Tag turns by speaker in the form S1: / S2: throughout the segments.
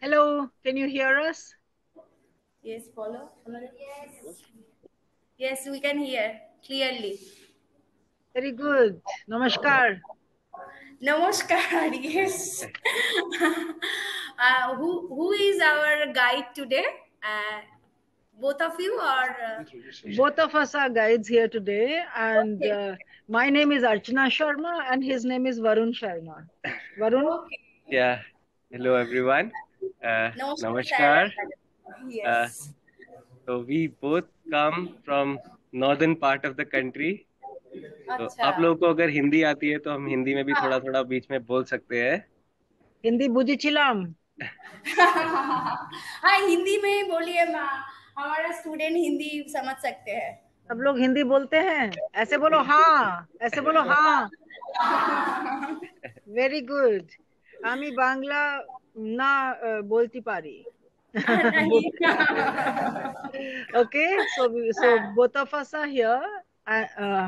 S1: Hello, can you hear us?
S2: Yes, follow. Yes, we can hear clearly.
S1: Very good. Namaskar.
S2: Namaskar. Yes. Who is our guide today? Both of you or?
S1: Both of us are guides here today, and
S2: Okay.
S1: my name is Archana Sharma, and his name is Varun Sharma. Varun?
S2: Okay.
S3: Yeah. Hello, everyone.
S2: Namaskar,
S3: Namaskar.
S2: sir. Yes.
S3: So we both come from northern part of the country. तो
S2: अच्छा.
S3: आप लोगों को अगर हिंदी आती है तो हम हिंदी में भी
S2: हाँ.
S3: थोड़ा थोड़ा बीच में बोल सकते हैं.
S1: हिंदी बुझी चिलाम.
S2: हाँ, हिंदी में ही बोलिए माँ. हमारा स्टूडेंट हिंदी समझ सकते हैं.
S1: सब लोग हिंदी बोलते हैं. ऐसे बोलो हाँ. ऐसे बोलो हाँ. Very good. আমি বাংলা না বলতে পারি.
S2: नहीं.
S1: Okay, so both of us are here.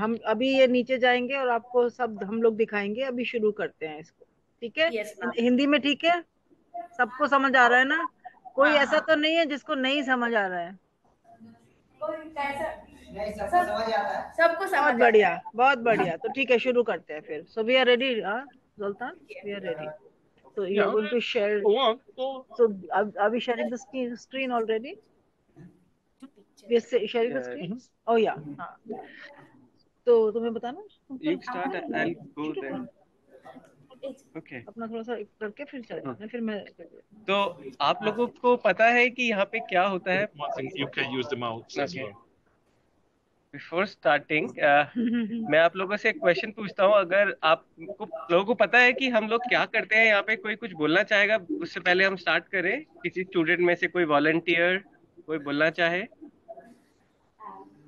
S1: हम अभी ये नीचे जाएंगे और आपको सब हम लोग दिखाएंगे. अभी शुरू करते हैं इसको. ठीक है?
S2: Yes, ma'am.
S1: हिंदी में ठीक है? सबको समझ आ रहा है ना? कोई
S2: हाँ,
S1: ऐसा तो नहीं है जिसको नहीं समझ आ रहा है?
S2: कोई कैसा? नहीं, सबको समझ आता है. सबको समझ
S1: बहुत
S2: आता
S1: बढ़िया,
S2: है.
S1: बहुत बढ़िया. तो ठीक है, शुरू करते हैं फिर. So we are ready. Sultan, we are ready. So you are going to share. So are we sharing the screen already? We are sharing the screen. Oh yeah. हाँ. तो तुम्हें बताना.
S3: You start, I'll go then. Okay.
S1: अपना थोड़ा सा करके फिर चलें. फिर मैं.
S3: तो आप लोगों को पता है कि यहाँ पे क्या होता है?
S4: You can use the mouse as well.
S3: Before starting, मैं आप लोगों से एक क्वेश्चन पूछता हूँ. अगर आप लोगों को पता है कि हम लोग क्या करते हैं यहाँ पे, कोई कुछ बोलना चाहेगा उससे पहले हम स्टार्ट करें? किसी स्टूडेंट में से कोई वॉलंटियर कोई बोलना चाहे?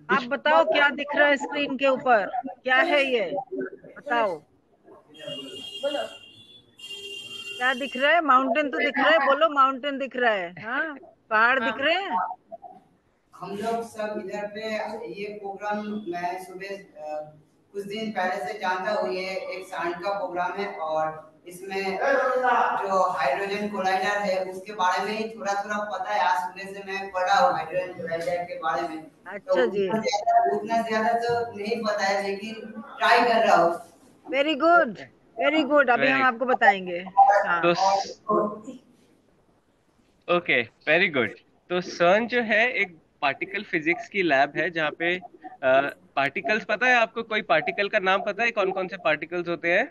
S1: आप बताओ क्या दिख रहा है स्क्रीन के ऊपर? क्या है ये? बताओ.
S2: बोलो.
S1: क्या दिख रहा है? माउंटेन तो दिख रहा है. बोलो माउंटेन दिख रहा है. हाँ, पहाड़ दिख रहे हैं.
S5: हम लोग सब इधर पे ये प्रोग्राम मैं सुबह कुछ दिन पहले से जानता हूँ. ये एक सांड का प्रोग्राम है और इसमें जो हाइड्रोजन कोलाइडर है उसके बारे में ही थोड़ा थोड़ा पता है. आज सुबह से मैं पढ़ा हूँ हाइड्रोजन कोलाइडर के बारे में.
S1: अच्छा जी.
S5: उतना ज्यादा तो नहीं पता है लेकिन ट्राई कर रहा हूँ.
S1: Very good, very good. अभी हम आपको बताएंगे. हाँ.
S3: Okay, very good. तो सर्न जो है एक पार्टिकल फिजिक्स की लैब है जहाँ पे पार्टिकल्स, पता है आपको कोई पार्टिकल का नाम पता है? कौन कौन से पार्टिकल्स होते हैं?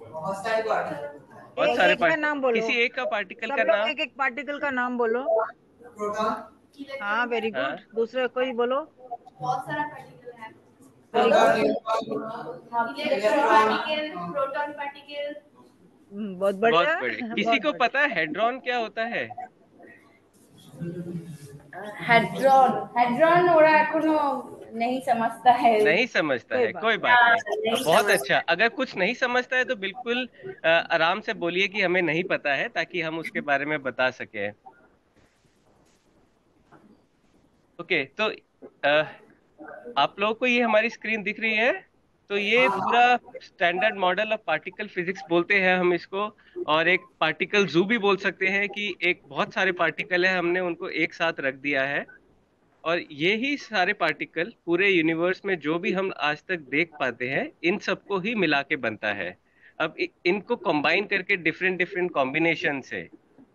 S5: बहुत सारे
S3: बहुत सारे
S1: का नाम बोलो.
S3: किसी एक का पार्टिकल
S1: सब
S3: का
S1: लोग
S3: नाम.
S1: एक एक पार्टिकल का नाम बोलो.
S5: प्रोटॉन.
S1: हाँ, वेरी गुड. दूसरे कोई बोलो.
S2: बहुत सारा पार्टिकल है.
S5: Electron
S2: particle, proton particle.
S1: बहुत बढ़िया.
S3: किसी को पता है हेड्रॉन क्या होता है?
S2: हेड्रॉन ওরা এখনো नहीं समझता है.
S3: नहीं समझता है, कोई बात नहीं. बहुत अच्छा. अगर कुछ नहीं समझता है तो बिल्कुल आराम से बोलिए कि हमें नहीं पता है, ताकि हम उसके बारे में बता सके. ओके, तो आप लोगों को ये हमारी स्क्रीन दिख रही है? तो ये पूरा standard model of particle physics बोलते हैं हम इसको. और एक पार्टिकल जू भी बोल सकते हैं कि एक बहुत सारे पार्टिकल है, हमने उनको एक साथ रख दिया है. और ये ही सारे पार्टिकल पूरे यूनिवर्स में जो भी हम आज तक देख पाते हैं, इन सबको ही मिला के बनता है. अब इनको कंबाइन करके डिफरेंट डिफरेंट कॉम्बिनेशन से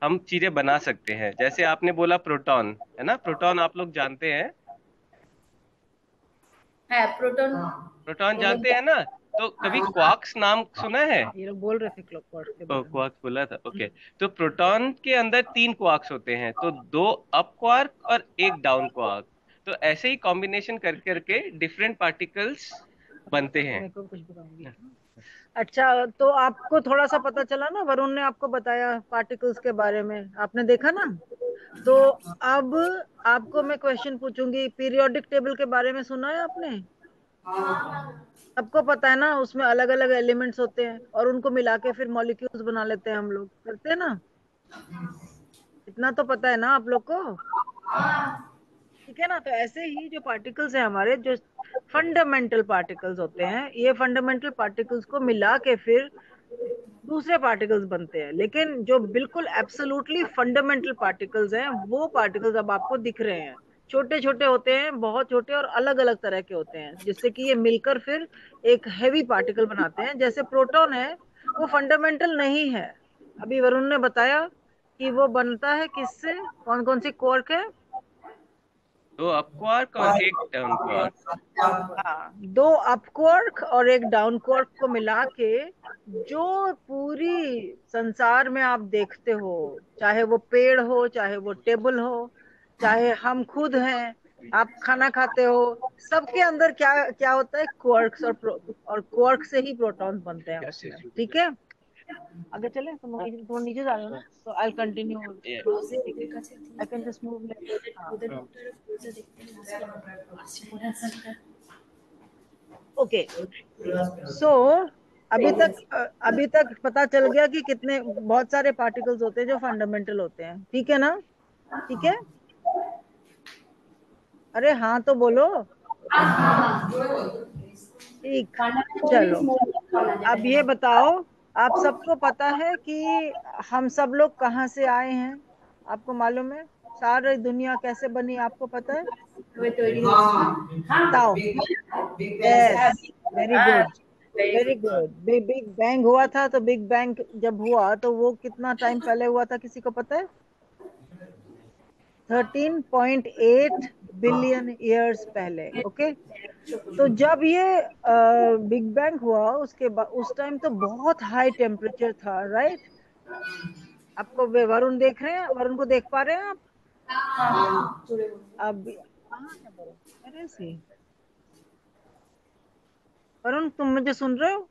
S3: हम चीजें बना सकते हैं. जैसे आपने बोला प्रोटॉन, है ना? प्रोटॉन आप लोग जानते हैं.
S2: है प्रोटॉन.
S3: प्रोटॉन जानते हैं ना? तो कभी क्वार्क्स नाम सुना है?
S1: ये लोग बोल रहे थे क्वार्क्स के बारे में.
S3: क्वार्क्स बोला था. ओके. तो प्रोटॉन के अंदर 3 क्वार्क्स होते हैं, तो 2 अप क्वार्क और 1 डाउन क्वार्क. तो ऐसे ही कॉम्बिनेशन कर करके डिफरेंट पार्टिकल्स बनते हैं.
S1: मैं को कुछ बताऊंगी. अच्छा, तो आपको थोड़ा सा पता चला ना. वरुण ने आपको बताया पार्टिकल्स के बारे में, आपने देखा ना. तो अब आपको मैं क्वेश्चन पूछूंगी. पीरियोडिक टेबल के बारे में सुना है आपने? सबको पता है ना, उसमें अलग अलग एलिमेंट्स होते हैं और उनको मिला के फिर मॉलिक्यूल्स बना लेते हैं. हम लोग करते हैं ना. इतना तो पता है ना आप लोग को, ठीक है ना। तो ऐसे ही जो पार्टिकल्स है हमारे, जो फंडामेंटल पार्टिकल्स होते हैं, ये फंडामेंटल पार्टिकल्स को मिला के फिर दूसरे पार्टिकल्स बनते हैं। लेकिन जो बिल्कुल एब्सोल्युटली फंडामेंटल पार्टिकल्स हैं, वो पार्टिकल्स अब आपको दिख रहे हैं। छोटे छोटे होते हैं, बहुत छोटे, और अलग अलग तरह के होते हैं, जिससे कि ये मिलकर फिर एक हैवी पार्टिकल बनाते हैं। जैसे प्रोटॉन है, वो फंडामेंटल नहीं है। अभी वरुण ने बताया कि वो बनता है किससे, कौन कौन सी क्वार्क है।
S3: दो अप क्वार्क और एक डाउन क्वार्क।
S1: हाँ, दो अप क्वार्क और एक डाउन क्वार्क को मिला के जो पूरी संसार में आप देखते हो, चाहे वो पेड़ हो, चाहे वो टेबल हो, चाहे हम खुद हैं, आप खाना खाते हो, सबके अंदर क्या क्या होता है, क्वार्क्स और क्वार्क से ही प्रोटॉन्स बनते हैं उसमें, ठीक है। आगे चले, तुम थोड़ा नीचे जा रहे हो ना, तो I continue, I can just move. Okay, so अभी तक पता चल गया कि कितने बहुत सारे पार्टिकल्स होते हैं जो फंडामेंटल होते हैं, ठीक है ना, ठीक है। अरे हाँ तो बोलो, ठीक। चलो, अब ये बताओ, आप सबको पता है कि हम सब लोग कहाँ से आए हैं, आपको मालूम है? सारी दुनिया कैसे बनी, आपको पता है? बताओ। Yes, very good, very good. Big bang हुआ था, तो बिग बैंग जब हुआ तो वो कितना टाइम पहले हुआ था, किसी को पता है? 13.8 बिलियन ईयर्स पहले। ओके, तो जब ये बिग बैंग हुआ, उसके बाद उस टाइम तो बहुत हाई टेम्परेचर था, राइट? आपको वरुण देख रहे हैं, वरुण को देख पा रहे हैं आप? अब कहाँ है वरुण? अरे सी वरुण, तुम मुझे सुन रहे हो?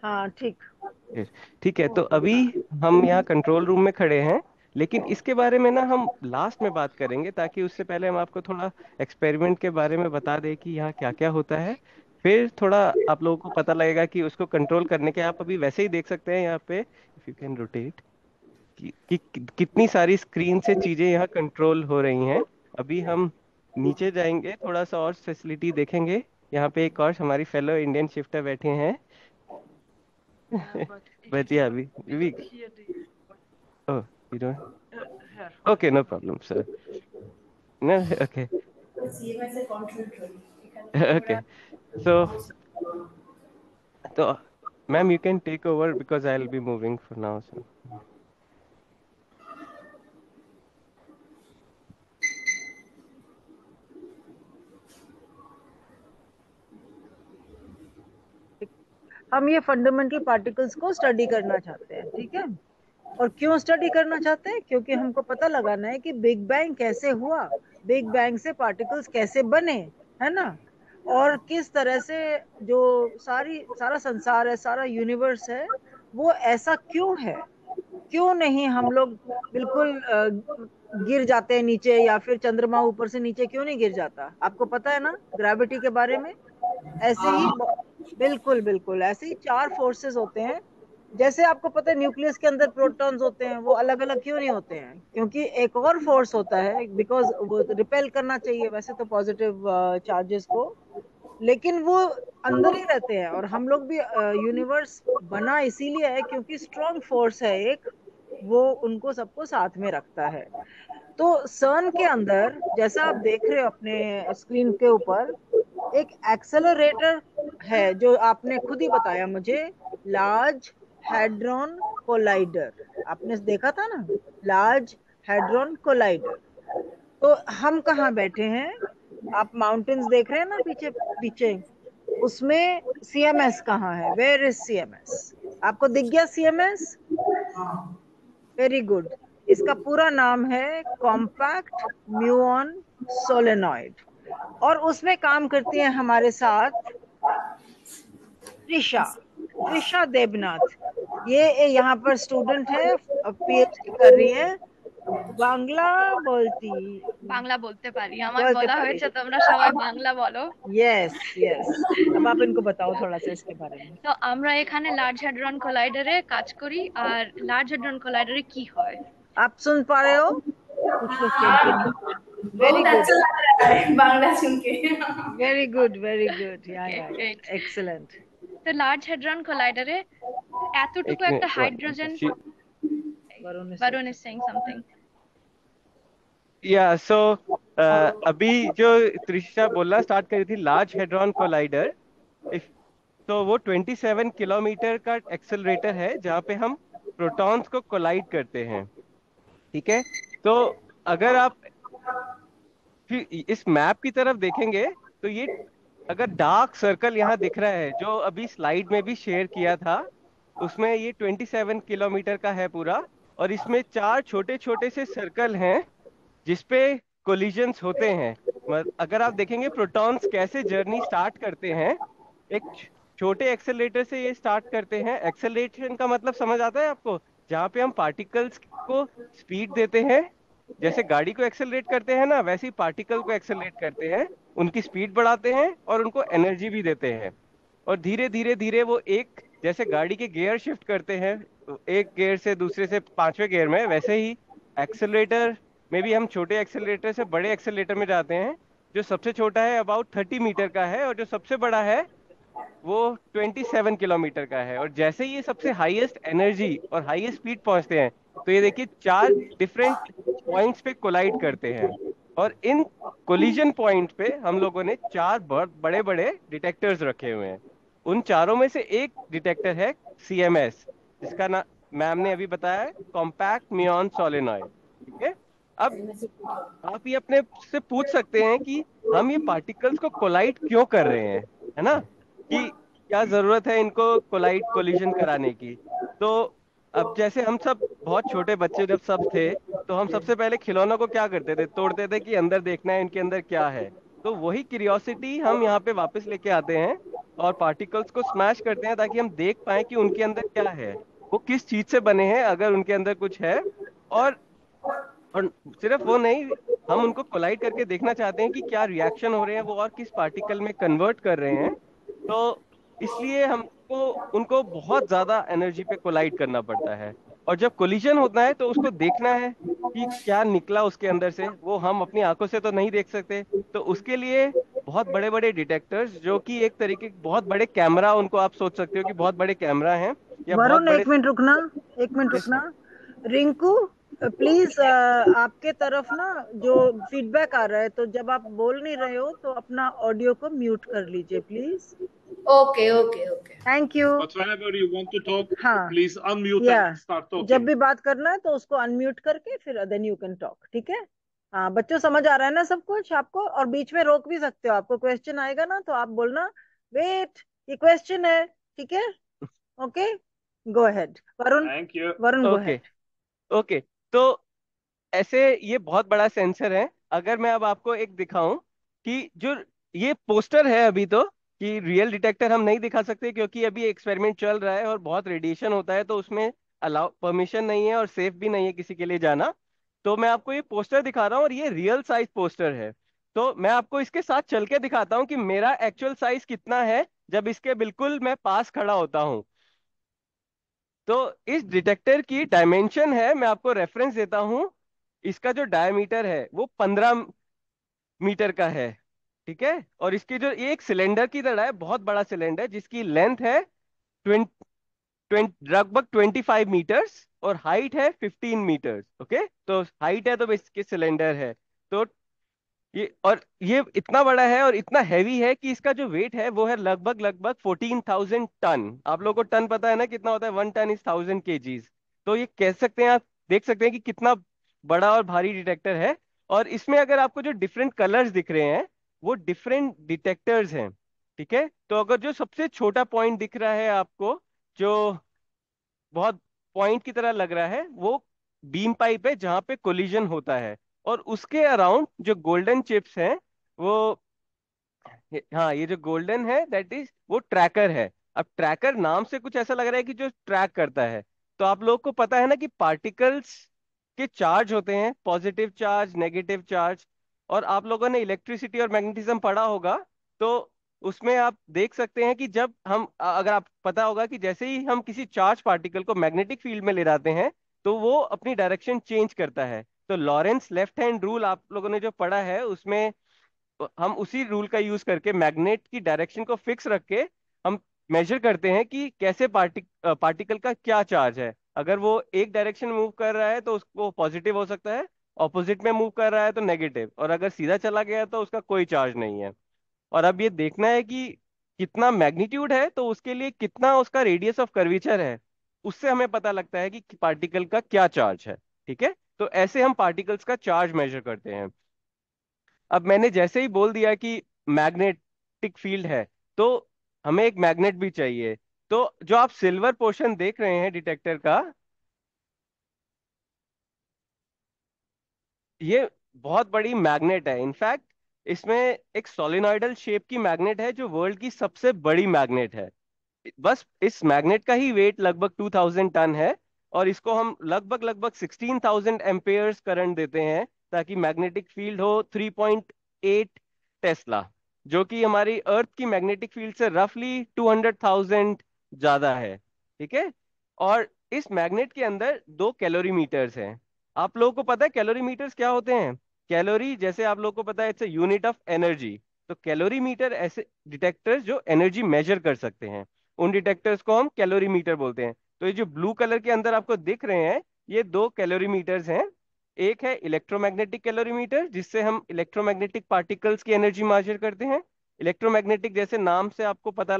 S1: हाँ, ठीक।
S3: ठीक है, तो अभी हम यहाँ कंट्रोल रूम में खड़े हैं, लेकिन इसके बारे में ना हम लास्ट में बात करेंगे, ताकि उससे पहले हम आपको थोड़ा एक्सपेरिमेंट के बारे में बता दें कि यहाँ क्या क्या होता है। फिर थोड़ा आप लोगों को पता लगेगा कि उसको कंट्रोल करने के, आप अभी वैसे ही देख सकते हैं यहाँ पे, इफ यू कैन रोटेट, कितनी सारी स्क्रीन से चीजें यहाँ कंट्रोल हो रही हैं। अभी हम नीचे जाएंगे, थोड़ा सा और फैसिलिटी देखेंगे। यहाँ पे एक और हमारी फेलो इंडियन शिफ्टर बैठे हैं। But yeah, we oh, you don't. Okay, no problem, sir. No, okay. Okay. So, so, ma'am, you can take over because I'll be moving for now. So.
S1: हम ये फंडामेंटल पार्टिकल्स को study करना चाहते हैं, ठीक है। और क्यों स्टडी करना चाहते हैं? क्योंकि हमको पता लगाना है कि बिग बैंग कैसे हुआ, बिग बैंग से पार्टिकल्स कैसे बने, है ना। और किस तरह से जो सारा संसार है, सारा यूनिवर्स है, वो ऐसा क्यों है, क्यों नहीं हम लोग बिल्कुल गिर जाते हैं नीचे, या फिर चंद्रमा ऊपर से नीचे क्यों नहीं गिर जाता? आपको पता है ना ग्रेविटी के बारे में? ऐसे ही बिल्कुल बिल्कुल ऐसे ही चार फोर्सेस होते हैं। जैसे आपको पता है न्यूक्लियस के अंदर प्रोटॉन्स होते हैं, वो अलग अलग क्यों नहीं होते हैं? क्योंकि एक और फोर्स होता है, बिकॉज वो रिपेल करना चाहिए वैसे तो पॉजिटिव चार्जेस को, लेकिन वो अंदर ही रहते हैं। और हम लोग भी, यूनिवर्स बना इसीलिए है क्योंकि स्ट्रॉन्ग फोर्स है एक, वो उनको सबको साथ में रखता है। तो सन के अंदर, जैसा आप देख रहे हो अपने स्क्रीन के ऊपर, एक एक्सेलरेटर है, जो आपने खुद ही बताया मुझे, लार्ज हैड्रॉन कोलाइडर। आपने देखा था ना, लार्ज हैड्रॉन कोलाइडर। तो हम कहाँ बैठे हैं? आप माउंटेन्स देख रहे हैं ना पीछे पीछे, उसमें सीएमएस कहाँ है? Where is CMS? आपको दिख गया सीएमएस? Very good. इसका पूरा नाम है कॉम्पैक्ट म्यूऑन सोलेनॉइड। और उसमें काम करती है हमारे साथ त्रिशा देबनाथ। ये यहाँ पर स्टूडेंट है, पीएचडी कर रही है। বাংলা বলতি,
S6: বাংলা বলতে পারি, আমাকে বলা হয়েছে তোমরা সবাই বাংলা বলো।
S1: यस यस, अब आप इनको बताओ थोड़ा सा इसके बारे में।
S6: তো আমরা এখানে লার্জ হ্যাড্রন কোলাইডারে কাজ করি। আর লার্জ হ্যাড্রন কোলাইডারে কি হয়,
S1: आप सुन पा रहे हो? कुछ लोग के नहीं। वेरी
S2: बहुत
S1: गुड,
S2: अच्छा लग रहा है बांग्ला सुन के।
S1: वेरी गुड, वेरी गुड, या
S6: Okay,
S1: या
S6: great.
S1: एक्सीलेंट।
S6: তো লার্জ হেড্রন কোলাইডারে
S3: एक
S6: এতটুকু একটা
S3: minute
S6: hydrogen,
S1: Varun is
S6: Varun is saying something.
S3: या सो अभी जो त्रिशा बोलना स्टार्ट करी थी, लार्ज हेड्रॉन कोलाइडर, इफ तो वो 27 किलोमीटर का एक्सेलरेटर है जहाँ पे हम प्रोटॉन्स को कोलाइड करते हैं। ठीक है, तो अगर आप फिर इस मैप की तरफ देखेंगे तो ये अगर डार्क सर्कल यहाँ दिख रहा है जो अभी स्लाइड में भी शेयर किया था, उसमें ये 27 किलोमीटर का है पूरा, और इसमें चार छोटे छोटे से सर्कल हैं जिसपे कोलिजन्स होते हैं। अगर आप देखेंगे प्रोटॉन्स कैसे जर्नी स्टार्ट करते हैं, एक छोटे एक्सेलरेटर से ये स्टार्ट करते हैं। एक्सेलरेशन का मतलब समझ आता है आपको? जहाँ पे हम पार्टिकल्स को स्पीड देते हैं, जैसे गाड़ी को एक्सेलरेट करते हैं ना, वैसे ही पार्टिकल को एक्सेलरेट करते हैं, उनकी स्पीड बढ़ाते हैं और उनको एनर्जी भी देते हैं। और धीरे धीरे धीरे वो एक, जैसे गाड़ी के गियर शिफ्ट करते हैं एक गियर से दूसरे से पांचवें गियर में, वैसे ही एक्सेलरेटर में भी हम छोटे एक्सेलरेटर से बड़े एक्सेलरेटर में जाते हैं। जो सबसे छोटा है अबाउट 30 मीटर का है, और जो सबसे बड़ा है वो 27 किलोमीटर का है। और जैसे ही ये सबसे हाईएस्ट एनर्जी और हाईएस्ट स्पीड पहुंचते हैं, तो ये देखिए चार डिफरेंट पॉइंट्स पे कोलाइड करते हैं। और इन कोलिजन पॉइंट पे हम लोगों ने चार बड़े बड़े डिटेक्टर्स रखे हुए हैं। उन चारों में से एक डिटेक्टर है CMS, जिसका ना मैम ने अभी बताया है, कॉम्पैक्ट म्यूऑन सोलेनॉइड। ठीक है, अब आप ये अपने से पूछ सकते हैं कि हम ये पार्टिकल्स को कोलाइड क्यों कर रहे हैं, है ना, कि क्या जरूरत है इनको कोलाइड कोलिजन कराने की। तो अब जैसे हम सब बहुत छोटे बच्चे जब सब थे, तो हम सबसे पहले खिलौनों को क्या करते थे, तोड़ते थे कि अंदर देखना है इनके अंदर क्या है। तो वही क्यूरियोसिटी हम यहाँ पे वापस लेके आते हैं और पार्टिकल्स को स्मैश करते हैं ताकि हम देख पाए कि उनके अंदर क्या है, वो किस चीज से बने हैं, अगर उनके अंदर कुछ है। और और सिर्फ वो नहीं, हम उनको कोलाइड करके देखना चाहते हैं कि क्या रिएक्शन हो रहे हैं वो और किस पार्टिकल में कन्वर्ट कर रहे हैं। तो इसलिए हमको उनको बहुत ज्यादा एनर्जी पे कोलाइड करना पड़ता है। और जब कोलिजन होता है तो उसको देखना है कि क्या निकला उसके अंदर से, वो हम अपनी आंखों से तो नहीं देख सकते। तो उसके लिए बहुत बड़े बड़े डिटेक्टर्स, जो कि एक तरीके के बहुत बड़े कैमरा, उनको आप सोच सकते हो कि बहुत बड़े कैमरा हैं या बहुत
S1: वरुण
S3: बड़े।
S1: एक मिनट रुकना, एक मिनट
S3: यस
S1: रुकना।
S3: मैम।
S1: रिंकू प्लीज, आपके तरफ ना जो फीडबैक आ रहा है, तो जब आप बोल नहीं रहे हो तो अपना ऑडियो को म्यूट कर लीजिए please.
S2: Okay okay okay.
S1: Thank you.
S4: But whenever you want to talk,
S1: हाँ,
S4: please unmute
S1: या
S4: and start
S1: जब
S4: talking.
S1: भी बात करना है तो उसको अनम्यूट करके फिर देन यू कैन टॉक। ठीक है? हाँ बच्चों, समझ आ रहा है ना सब कुछ आपको? और बीच में रोक भी सकते हो, आपको क्वेश्चन आएगा ना तो आप बोलना वेट, ये क्वेश्चन है। ठीक है? Okay, go ahead Varun.
S4: Thank you.
S1: Varun go
S3: okay
S1: ahead.
S3: Okay, तो ऐसे ये बहुत बड़ा सेंसर है। अगर मैं अब आपको एक दिखाऊं कि जो ये पोस्टर है अभी, तो कि रियल डिटेक्टर हम नहीं दिखा सकते क्योंकि अभी एक्सपेरिमेंट चल रहा है और बहुत रेडिएशन होता है, तो उसमें अलाउ परमिशन नहीं है और सेफ भी नहीं है किसी के लिए जाना। तो मैं आपको ये पोस्टर दिखा रहा हूँ और ये रियल साइज पोस्टर है। तो मैं आपको इसके साथ चल के दिखाता हूँ कि मेरा एक्चुअल साइज कितना है जब इसके बिल्कुल मैं पास खड़ा होता हूँ। तो इस डिटेक्टर की डायमेंशन है, मैं आपको रेफरेंस देता हूँ। इसका जो डायमीटर है वो 15 मीटर का है। ठीक है, और इसकी जो, ये एक सिलेंडर की तरह है, बहुत बड़ा सिलेंडर जिसकी लेंथ है 20 लगभग 25 मीटर्स और हाइट है 15 मीटर्स। ओके, तो हाइट है तो इसके सिलेंडर है। तो ये इतना बड़ा है और इतना हैवी है कि इसका जो वेट है वो है लगभग लगभग 14,000 टन। आप लोगों को टन पता है ना कितना होता है? 1 टन इज 1000 kgs। तो ये कह सकते हैं, आप देख सकते हैं कि कितना बड़ा और भारी डिटेक्टर है। और इसमें अगर आपको जो डिफरेंट कलर्स दिख रहे हैं, वो डिफरेंट डिटेक्टर्स हैं। ठीक है, तो अगर जो सबसे छोटा पॉइंट दिख रहा है आपको, जो बहुत पॉइंट की तरह लग रहा है, वो बीम पाइप है जहां पे कोलिजन होता है। और उसके अराउंड जो गोल्डन चिप्स हैं, वो, हाँ, ये जो गोल्डन है दैट इज वो ट्रैकर है। अब ट्रैकर नाम से कुछ ऐसा लग रहा है कि जो ट्रैक करता है। तो आप लोग को पता है ना कि पार्टिकल्स के चार्ज होते हैं, पॉजिटिव चार्ज, नेगेटिव चार्ज। और आप लोगों ने इलेक्ट्रिसिटी और मैग्नेटिज्म पढ़ा होगा। तो उसमें आप देख सकते हैं कि जब हम, अगर आप पता होगा कि जैसे ही हम किसी चार्ज पार्टिकल को मैग्नेटिक फील्ड में ले जाते हैं, तो वो अपनी डायरेक्शन चेंज करता है। तो लॉरेंस लेफ्ट हैंड रूल आप लोगों ने जो पढ़ा है उसमें हम उसी रूल का यूज करके मैग्नेट की डायरेक्शन को फिक्स रख के हम मेजर करते हैं कि कैसे पार्टिकल का क्या चार्ज है। अगर वो एक डायरेक्शन मूव कर रहा है तो उसको पॉजिटिव हो सकता है, ऑपोजिट में मूव कर रहा है तो नेगेटिव, और अगर सीधा चला गया तो उसका कोई चार्ज नहीं है। और अब ये देखना है कि कितना मैग्नीट्यूड है तो उसके लिए कितना उसका रेडियस ऑफ कर्वीचर है, उससे हमें पता लगता है कि पार्टिकल का क्या चार्ज है। ठीक है, तो ऐसे हम पार्टिकल्स का चार्ज मेजर करते हैं। अब मैंने जैसे ही बोल दिया कि मैग्नेटिक फील्ड है, तो हमें एक मैग्नेट भी चाहिए। तो जो आप सिल्वर पोर्शन देख रहे हैं डिटेक्टर का, ये बहुत बड़ी मैग्नेट है। इनफैक्ट इसमें एक सोलिनॉइडल शेप की मैग्नेट है जो वर्ल्ड की सबसे बड़ी मैग्नेट है। बस इस मैग्नेट का ही वेट लगभग 2000 टन है, और इसको हम लगभग लगभग 16,000 एम्पेयर्स करंट देते हैं ताकि मैग्नेटिक फील्ड हो 3.8 टेस्ला, जो कि हमारी अर्थ की मैग्नेटिक फील्ड से रफली 200,000 ज्यादा है। ठीक है, और इस मैग्नेट के अंदर दो कैलोरीमीटर्स हैं। आप लोगों को पता है कैलोरीमीटर्स क्या होते हैं? कैलोरी, जैसे आप लोगों को पता है, it's a unit of energy. तो कैलोरीमीटर ऐसे डिटेक्टर्स जो एनर्जी मेजर कर सकते हैं, उन डिटेक्टर्स को हम कैलोरीमीटर बोलते हैं। तो ये जो ब्लू कलर के अंदर आपको दिख रहे हैं, ये दो कैलोरीमीटर्स हैं। एक है इलेक्ट्रोमैग्नेटिक कैलोरीमीटर, जिससे हम इलेक्ट्रोमैग्नेटिक पार्टिकल्स की एनर्जी मेजर करते हैं। इलेक्ट्रोमैग्नेटिक जैसे नाम से आपको पता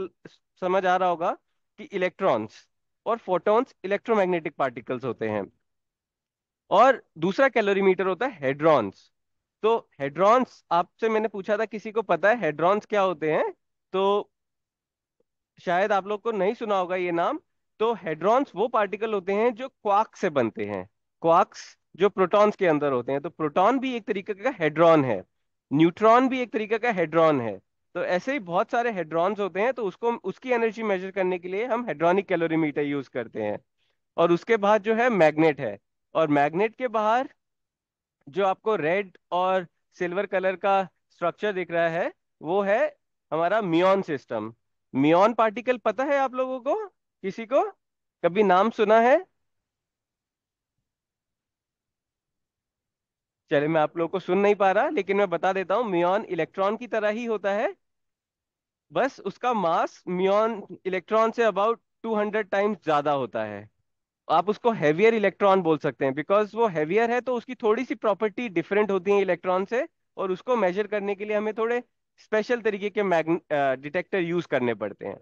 S3: समझ आ रहा होगा कि इलेक्ट्रॉन्स और फोटॉन्स इलेक्ट्रोमैग्नेटिक पार्टिकल्स होते हैं। और दूसरा कैलोरीमीटर होता है हेड्रॉन्स। तो हेड्रॉन्स, आपसे मैंने पूछा था किसी को पता है हेड्रॉन्स क्या होते हैं, तो शायद आप लोग को नहीं सुना होगा ये नाम। तो हेड्रॉन्स वो पार्टिकल होते हैं जो क्वार्क से बनते हैं। क्वार्क्स जो प्रोटॉन्स के अंदर होते हैं, तो प्रोटॉन भी एक तरीके का हेड्रॉन है, न्यूट्रॉन भी एक तरीके का हेड्रॉन है। तो ऐसे ही बहुत सारे हेड्रॉन्स होते हैं, तो उसको उसकी एनर्जी मेजर करने के लिए हम हेड्रोनिक कैलोरीमीटर यूज करते हैं। और उसके बाद जो है मैग्नेट है, और मैग्नेट के बाहर जो आपको रेड और सिल्वर कलर का स्ट्रक्चर दिख रहा है, वो है हमारा मियॉन सिस्टम। मियॉन पार्टिकल पता है आप लोगों को? किसी को कभी नाम सुना है? चले, मैं आप लोगों को सुन नहीं पा रहा, लेकिन मैं बता देता हूँ। मियॉन इलेक्ट्रॉन की तरह ही होता है, बस उसका मास मियॉन इलेक्ट्रॉन से अबाउट 200 टाइम्स ज्यादा होता है। आप उसको हैवियर इलेक्ट्रॉन बोल सकते हैं, बिकॉज वो हैवियर है तो उसकी थोड़ी सी प्रॉपर्टी डिफरेंट होती है इलेक्ट्रॉन से, और उसको मेजर करने के लिए हमें थोड़े स्पेशल तरीके के डिटेक्टर यूज करने पड़ते हैं।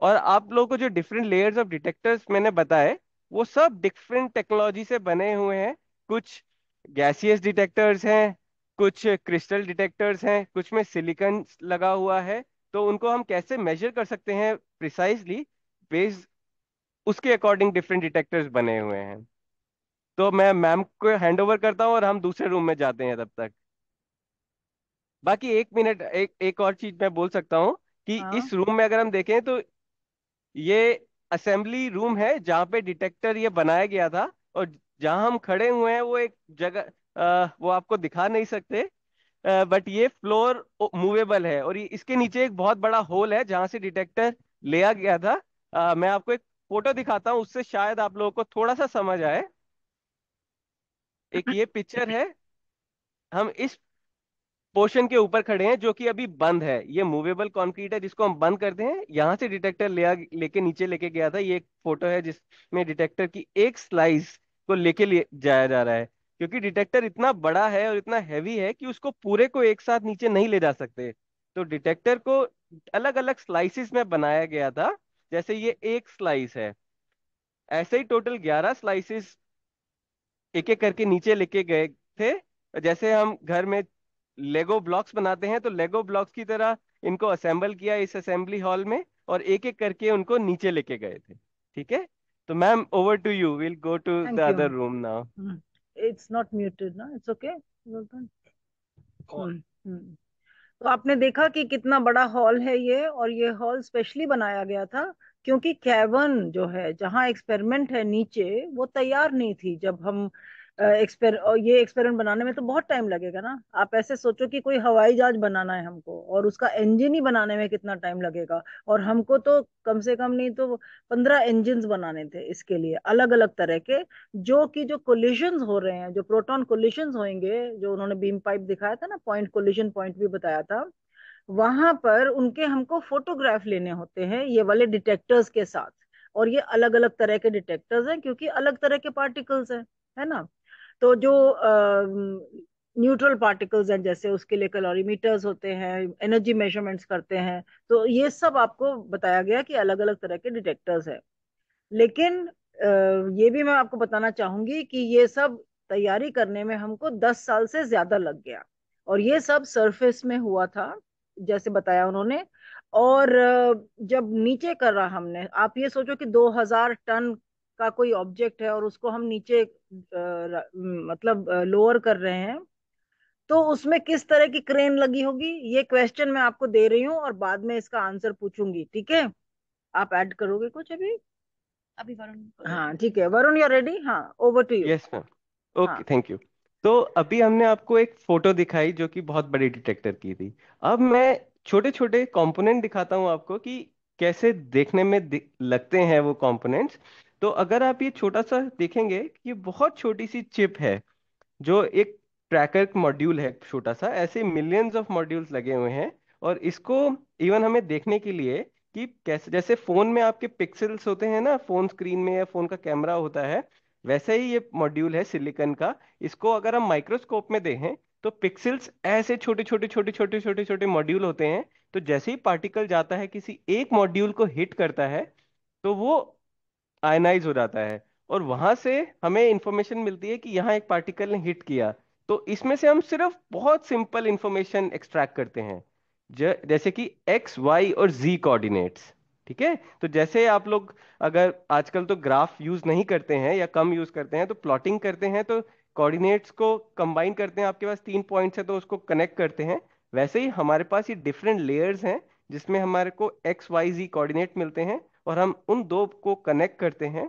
S3: और आप लोगों को जो डिफरेंट लेयर्स ऑफ डिटेक्टर्स मैंने बताए, वो सब डिफरेंट टेक्नोलॉजी से बने हुए हैं। कुछ गैसियस डिटेक्टर्स हैं, कुछ क्रिस्टल डिटेक्टर्स हैं, कुछ में सिलिकॉन लगा हुआ है। तो उनको हम कैसे मेजर कर सकते हैं प्रिसाइजली, बेस्ड उसके अकॉर्डिंग डिफरेंट डिटेक्टर्स बने हुए हैं। तो मैं मैम को हैंड ओवर करता हूँ और हम दूसरे रूम में जाते हैं तब तक। बाकी एक मिनट, एक और चीज मैं बोल सकता हूँ कि
S1: हाँ।
S3: इस रूम में अगर हम देखें तो ये असेंबली रूम है जहाँ पे डिटेक्टर ये बनाया गया था। और जहाँ हम खड़े हुए हैं वो एक जगह, वो आपको दिखा नहीं सकते, बट ये फ्लोर मूवेबल है, और ये इसके नीचे एक बहुत बड़ा होल है जहाँ से डिटेक्टर लिया गया था। मैं आपको एक फोटो दिखाता हूँ, उससे शायद आप लोगों को थोड़ा सा समझ आए। एक ये पिक्चर है, हम इस पोर्शन के ऊपर खड़े हैं जो कि अभी बंद है। ये मूवेबल कंक्रीट है जिसको हम बंद करते हैं, यहाँ से डिटेक्टर लेके नीचे लेके गया था। ये एक फोटो है जिसमें डिटेक्टर की एक स्लाइस को लेके जाया जा रहा है, क्योंकि डिटेक्टर इतना बड़ा है और इतना हैवी है कि उसको पूरे को एक साथ नीचे नहीं ले जा सकते। तो डिटेक्टर को अलग अलग स्लाइसिस में बनाया गया था। जैसे ये एक स्लाइस है, ऐसे ही टोटल 11 स्लाइसिस एक एक करके नीचे लेके गए थे। जैसे हम घर में लेगो ब्लॉक्स बनाते हैं, तो लेगो ब्लॉक्स की तरह इनको असेंबल किया इस असेंबली हॉल में, और एक एक करके उनको नीचे लेके गए थे। ठीक है, तो ma'am over to you, will go to the
S1: thank you.
S3: Other room now.
S1: It's not muted ना, इट्स ओके। तो आपने देखा कि कितना बड़ा हॉल है ये, और ये हॉल स्पेशली बनाया गया था क्योंकि कैवर्न जो है, जहाँ एक्सपेरिमेंट है नीचे, वो तैयार नहीं थी जब हम ये एक्सपेरिमेंट बनाने में तो बहुत टाइम लगेगा ना। आप ऐसे सोचो कि कोई हवाई जहाज बनाना है हमको, और उसका इंजन ही बनाने में कितना टाइम लगेगा। और हमको तो कम से कम नहीं तो 15 इंजन बनाने थे इसके लिए, अलग अलग तरह के। जो कि जो कोलिशंस हो रहे हैं, जो प्रोटॉन कोलिशंस होंगे, जो उन्होंने बीम पाइप दिखाया था ना, पॉइंट कोलिशन पॉइंट भी बताया था, वहां पर उनके हमको फोटोग्राफ लेने होते हैं ये वाले डिटेक्टर्स के साथ। और ये अलग अलग तरह के डिटेक्टर्स हैं, क्योंकि अलग तरह के पार्टिकल्स हैं, है ना। तो जो न्यूट्रल पार्टिकल्स हैं, जैसे उसके लिए कैलोरीमीटर्स होते हैं, एनर्जी मेजरमेंट्स करते हैं। तो ये सब आपको बताया गया कि अलग अलग तरह के डिटेक्टर्स है। लेकिन ये भी मैं आपको बताना चाहूंगी कि ये सब तैयारी करने में हमको 10 साल से ज्यादा लग गया। और ये सब सरफेस में हुआ था, जैसे बताया उन्होंने। और जब नीचे कर रहा हमने, आप ये सोचो कि 2000 टन का कोई ऑब्जेक्ट है और उसको हम नीचे मतलब लोअर कर रहे हैं, तो उसमें किस तरह की क्रेन लगी होगी, ये क्वेश्चन मैं आपको दे रही हूँ और बाद में इसका आंसर पूछूंगी, ठीक है। आप ऐड करोगे कुछ अभी?
S6: अभी वरुण
S1: हाँ ठीक है, वरुण, यू रेडी? हाँ, over to you.
S3: Yes ma'am. Okay,
S1: हाँ
S3: थैंक यू। तो अभी हमने आपको एक फोटो दिखाई जो कि बहुत बड़ी डिटेक्टर की थी। अब मैं छोटे छोटे कंपोनेंट दिखाता हूँ आपको कि कैसे देखने में लगते हैं वो कंपोनेंट्स। तो अगर आप ये छोटा सा देखेंगे, ये बहुत छोटी सी चिप है जो एक ट्रैकर मॉड्यूल है, छोटा सा। ऐसे मिलियंस ऑफ मॉड्यूल्स लगे हुए हैं। और इसको इवन हमें देखने के लिए कि कैसे, जैसे फोन में आपके पिक्सेल्स होते हैं ना, फोन स्क्रीन में या फोन का कैमरा होता है, वैसे ही ये मॉड्यूल है सिलिकॉन का। इसको अगर हम माइक्रोस्कोप में देखें तो पिक्सेल्स ऐसे छोटे छोटे छोटे छोटे छोटे छोटे मॉड्यूल होते हैं। तो जैसे ही पार्टिकल जाता है किसी एक मॉड्यूल को हिट करता है, तो वो आयनाइज हो जाता है। और वहां से हमें इंफॉर्मेशन मिलती है कि यहाँ एक पार्टिकल ने हिट किया। तो इसमें से हम सिर्फ बहुत सिंपल इंफॉर्मेशन एक्सट्रैक्ट करते हैं, जैसे कि एक्स वाई और जी कोऑर्डिनेट्स। ठीक है। तो जैसे आप लोग अगर आजकल तो ग्राफ यूज नहीं करते हैं या कम यूज करते हैं, तो प्लॉटिंग करते हैं तो कोऑर्डिनेट्स को कंबाइन करते हैं। आपके पास 3 पॉइंट्स है तो उसको कनेक्ट करते हैं। वैसे ही हमारे पास ये डिफरेंट लेयर्स हैं जिसमें हमारे को एक्स वाई जी कोऑर्डिनेट मिलते हैं, और हम उन दो को कनेक्ट करते हैं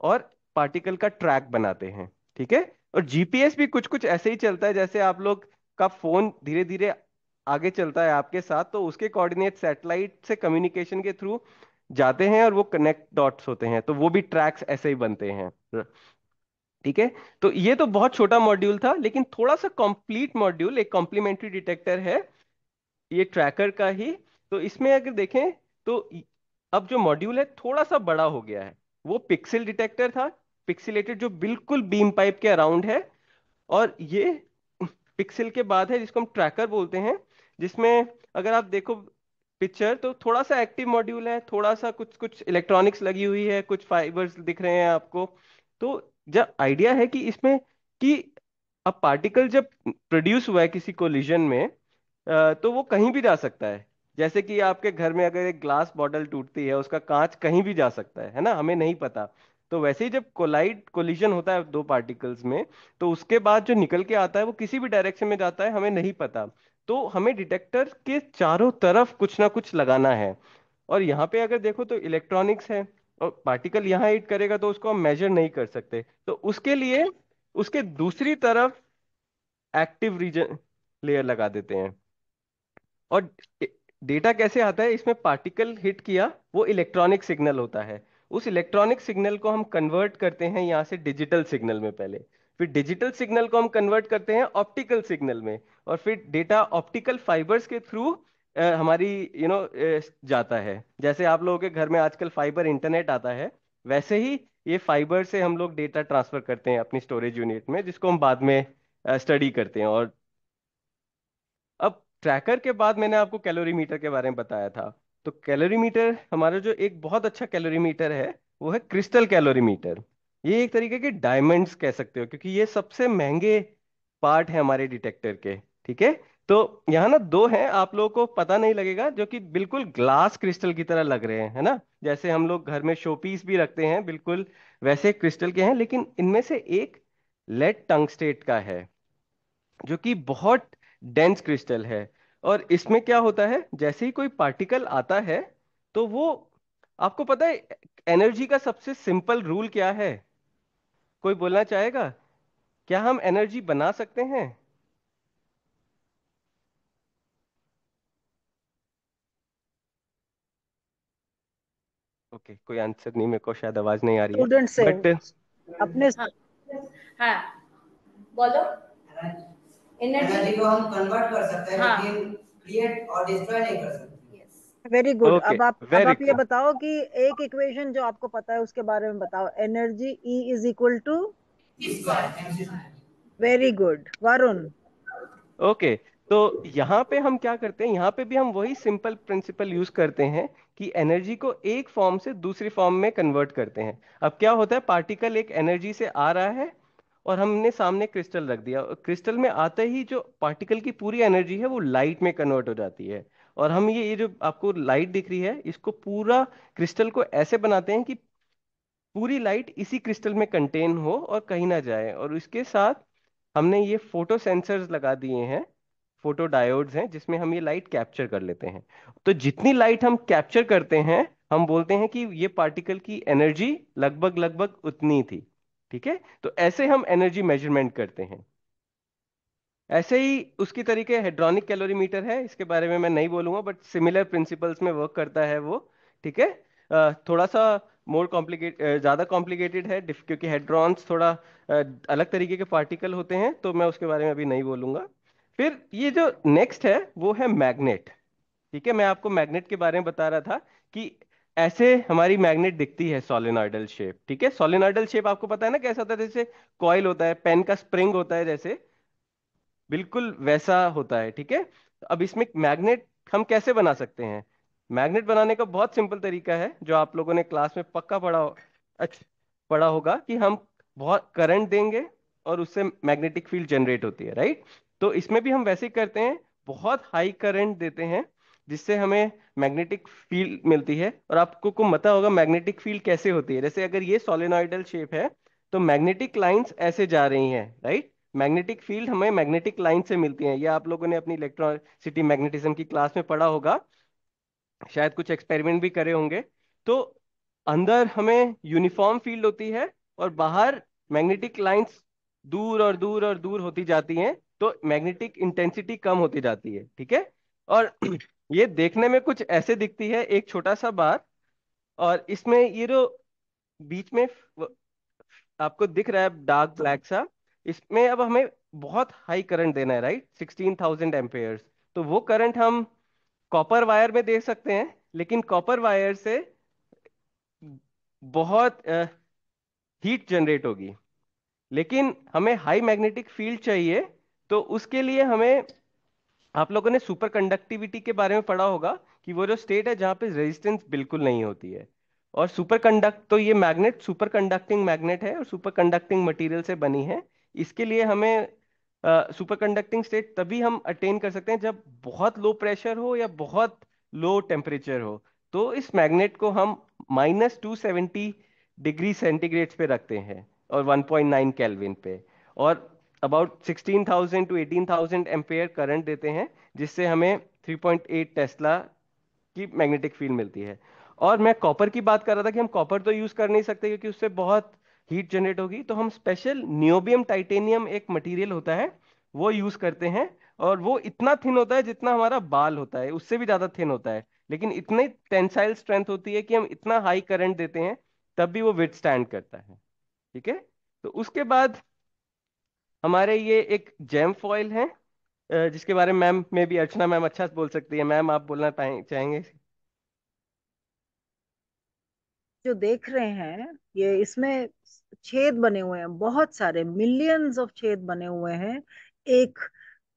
S3: और पार्टिकल का ट्रैक बनाते हैं। ठीक है। और जीपीएस भी कुछ कुछ ऐसे ही चलता है, जैसे आप लोग का फोन धीरे धीरे आगे चलता है आपके साथ, तो उसके कोऑर्डिनेट सैटेलाइट से कम्युनिकेशन के थ्रू जाते हैं और वो कनेक्ट डॉट्स होते हैं, तो वो भी ट्रैक्स ऐसे ही बनते हैं। ठीक है। तो ये तो बहुत छोटा मॉड्यूल था, लेकिन थोड़ा सा कंप्लीट मॉड्यूल एक कॉम्प्लीमेंट्री डिटेक्टर है ये ट्रैकर का ही। तो इसमें अगर देखें तो अब जो मॉड्यूल है थोड़ा सा बड़ा हो गया है। वो पिक्सल डिटेक्टर था, पिक्सेलेटेड, जो बिल्कुल बीम पाइप के अराउंड है। और ये पिक्सल के बाद है जिसको हम ट्रैकर बोलते हैं, जिसमें अगर आप देखो पिक्चर तो थोड़ा सा एक्टिव मॉड्यूल है, थोड़ा सा कुछ कुछ इलेक्ट्रॉनिक्स लगी हुई है, कुछ फाइबर्स दिख रहे हैं आपको। तो जब आइडिया है कि इसमें कि अब पार्टिकल जब प्रोड्यूस हुआ है किसी कोलिजन में, तो वो कहीं भी जा सकता है। जैसे कि आपके घर में अगर एक ग्लास बॉटल टूटती है, उसका कांच कहीं भी जा सकता है ना, हमें नहीं पता। तो वैसे ही जब कोलिजन होता है दो पार्टिकल्स में, तो उसके बाद जो निकल के आता है वो किसी भी डायरेक्शन में जाता है, हमें नहीं पता। तो हमें डिटेक्टर के चारों तरफ कुछ ना कुछ लगाना है। और यहाँ पे अगर देखो तो इलेक्ट्रॉनिक्स है, और पार्टिकल यहाँ हिट करेगा तो उसको हम मेजर नहीं कर सकते। तो उसके लिए उसके दूसरी तरफ एक्टिव रीजन लेयर लगा देते हैं। और डेटा कैसे आता है, इसमें पार्टिकल हिट किया, वो इलेक्ट्रॉनिक सिग्नल होता है। उस इलेक्ट्रॉनिक सिग्नल को हम कन्वर्ट करते हैं यहाँ से डिजिटल सिग्नल में पहले, फिर डिजिटल सिग्नल को हम कन्वर्ट करते हैं ऑप्टिकल सिग्नल में, और फिर डेटा ऑप्टिकल फाइबर्स के थ्रू हमारी जाता है। जैसे आप लोगों के घर में आजकल फाइबर इंटरनेट आता है, वैसे ही ये फाइबर से हम लोग डेटा ट्रांसफर करते हैं अपनी स्टोरेज यूनिट में, जिसको हम बाद में स्टडी करते हैं। और अब ट्रैकर के बाद मैंने आपको कैलोरीमीटर के बारे में बताया था। तो कैलोरीमीटर हमारा जो एक बहुत अच्छा कैलोरीमीटर है, वो है क्रिस्टल कैलोरीमीटर। ये एक तरीके के डायमंड्स कह सकते हो, क्योंकि ये सबसे महंगे पार्ट है हमारे डिटेक्टर के। ठीक है। तो यहाँ ना दो हैं, आप लोगों को पता नहीं लगेगा, जो कि बिल्कुल ग्लास क्रिस्टल की तरह लग रहे हैं, है ना। जैसे हम लोग घर में शो पीस भी रखते हैं, बिल्कुल वैसे क्रिस्टल के हैं। लेकिन इनमें से एक लेड टंगस्टेट का है, जो कि बहुत डेंस क्रिस्टल है। और इसमें क्या होता है, जैसे ही कोई पार्टिकल आता है, तो वो, आपको पता है एनर्जी का सबसे सिंपल रूल क्या है? कोई बोलना चाहेगा? क्या हम एनर्जी बना सकते हैं? ओके, कोई आंसर नहीं, मेरे को शायद आवाज नहीं आ रही है,
S1: स्टूडेंट से
S3: बट
S1: अपने
S2: हाँ हाँ बोलो।
S5: एनर्जी को हम कन्वर्ट कर सकते हैं,
S2: हाँ।
S5: लेकिन क्रिएट और डिस्ट्रॉय नहीं कर सकते।
S2: यस।
S1: Very good.
S3: ओके,
S1: अब
S3: वेरी
S1: आप ये
S3: गुड।
S1: बताओ कि एक इक्वेशन जो आपको पता है उसके बारे में बताओ। Energy E is equal to, very good Varun.
S3: Okay, तो यहाँ पे हम क्या करते हैं, यहाँ पे भी हम वही सिंपल प्रिंसिपल यूज करते हैं कि एनर्जी को एक फॉर्म से दूसरी फॉर्म में कन्वर्ट करते हैं। अब क्या होता है, पार्टिकल एक एनर्जी से आ रहा है और हमने सामने क्रिस्टल रख दिया, और क्रिस्टल में आते ही जो पार्टिकल की पूरी एनर्जी है वो लाइट में कन्वर्ट हो जाती है। और हम ये जो आपको लाइट दिख रही है, इसको पूरा क्रिस्टल को ऐसे बनाते हैं कि पूरी लाइट इसी क्रिस्टल में कंटेन हो और कहीं ना जाए। और इसके साथ हमने ये फोटो सेंसर्स लगा दिए हैं, फोटो डायोड्स हैं, जिसमें हम ये लाइट कैप्चर कर लेते हैं। तो जितनी लाइट हम कैप्चर करते हैं, हम बोलते हैं कि ये पार्टिकल की एनर्जी लगभग लगभग उतनी थी। ठीक है, तो ऐसे हम एनर्जी मेजरमेंट करते हैं। ऐसे ही उसकी तरीके हेड्रोनिक कैलोरीमीटर है, इसके बारे में मैं नहीं बोलूंगा, बट सिमिलर प्रिंसिपल्स में वर्क करता है वो। ठीक है, थोड़ा सा मोर कॉम्प्लिकेट ज़्यादा कॉम्प्लिकेटेड है, क्योंकि हेड्रॉन्स थोड़ा अलग तरीके के पार्टिकल होते हैं, तो मैं उसके बारे में अभी नहीं बोलूंगा। फिर ये जो नेक्स्ट है वो है मैग्नेट। ठीक है, मैं आपको मैग्नेट के बारे में बता रहा था कि ऐसे हमारी मैग्नेट दिखती है, सोलेनॉइडल शेप। ठीक है, सोलेनॉइडल शेप आपको पता है ना कैसा होता है, जैसे कॉइल होता है, पेन का स्प्रिंग होता है, जैसे बिल्कुल वैसा होता है। ठीक है, तो अब इसमें मैग्नेट हम कैसे बना सकते हैं? मैग्नेट बनाने का बहुत सिंपल तरीका है, जो आप लोगों ने क्लास में पक्का अच्छा पढ़ा होगा, कि हम बहुत करंट देंगे और उससे मैग्नेटिक फील्ड जनरेट होती है, राइट? तो इसमें भी हम वैसे ही करते हैं, बहुत हाई करंट देते हैं, जिससे हमें मैग्नेटिक फील्ड मिलती है। और आपको को पता होगा मैग्नेटिक फील्ड कैसे होती है। जैसे अगर ये सोलेनॉइडल शेप है, तो मैग्नेटिक लाइंस ऐसे जा रही हैं, राइट? मैग्नेटिक फील्ड हमें मैग्नेटिक लाइन से मिलती है, ये आप लोगों ने अपनी इलेक्ट्रोसिटी मैग्नेटिज्म की क्लास में पढ़ा होगा, शायद कुछ एक्सपेरिमेंट भी करे होंगे। तो अंदर हमें यूनिफॉर्म फील्ड होती है और बाहर मैग्नेटिक लाइंस दूर और दूर और दूर होती जाती हैं, तो मैग्नेटिक इंटेंसिटी कम होती जाती है। ठीक है, और ये देखने में कुछ ऐसे दिखती है, एक छोटा सा बार, और इसमें ये जो बीच में आपको दिख रहा है डार्क ब्लैक सा, इसमें अब हमें बहुत हाई करंट देना है, राइट? 16,000 एम्पेयर्स। तो वो करंट हम कॉपर वायर में दे सकते हैं, लेकिन कॉपर वायर से बहुत हीट जनरेट होगी। लेकिन हमें हाई मैग्नेटिक फील्ड चाहिए, तो उसके लिए हमें, आप लोगों ने सुपर कंडक्टिविटी के बारे में पढ़ा होगा, कि वो जो स्टेट है जहाँ पे रेजिस्टेंस बिल्कुल नहीं होती है। और सुपर कंडक्ट, तो ये मैग्नेट सुपर कंडक्टिंग मैग्नेट है और सुपर कंडक्टिंग मटेरियल से बनी है। इसके लिए हमें सुपर कंडक्टिंग स्टेट तभी हम अटेन कर सकते हैं जब बहुत लो प्रेशर हो या बहुत लो टेम्परेचर हो। तो इस मैग्नेट को हम -270 डिग्री सेंटीग्रेड पे रखते हैं और 1.9 केल्विन पे, और अबाउट 16,000 टू 18,000 एम्पेयर करंट देते हैं, जिससे हमें 3.8 टेस्ला की मैग्नेटिक फील्ड मिलती है। और मैं कॉपर की बात कर रहा था कि हम कॉपर तो यूज कर नहीं सकते, क्योंकि उससे बहुत हीट जनरेट होगी, तो हम स्पेशल नियोबियम टाइटेनियम एक मटेरियल होता है, वो यूज करते हैं। और वो इतना थिन होता है जितना हमारा बाल होता है, उससे भी ज्यादा थिन होता है, लेकिन इतनी टेंसाइल स्ट्रेंथ होती है कि हम इतना हाई करंट देते हैं तब भी वो विथस्टैंड करता है। ठीक है, तो उसके बाद हमारे ये एक जेम फॉइल है, जिसके बारे में मैम में भी अर्चना मैम अच्छा से बोल सकती है। मैम, आप बोलना चाहेंगे?
S1: जो देख रहे हैं ये, इसमें छेद बने हुए हैं, बहुत सारे मिलियंस ऑफ छेद बने हुए हैं। एक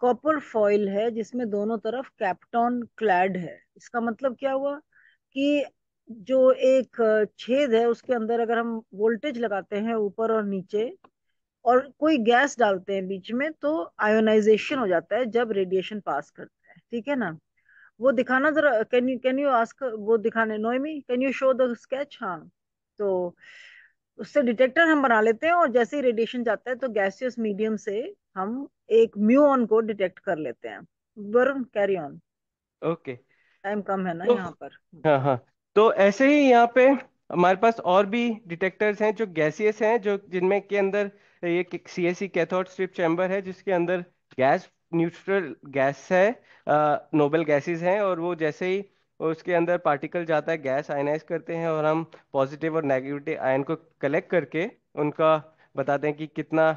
S1: कॉपर फॉइल है जिसमें दोनों तरफ कैप्टॉन क्लैड है। इसका मतलब क्या हुआ कि जो एक छेद है उसके अंदर अगर हम वोल्टेज लगाते हैं ऊपर और नीचे और कोई गैस डालते हैं बीच में, तो आयोनाइजेशन हो जाता है जब रेडिएशन पास करता है। ठीक है ना? वो दिखाना जरा, कैन यू आस्क, वो दिखाने, Noemie can you show the sketch? हाँ। तो उससे डिटेक्टर हम बना लेते हैं, और जैसे ही रेडिएशन जाता है तो गैसियस मीडियम से हम एक म्यूऑन को डिटेक्ट कर लेते हैं। Varun, carry on,
S3: okay,
S1: time कम है ना
S3: तो
S1: यहाँ पर।
S3: हाँ हाँ, तो ऐसे ही यहाँ पे हमारे पास और भी डिटेक्टर्स हैं जो गैसियस हैं, जो जिनमें के अंदर ये CSE कैथोड स्ट्रिप चैम्बर है, जिसके अंदर गैस न्यूट्रल गैस है, नोबल गैसेस हैं, और वो जैसे ही उसके अंदर पार्टिकल जाता है गैस आयनाइज करते हैं, और हम पॉजिटिव और नेगेटिव आयन को कलेक्ट करके उनका बताते हैं कि कितना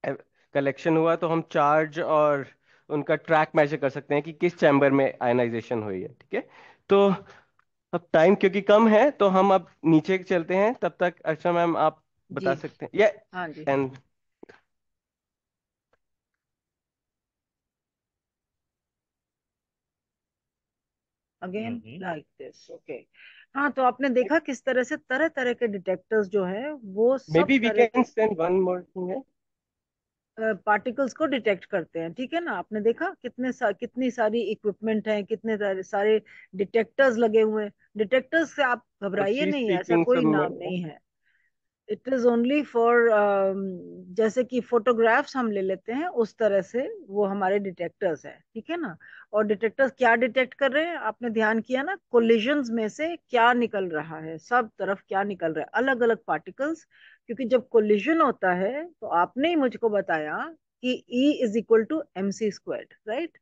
S3: कलेक्शन हुआ। तो हम चार्ज और उनका ट्रैक मेजर कर सकते हैं कि किस चैम्बर में आयनाइजेशन हुई है। ठीक है, तो अब टाइम क्योंकि कम है तो हम अब नीचे चलते हैं। तब तक अर्चना मैम आप बता
S1: जी
S3: सकते हैं या
S1: हाँ जी।
S3: And
S1: again like this, okay. हाँ, तो आपने देखा किस तरह से तरह तरह के डिटेक्टर्स जो है वो
S3: मे
S1: सब
S3: बी वी
S1: तरह
S3: कैन
S1: के
S3: सेंड वन मोर थिंग है।
S1: पार्टिकल्स को डिटेक्ट करते हैं। ठीक है ना, आपने देखा कितनी सारी इक्विपमेंट है, कितने सारे डिटेक्टर्स लगे हुए हैं। डिटेक्टर्स से आप
S3: और
S1: घबराइए
S3: शी
S1: नहीं, ऐसा
S3: स्पीकिंग
S1: कोई
S3: सब में।
S1: नाम नहीं है। इट इज ओनली फॉर, जैसे कि फोटोग्राफ्स हम ले लेते हैं उस तरह से वो हमारे डिटेक्टर्स है। ठीक है ना। और डिटेक्टर्स क्या डिटेक्ट कर रहे हैं, आपने ध्यान किया ना, कोलिजन्स में से क्या निकल रहा है, सब तरफ क्या निकल रहा है, अलग अलग पार्टिकल्स। क्योंकि जब कोलिजन होता है तो आपने ही मुझको बताया कि E = mc², राइट।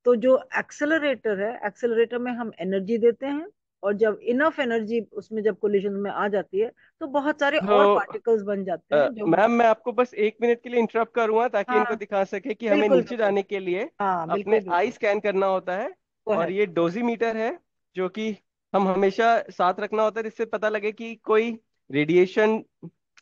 S1: तो जो एक्सेलरेटर है, एक्सेलरेटर में हम एनर्जी देते हैं, और जब इनफ एनर्जी उसमें जब कोलिजन में आ जाती है तो बहुत सारे और
S3: तो
S1: पार्टिकल्स बन जाते हैं जो
S3: मैम मैं आपको बस 1 मिनट के लिए इंटरप्ट करूंगा ताकि इनको
S1: हाँ
S3: दिखा सके कि हमें
S1: बिल्कुल
S3: नीचे
S1: बिल्कुल।
S3: जाने के लिए
S1: हाँ
S3: अपने
S1: बिल्कुल
S3: आई
S1: बिल्कुल।
S3: स्कैन करना होता है।
S1: वो
S3: और
S1: है।
S3: ये डोजीमीटर है जो कि हम हमेशा साथ रखना होता है, जिससे पता लगे कि कोई रेडिएशन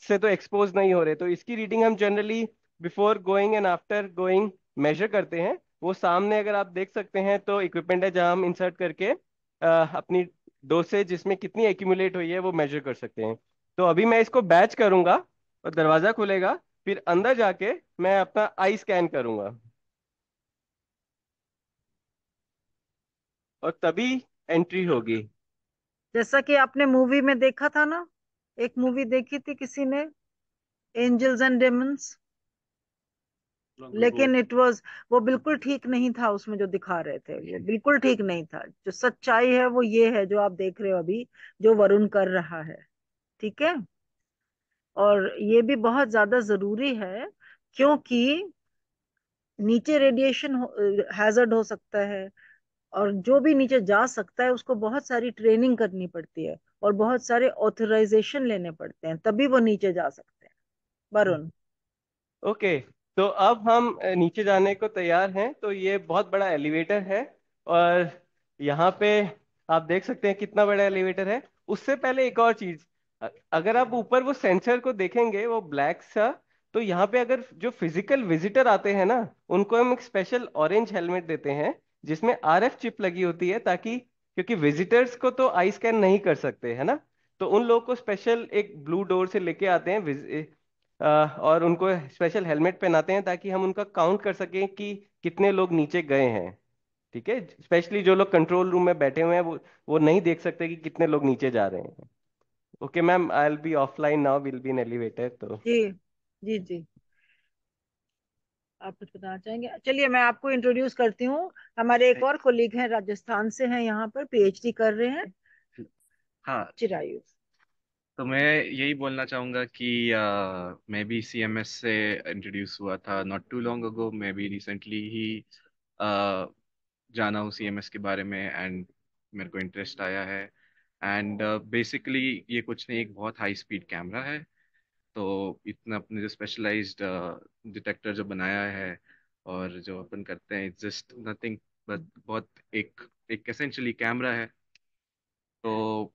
S3: से तो एक्सपोज नहीं हो रहे। तो इसकी रीडिंग हम generally before going and after going measure करते हैं। वो सामने अगर आप देख सकते हैं तो इक्विपमेंट है जहां हम इंसर्ट करके अपनी डोसेज जिसमें कितनी एक्यूमुलेट हुई है वो मेजर कर सकते हैं। तो अभी मैं इसको बैच करूंगा और दरवाजा खुलेगा, फिर अंदर जाके मैं अपना आई स्कैन करूंगा और तभी एंट्री होगी।
S1: जैसा कि आपने मूवी में देखा था ना, एक मूवी देखी थी किसी ने, एंजल्स एंड डेमन्स, लेकिन इट वाज, वो बिल्कुल ठीक नहीं था उसमें जो दिखा रहे थे, वो बिल्कुल ठीक नहीं था। जो सच्चाई है वो ये है जो आप देख रहे हो अभी, जो वरुण कर रहा है। ठीक है। और ये भी बहुत ज्यादा जरूरी है, क्योंकि नीचे रेडिएशन हैजर्ड हो सकता है, और जो भी नीचे जा सकता है उसको बहुत सारी ट्रेनिंग करनी पड़ती है, और बहुत सारे ऑथराइजेशन लेने पड़ते हैं, तभी वो नीचे जा सकते हैं। वरुण।
S3: ओके, तो अब हम नीचे जाने को तैयार हैं। तो ये बहुत बड़ा एलिवेटर है, और यहाँ पे आप देख सकते हैं कितना बड़ा एलिवेटर है। उससे पहले एक और चीज, अगर आप ऊपर वो सेंसर को देखेंगे वो ब्लैक सा, तो यहाँ पे अगर जो फिजिकल विजिटर आते हैं ना, उनको हम एक स्पेशल ऑरेंज हेलमेट देते हैं जिसमें RF चिप लगी होती है, ताकि क्योंकि विजिटर्स को तो आई स्कैन नहीं कर सकते है ना, तो उन लोगों को स्पेशल एक ब्लू डोर से लेके आते हैं और उनको स्पेशल हेलमेट पहनाते हैं ताकि हम उनका काउंट कर सकें कि कितने लोग नीचे गए हैं। ठीक है, स्पेशली जो लोग कंट्रोल रूम में बैठे हुए हैं वो नहीं देख सकते कि कितने लोग नीचे जा रहे हैं। Okay ma'am, I will be offline now, will be in elevator. तो
S1: जी जी जी। आप कुछ बताना चाहेंगे? चलिए मैं आपको इंट्रोड्यूस करती हूँ। हमारे एक और कोलीग हैं, राजस्थान से हैं, यहाँ पर PhD कर रहे हैं,
S7: हाँ,
S1: चिरायु।
S7: तो मैं यही बोलना चाहूँगा कि मैं भी CMS से इंट्रोड्यूस हुआ था नॉट टू लॉन्ग अगो। मैं भी रिसेंटली ही जाना हूँ CMS के बारे में, एंड मेरे को इंटरेस्ट आया है। एंड बेसिकली ये कुछ नहीं, एक बहुत हाई स्पीड कैमरा है। तो इतना अपने जो स्पेशलाइज्ड डिटेक्टर जो बनाया है और जो अपन करते हैं, इट्स जस्ट नथिंग बट बहुत एक एसेंशियली कैमरा है। तो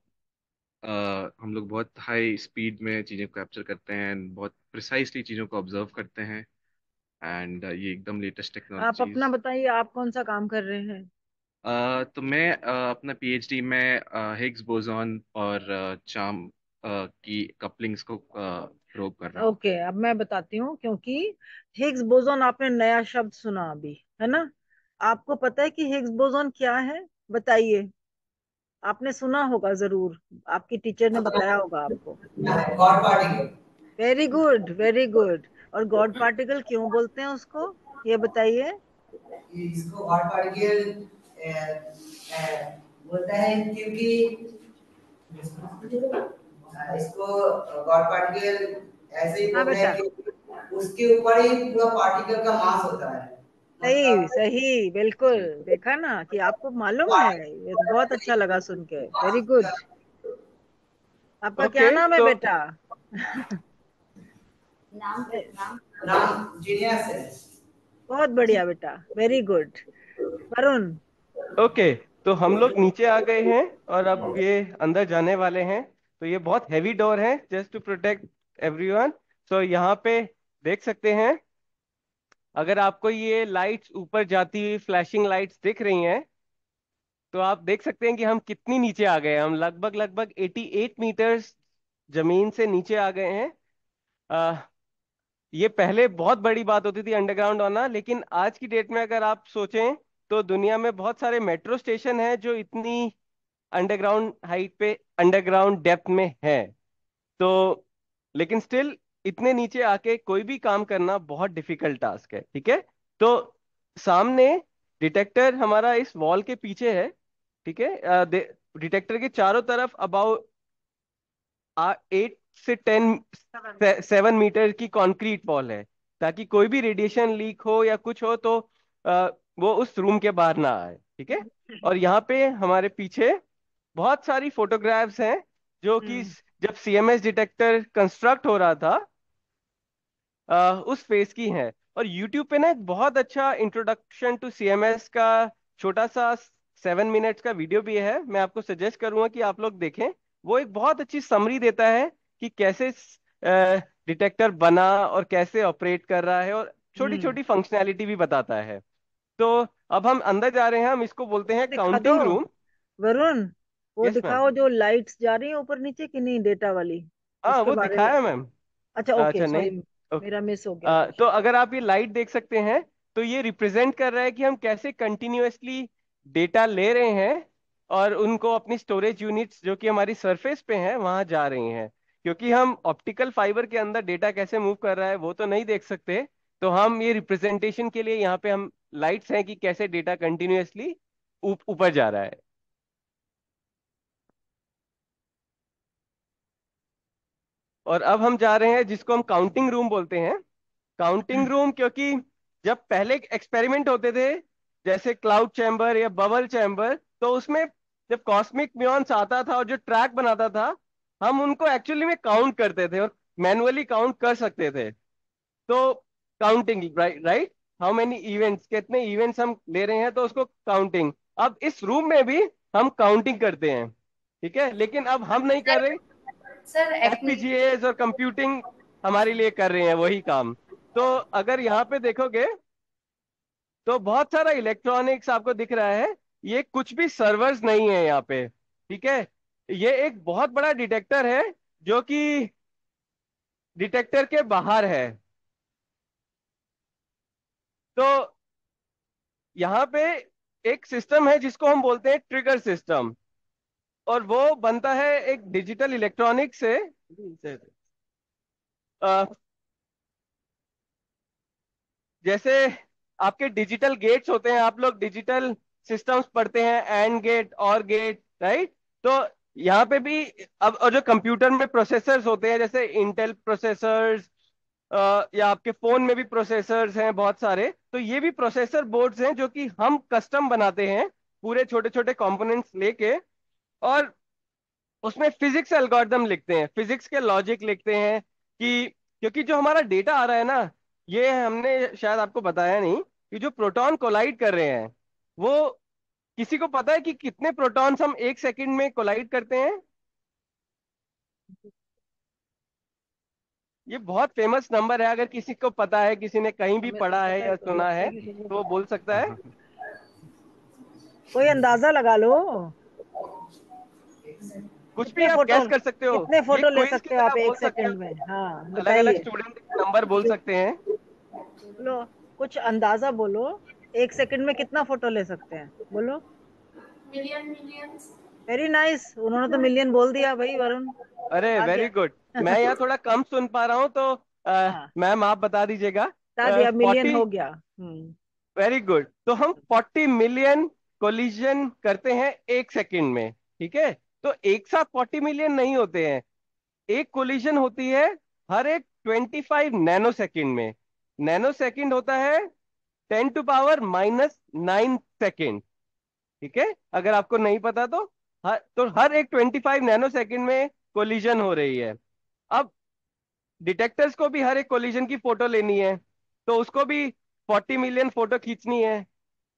S7: हम लोग बहुत हाई स्पीड में चीज़ें को कैप्चर करते हैं, बहुत प्रिसाइसली चीज़ों को ऑब्जर्व करते हैं। एंड ये एकदम लेटेस्ट
S1: आप अपना
S7: टेक्नोलॉजीज।
S1: बताइए, आप कौन सा काम कर रहे हैं?
S7: तो मैं अपना PhD में हिग्स बोसॉन और चार्म की कपलिंग्स को प्रोब कर रहा हूँ।
S1: ओके, अब मैं बताती हूँ, क्योंकि हिग्स बोसॉन आपने नया शब्द सुना अभी, है ना। आपको पता है कि हिग्स बोसॉन क्या है? बताइए। आपने सुना होगा जरूर, आपकी टीचर ने बताया होगा आपको।
S5: God particle.
S1: Very good, very good. और गॉड पार्टिकल क्यों बोलते हैं उसको, ये बताइए।
S5: इसको गॉड पार्टिकल बोलता है क्योंकि इसको गॉड पार्टिकल ऐसे ही
S1: हाँ
S5: बोलते हैं
S1: बेटा।
S5: कि उसके ऊपर ही पूरा पार्टिकल का मास होता है।
S1: सही सही, बिल्कुल।
S7: जी
S1: देखा ना कि आपको मालूम है, ये तो बहुत अच्छा लगा सुन के। Very good. आपका क्या
S3: ओके
S1: नाम है
S3: तो
S1: बेटा?
S5: नाम जीनियस है।
S1: बहुत बढ़िया बेटा, वेरी गुड। वरुण।
S3: ओके तो हम लोग नीचे आ गए हैं और अब ये अंदर जाने वाले हैं। तो ये बहुत हैवी डोर है, जस्ट टू प्रोटेक्ट एवरीवन। सो यहाँ पे देख सकते हैं, अगर आपको ये लाइट्स ऊपर जाती हुई फ्लैशिंग लाइट्स दिख रही हैं, तो आप देख सकते हैं कि हम कितनी नीचे आ गए हैं। हम लगभग लगभग 88 मीटर्स जमीन से नीचे आ गए हैं। ये पहले बहुत बड़ी बात होती थी अंडरग्राउंड होना, लेकिन आज की डेट में अगर आप सोचें तो दुनिया में बहुत सारे मेट्रो स्टेशन हैं जो इतनी अंडरग्राउंड हाइट पे, अंडरग्राउंड डेप्थ में है। तो लेकिन स्टिल इतने नीचे आके कोई भी काम करना बहुत डिफिकल्ट टास्क है, ठीक है। तो सामने डिटेक्टर हमारा इस वॉल के पीछे है, ठीक है। डिटेक्टर के चारों तरफ अबाउट 8 से 7 मीटर की कंक्रीट वॉल है, ताकि कोई भी रेडिएशन लीक हो या कुछ हो तो आ, वो उस रूम के बाहर ना आए, ठीक है। और यहाँ पे हमारे पीछे बहुत सारी फोटोग्राफ्स हैं जो कि
S1: हम्म।
S3: जब सीएमएस डिटेक्टर कंस्ट्रक्ट हो रहा था उस फेज की हैं। और यूट्यूब पे ना एक बहुत अच्छा इंट्रोडक्शन टू सीएमएस का छोटा सा 7 मिनट्स का वीडियो भी है, मैं आपको सजेस्ट करूंगा कि आप लोग देखें। वो एक बहुत अच्छी समरी देता है कि कैसे डिटेक्टर बना और कैसे ऑपरेट कर रहा है, और छोटी
S1: हम्म।
S3: छोटी फंक्शनैलिटी भी बताता है। तो अब हम अंदर जा रहे हैं, हम इसको बोलते
S1: वो
S3: हैं
S1: दिखा दो
S3: काउंटिंग रूम।
S1: वरुण। वो
S3: यस मैम।
S1: दिखाओ जो लाइट्स जा रही है ऊपर नीचे की नहीं, डेटा वाली।
S3: हाँ
S1: उसके
S3: वो
S1: बारे में।
S3: दिखाया मैम।
S1: अच्छा, ओके,
S3: अच्छा नहीं।
S1: सॉरी। मेरा मिस हो गया कुछ।
S3: तो अगर आप ये लाइट देख सकते हैं, तो ये रिप्रेजेंट कर रहा है कि हम कैसे कंटिन्यूअसली डेटा ले रहे हैं और उनको अपनी स्टोरेज यूनिट्स जो कि हमारी सरफेस पे हैं वहां जा रही हैं। क्योंकि हम ऑप्टिकल फाइबर के अंदर डेटा कैसे मूव कर रहा है वो तो नहीं देख सकते, तो हम ये रिप्रेजेंटेशन के लिए यहाँ पे हम लाइट्स हैं कि कैसे डेटा कंटिन्यूअसली ऊपर जा रहा है। और अब हम जा रहे हैं जिसको हम काउंटिंग रूम बोलते हैं। काउंटिंग रूम क्योंकि जब पहले एक्सपेरिमेंट होते थे, जैसे क्लाउड चैम्बर या बबल चैम्बर, तो उसमें जब कॉस्मिक म्यून्स आता था और जो ट्रैक बनाता था, हम उनको एक्चुअली में काउंट करते थे और मैनुअली काउंट कर सकते थे। तो counting, right right, how many events, कितने इवेंट्स हम ले रहे हैं, तो उसको काउंटिंग। अब इस रूम में भी हम काउंटिंग करते हैं, ठीक है, लेकिन अब हम नहीं कर रहे,
S2: सर
S3: एफपीजीएस और कंप्यूटिंग हमारे लिए कर रहे हैं वही काम। तो अगर यहाँ पे देखोगे तो बहुत सारा इलेक्ट्रॉनिक्स आपको दिख रहा है। ये कुछ भी सर्वर्स नहीं है यहाँ पे, ठीक है। ये एक बहुत बड़ा डिटेक्टर है जो कि डिटेक्टर के बाहर है। तो यहाँ पे एक सिस्टम है जिसको हम बोलते हैं ट्रिगर सिस्टम, और वो बनता है एक डिजिटल इलेक्ट्रॉनिक से। जैसे आपके डिजिटल गेट्स होते हैं, आप लोग डिजिटल सिस्टम्स पढ़ते हैं, एंड गेट और गेट, राइट। तो यहाँ पे भी अब, और जो कंप्यूटर में प्रोसेसर्स होते हैं जैसे इंटेल प्रोसेसर्स, या आपके फोन में भी प्रोसेसर्स हैं बहुत सारे, तो ये भी प्रोसेसर बोर्ड्स हैं जो कि हम कस्टम बनाते हैं पूरे छोटे छोटे कंपोनेंट्स लेके, और उसमें फिजिक्स एल्गोरिदम लिखते हैं, फिजिक्स के लॉजिक लिखते हैं कि क्योंकि जो हमारा डेटा आ रहा है ना, ये हमने शायद आपको बताया नहीं कि जो प्रोटॉन कोलाइड कर रहे हैं, वो किसी को पता है कि कितने प्रोटॉन्स हम 1 सेकंड में कोलाइड करते हैं? ये बहुत फेमस नंबर है, अगर किसी को पता है, किसी ने कहीं भी
S1: हमें तो
S3: पढ़ा है
S1: पता है,
S3: या
S1: तो
S3: सुना
S1: लगता
S3: है,
S1: है कि
S3: तो वो बोल सकता है।
S1: कोई अंदाजा लगा लो।
S3: कुछ भी
S1: कितने
S3: आप
S1: फोटो
S3: गैस कर सकते हो,
S1: कितने
S3: ये
S1: फोटो ले
S3: क्विज की
S1: सकते हो
S3: तरह
S1: आप
S3: बोल
S1: एक
S3: सकते
S1: सेकंड
S3: हो।
S1: में? हाँ,
S3: अलग अलग
S1: बताइए।
S3: स्टूडेंट नंबर बोल सकते हैं।
S1: बोलो, कुछ अंदाजा बोलो। एक सेकंड में कितना फोटो ले सकते हैं, बोलो।
S2: मिलियंस।
S1: वेरी नाइस, उन्होंने तो मिलियन बोल दिया भाई वरुण।
S3: अरे
S1: आ
S3: वेरी
S1: गया।
S3: गुड। मैं यहाँ थोड़ा कम सुन पा रहा हूँ, तो
S1: हाँ,
S3: मैम आप बता दीजिएगा।
S1: बता दिया, मिलियन
S3: 40।
S1: हो गया। हम्म।
S3: Very good. तो हम 40 मिलियन कोलिजन करते हैं 1 सेकंड में, ठीक है। तो एक साथ 40 मिलियन नहीं होते हैं, एक कोलिजन होती है हर एक 25 नैनो सेकेंड में। नैनो सेकेंड होता है 10⁻⁻⁹ ठीक है, अगर आपको नहीं पता तो। हर एक 25 नैनो सेकेंड में कोलिजन हो रही है। अब डिटेक्टर्स को भी हर एक कोलिजन की फोटो लेनी है, तो उसको भी 40 मिलियन फोटो खींचनी है।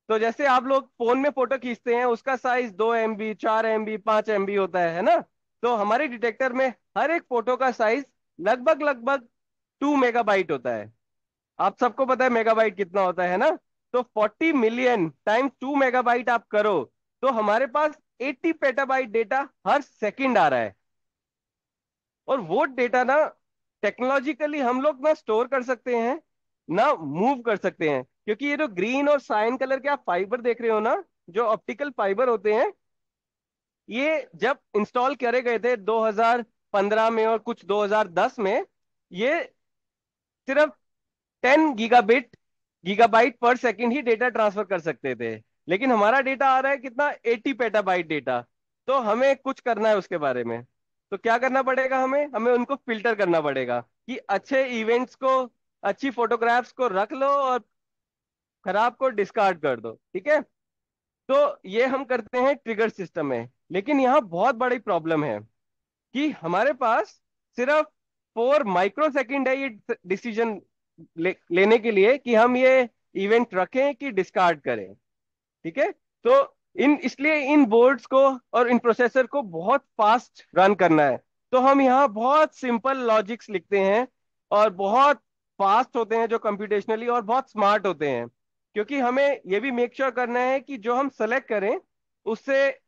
S3: तो जैसे आप लोग फोन में फोटो खींचते हैं, उसका साइज 2 MB, 4 MB, 5 MB होता है ना। तो हमारे डिटेक्टर में हर एक फोटो का साइज लगभग लगभग 2 मेगाबाइट होता है। आप सबको पता है मेगाबाइट कितना होता है ना। तो 40 मिलियन टाइम्स 2 मेगाबाइट आप करो, तो हमारे पास 80 पेटाबाइट डेटा हर सेकंड आ रहा है। और वो डेटा ना टेक्नोलॉजिकली हम लोग ना स्टोर कर सकते हैं, ना मूव कर सकते हैं, क्योंकि ये जो ग्रीन और साइन कलर के आप फाइबर देख रहे हो ना, जो ऑप्टिकल फाइबर होते हैं, ये जब इंस्टॉल करे गए थे 2015 में और कुछ 2010 में, ये सिर्फ 10 गीगाबाइट पर सेकंड ही डेटा ट्रांसफर कर सकते थे। लेकिन हमारा डेटा आ रहा है कितना, 80 पेटाबाइट डेटा। तो हमें कुछ करना है उसके बारे में। तो क्या करना पड़ेगा, हमें हमें उनको फिल्टर करना पड़ेगा कि अच्छे इवेंट्स को, अच्छी फोटोग्राफ्स को रख लो और खराब को डिस्कार्ड कर दो, ठीक है। तो ये हम करते हैं ट्रिगर सिस्टम में। लेकिन यहाँ बहुत बड़ी प्रॉब्लम है कि हमारे पास सिर्फ 4 माइक्रो सेकंड है ये डिसीजन लेने के लिए कि हम ये इवेंट रखें कि डिस्कार्ड करें, ठीक है। तो इन इसलिए इन बोर्ड्स को और इन प्रोसेसर को बहुत फास्ट रन करना है। तो हम यहाँ बहुत सिंपल लॉजिक्स लिखते हैं, और बहुत फास्ट होते हैं जो कंप्यूटेशनली, और बहुत स्मार्ट होते हैं, क्योंकि हमें ये भी मेक श्योर करना है कि जो हम सेलेक्ट करें उससे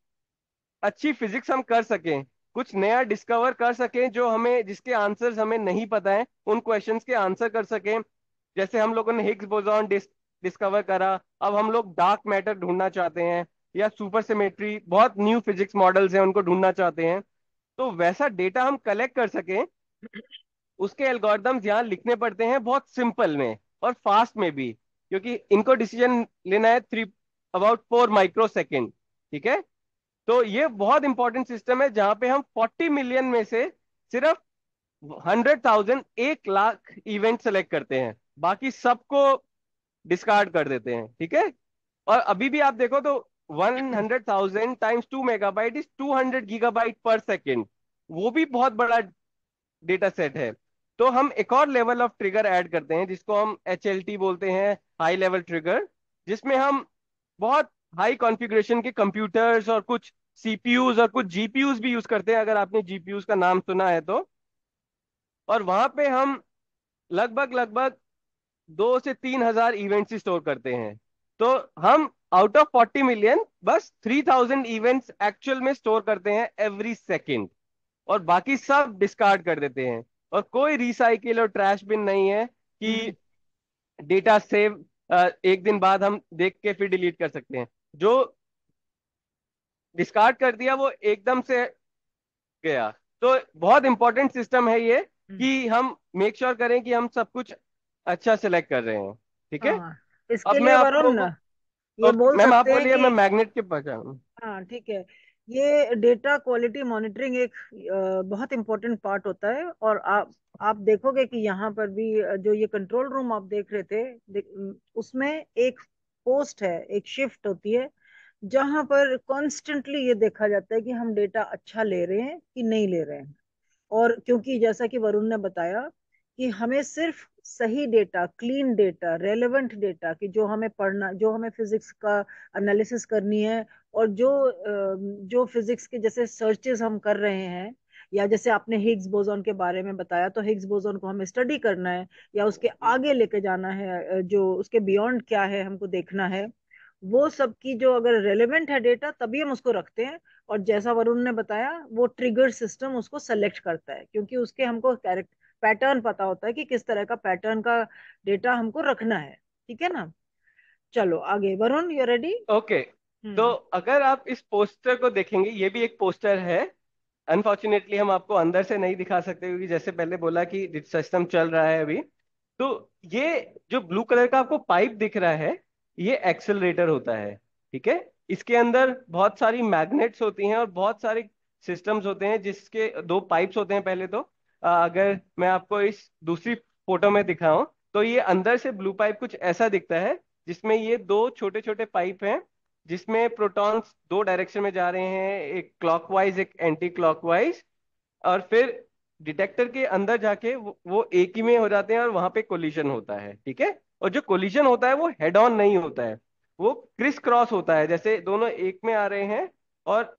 S3: अच्छी फिजिक्स हम कर सकें, कुछ नया डिस्कवर कर सकें, जो हमें, जिसके आंसर्स हमें नहीं पता है, उन क्वेश्चंस के आंसर कर सकें। जैसे हम लोगों ने हिग्स बोसॉन डिस्कवर करा, अब हम लोग डार्क मैटर ढूंढना चाहते हैं, या सुपर सिमेट्री, बहुत न्यू फिजिक्स मॉडल्स हैं उनको ढूंढना चाहते हैं। तो वैसा डेटा हम कलेक्ट कर सकें, उसके एल्गोरिदम्स यहाँ लिखने पड़ते हैं बहुत सिंपल में और फास्ट में भी, क्योंकि इनको डिसीजन लेना है 4 माइक्रो सेकेंड, ठीक है। तो ये बहुत इंपॉर्टेंट सिस्टम है जहां पे हम 40 मिलियन में से सिर्फ 100,000, 1 लाख इवेंट सेलेक्ट करते हैं, बाकी सबको डिस्कार्ड कर देते हैं, ठीक है। और अभी भी आप देखो तो 100,000 टाइम्स 2 मेगाबाइट इज 200 गीगाबाइट पर सेकेंड। वो भी बहुत बड़ा डेटा सेट है। तो हम एक और लेवल ऑफ ट्रिगर ऐड करते हैं जिसको हम HLT बोलते हैं, हाई लेवल ट्रिगर, जिसमें हम बहुत हाई कॉन्फ़िगरेशन के कंप्यूटर्स और कुछ CPUs और कुछ GPUs भी यूज करते हैं, अगर आपने GPUs का नाम सुना है तो। और वहां पे हम लगभग लगभग 2 से 3 हजार इवेंट्स स्टोर करते हैं। तो हम आउट ऑफ 40 मिलियन बस 3,000 इवेंट्स एक्चुअल में स्टोर करते हैं एवरी सेकेंड, और बाकी सब डिस्कार्ड कर देते हैं। और कोई रिसाइकिल और ट्रैश बिन नहीं है कि डेटा सेव एक दिन बाद हम देख के फिर डिलीट कर सकते हैं। जो डिस्कार्ड कर दिया वो एकदम से गया। तो बहुत इंपॉर्टेंट सिस्टम है ये, कि हम मेक श्योर करें कि हम सब कुछ अच्छा सिलेक्ट कर रहे हैं, ठीक है।
S1: हाँ,
S3: अब
S1: इसके
S3: मैं
S1: लिए
S3: आपको,
S1: वरुण ये बोल
S3: मैम आप
S1: सकते हैं
S3: बोलिए, मैं
S1: कि
S3: मैग्नेट के पास जाऊँ।
S1: हाँ ठीक है, ये डेटा क्वालिटी मॉनिटरिंग एक बहुत इंपॉर्टेंट पार्ट होता है। और आप देखोगे कि यहाँ पर भी जो ये कंट्रोल रूम आप देख रहे थे, उसमें एक पोस्ट है, एक शिफ्ट होती है, जहां पर कॉन्स्टेंटली ये देखा जाता है कि हम डेटा अच्छा ले रहे हैं कि नहीं ले रहे हैं। और क्योंकि जैसा कि वरुण ने बताया कि हमें सिर्फ सही data, clean data, relevant data, कि जो हमें पढ़ना, जो हमें फिजिक्स का एनालिसिस करनी है, और जो फिजिक्स के जैसे सर्चेस हम कर रहे हैं, या जैसे आपने हिग्स बोसॉन के बारे में बताया, तो हिग्स बोसॉन को हमें स्टडी करना है या उसके आगे लेके जाना है, जो उसके बियॉन्ड क्या है हमको देखना है, वो सब की जो अगर रेलेवेंट है डेटा, तभी हम उसको रखते हैं। और जैसा वरुण ने बताया, वो ट्रिगर सिस्टम उसको सेलेक्ट करता है, क्योंकि उसके हमको कैरेक्ट पैटर्न पता होता है कि किस तरह का पैटर्न का डेटा हमको रखना है। ठीक है ना। चलो आगे, वरुण यू रेडी?
S3: ओके। तो
S1: हम्म।
S3: अगर आप इस पोस्टर को देखेंगे, ये भी एक पोस्टर है। अनफॉर्चुनेटली हम आपको अंदर से नहीं दिखा सकते, क्योंकि जैसे पहले बोला कि सिस्टम चल रहा है अभी। तो ये जो ब्लू कलर का आपको पाइप दिख रहा है, ये एक्सेलरेटर होता है, ठीक है। इसके अंदर बहुत सारी मैग्नेट्स होती हैं और बहुत सारे सिस्टम्स होते हैं, जिसके 2 पाइप्स होते हैं पहले तो। अगर मैं आपको इस दूसरी फोटो में दिखाऊं तो ये अंदर से ब्लू पाइप कुछ ऐसा दिखता है, जिसमें ये दो छोटे छोटे पाइप हैं, जिसमें प्रोटॉन्स दो डायरेक्शन में जा रहे हैं, एक क्लॉकवाइज एक एंटी क्लॉकवाइज। और फिर डिटेक्टर के अंदर जाके वो एक ही में हो जाते हैं और वहां पे कोलिजन होता है, ठीक है। और जो कोलिजन होता है वो हेड ऑन नहीं होता है, वो क्रिस क्रॉस होता है, जैसे दोनों एक में आ रहे हैं और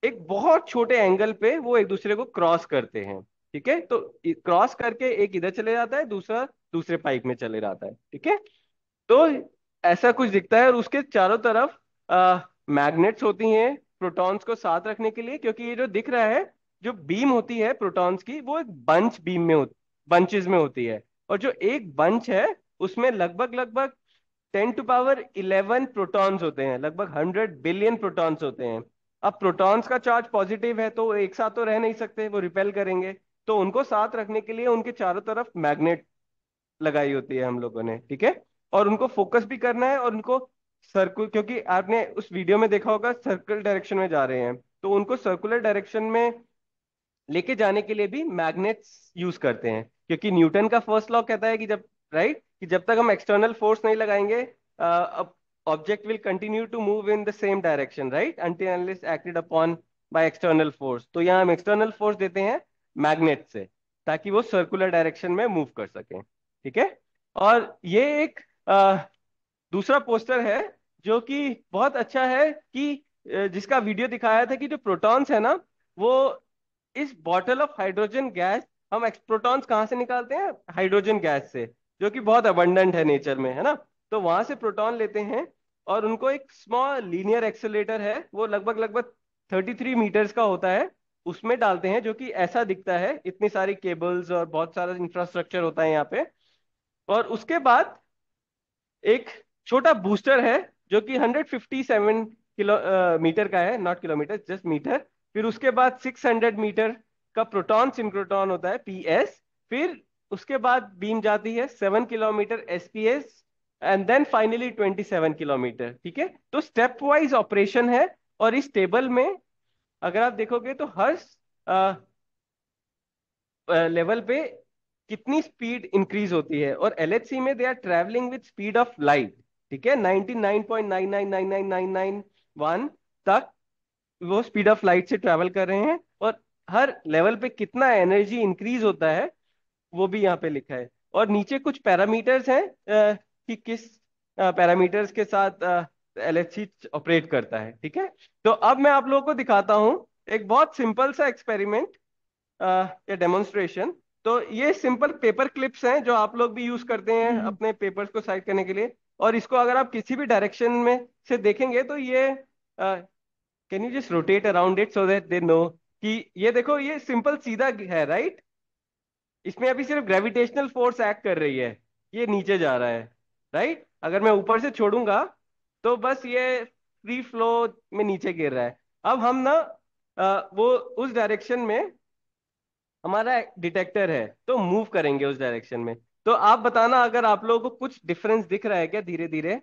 S3: एक बहुत छोटे एंगल पे वो एक दूसरे को क्रॉस करते हैं, ठीक है। तो क्रॉस करके एक इधर चले जाता है, दूसरा दूसरे पाइप में चले जाता है, ठीक है। तो ऐसा कुछ दिखता है और उसके चारों तरफ मैग्नेट्स होती हैं प्रोटॉन्स को साथ रखने के लिए, क्योंकि ये जो दिख रहा है, जो बीम होती है प्रोटॉन्स की, वो एक बंच बीम में बंचेस में होती है। और जो एक बंच है उसमें लगभग लगभग 10 to power 11 प्रोटॉन्स होते हैं, लगभग 100 बिलियन प्रोटॉन्स होते हैं। अब प्रोटॉन्स का चार्ज पॉजिटिव है तो एक साथ तो रह नहीं सकते, वो रिपेल करेंगे। तो उनको साथ रखने के लिए उनके चारों तरफ मैग्नेट लगाई होती है हम लोगों ने, ठीक है। और उनको फोकस भी करना है और उनको सर्कुल, क्योंकि आपने उस वीडियो में देखा होगा सर्कल डायरेक्शन में जा रहे हैं, तो उनको सर्कुलर डायरेक्शन में लेके जाने के लिए भी मैग्नेट्स यूज करते हैं, क्योंकि न्यूटन का फर्स्ट लॉ कहता है कि जब राइट कि जब तक हम एक्सटर्नल फोर्स नहीं लगाएंगे object will continue to move in the same direction, right, until unless acted upon by external force. तो यहाँ हम एक्सटर्नल फोर्स देते हैं मैग्नेट से, ताकि वो सर्कुलर डायरेक्शन में मूव कर सकें, ठीक है। और ये एक दूसरा पोस्टर है जो कि बहुत अच्छा है, कि जिसका वीडियो दिखाया था कि जो प्रोटॉन्स है ना, वो इस बॉटल ऑफ हाइड्रोजन गैस, हम प्रोटॉन्स कहाँ से निकालते हैं, हाइड्रोजन गैस से, जो कि बहुत अबंडेंट है नेचर में, है ना। तो वहां से प्रोटॉन लेते हैं और उनको एक स्मॉल लीनियर एक्सेलेरेटर है, वो लगभग लगभग 33 मीटर्स का होता है, उसमें डालते हैं, जो कि ऐसा दिखता है, इतनी सारी केबल्स और बहुत सारा इंफ्रास्ट्रक्चर होता है यहाँ पे। और उसके बाद एक छोटा बूस्टर है जो कि 157 मीटर का है, नॉट किलोमीटर, जस्ट मीटर। फिर उसके बाद 600 मीटर का प्रोटॉन सिंक्रोट्रॉन होता है, पीएस। फिर उसके बाद बीम जाती है 7 kilometre, SPS. And then finally 27 kilometre, ठीक है। तो स्टेप वाइज ऑपरेशन है। और इस टेबल में अगर आप देखोगे तो हर लेवल पे कितनी स्पीड इंक्रीज होती है, और एलएचसी में they are travelling with speed of light, ठीक है, 99.9999991 तक वो स्पीड ऑफ लाइट से ट्रैवल कर रहे हैं। और हर लेवल पे कितना एनर्जी इंक्रीज होता है वो भी यहाँ पे लिखा है। और नीचे कुछ पैरामीटर्स हैं कि किस पैरामीटर्स के साथ एलएचसी ऑपरेट करता है, ठीक है। तो अब मैं आप लोगों को दिखाता हूँ एक बहुत सिंपल सा एक्सपेरिमेंट या डेमोन्स्ट्रेशन। तो ये सिंपल पेपर क्लिप्स हैं जो आप लोग भी यूज करते हैं अपने पेपर्स को साइड करने के लिए। और इसको अगर आप किसी भी डायरेक्शन में से देखेंगे तो ये can you just rotate around it so that they know कि ये देखो, ये सिंपल सीधा है, राइट। इसमें अभी सिर्फ ग्रेविटेशनल फोर्स एक्ट कर रही है, ये नीचे जा रहा है, राइट। अगर मैं ऊपर से छोड़ूंगा तो बस ये फ्री फ्लो में नीचे गिर रहा है। अब हम ना वो उस डायरेक्शन में हमारा डिटेक्टर है तो मूव करेंगे उस डायरेक्शन में। तो आप बताना अगर आप लोगों को कुछ डिफरेंस दिख रहा है क्या धीरे धीरे।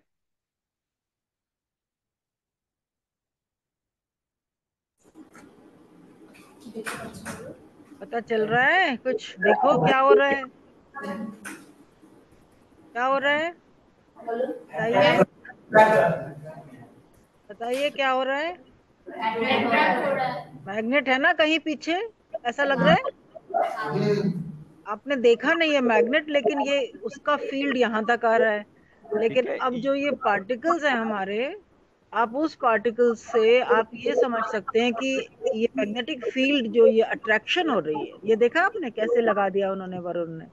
S1: पता चल रहा है कुछ? देखो क्या हो रहा है, क्या हो रहा है, बताइए, बताइए क्या हो रहा है। मैग्नेट है ना कहीं पीछे, ऐसा लग रहा है। आपने देखा नहीं है मैग्नेट, लेकिन ये उसका फील्ड यहाँ तक आ रहा है। लेकिन
S3: ठीक है।
S1: अब जो ये पार्टिकल्स हैं हमारे, आप उस पार्टिकल्स से आप ये समझ सकते हैं कि ये मैग्नेटिक फील्ड जो ये अट्रैक्शन हो रही है, ये देखा आपने कैसे लगा दिया उन्होंने, वरुण ने।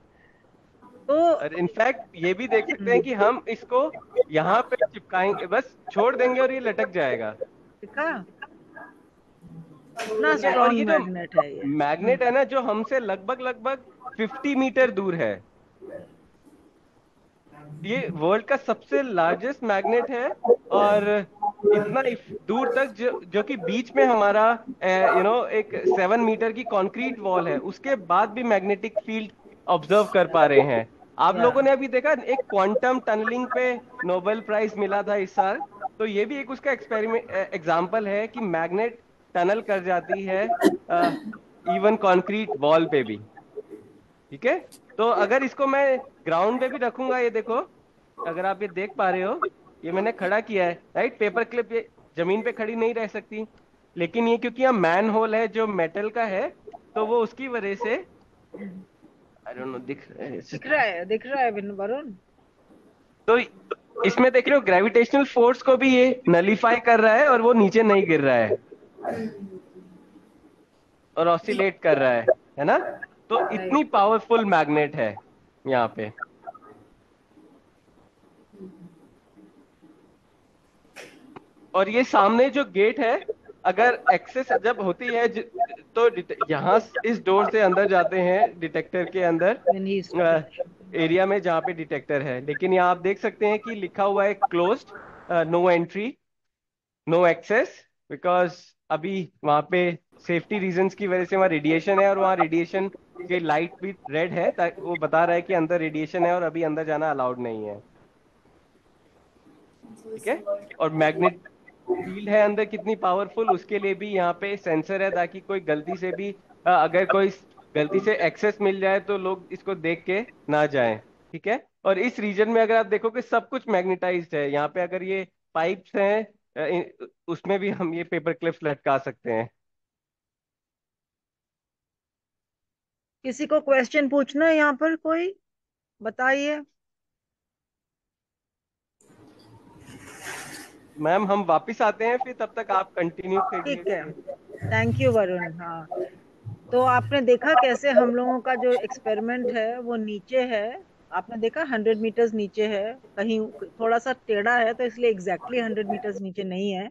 S1: तो
S3: और इनफैक्ट ये भी देख सकते हैं कि हम इसको यहाँ पे चिपकाएंगे, बस छोड़ देंगे और ये लटक जाएगा।
S1: देखा कितना
S3: ठीक है। और ये
S1: स्ट्रॉन्ग
S3: जो
S1: मैग्नेट है ये।
S3: मैग्नेट है ना, जो हमसे लगभग लगभग 50 मीटर दूर है, ये वर्ल्ड का सबसे लार्जेस्ट मैग्नेट है। और इतना दूर तक जो कि बीच में हमारा एक 7 मीटर की कंक्रीट वॉल है, उसके बाद भी मैग्नेटिक फील्ड ऑब्जर्व कर पा रहे हैं। आप
S1: या
S3: लोगों ने अभी देखा एक क्वांटम टनलिंग पे नोबेल प्राइज मिला था इस साल, तो ये भी एक उसका एक्सपेरिमेंट एग्जाम्पल है कि मैग्नेट टनल कर जाती है इवन कंक्रीट वॉल पे भी। ठीक है, तो अगर इसको मैं ग्राउंड पे भी रखूंगा, ये देखो, अगर आप ये देख पा रहे हो, ये मैंने खड़ा किया है, राइट। पेपर क्लिप ये जमीन पे खड़ी नहीं रह सकती, लेकिन ये क्योंकि यहाँ मैन होल है जो मेटल का है, तो वो उसकी वजह से, आई डोंट नो दिख रहा है
S1: दिख रहा है वरुण।
S3: तो इसमें देख रहे हो ग्रेविटेशनल फोर्स को भी ये नलीफाई कर रहा है और वो नीचे नहीं गिर रहा है और ऑसिलेट कर रहा है ना। तो इतनी पावरफुल मैग्नेट है यहाँ पे। और ये सामने जो गेट है, अगर एक्सेस जब होती है तो यहाँ इस डोर से अंदर जाते हैं डिटेक्टर के अंदर, एरिया में जहाँ पे डिटेक्टर है। लेकिन यहाँ आप देख सकते हैं कि लिखा हुआ है closed, no entry, no access, because अभी वहाँ पे सेफ्टी रीजंस की वजह से वहाँ रेडिएशन है, और वहाँ रेडिएशन के लाइट भी रेड है, ताकि वो बता रहा है कि अंदर रेडिएशन है और अभी अंदर जाना अलाउड नहीं है। ठीक है, और मैग्नेट फील्ड है अंदर कितनी पावरफुल, उसके लिए भी यहाँ पे सेंसर है, ताकि कोई गलती से भी अगर कोई गलती से एक्सेस मिल जाए तो लोग इसको देख के ना जाएं। ठीक है, और इस रीजन में अगर आप देखोगे सब कुछ मैग्नेटाइज्ड है। यहाँ पे अगर ये पाइप्स हैं, उसमें भी हम ये पेपर क्लिप्स लटका सकते हैं।
S1: किसी को क्वेश्चन पूछना है यहाँ पर, कोई बताइए।
S3: मैम हम वापस आते हैं फिर, तब तक आप कंटिन्यू
S1: ठीक है,
S3: करिए।
S1: Thank you Varun. हाँ, तो आपने देखा कैसे हम लोगों का जो एक्सपेरिमेंट है वो नीचे है। आपने देखा 100 मीटर्स नीचे है, कहीं थोड़ा सा टेढ़ा है तो इसलिए एग्जैक्टली 100 मीटर्स नीचे नहीं है।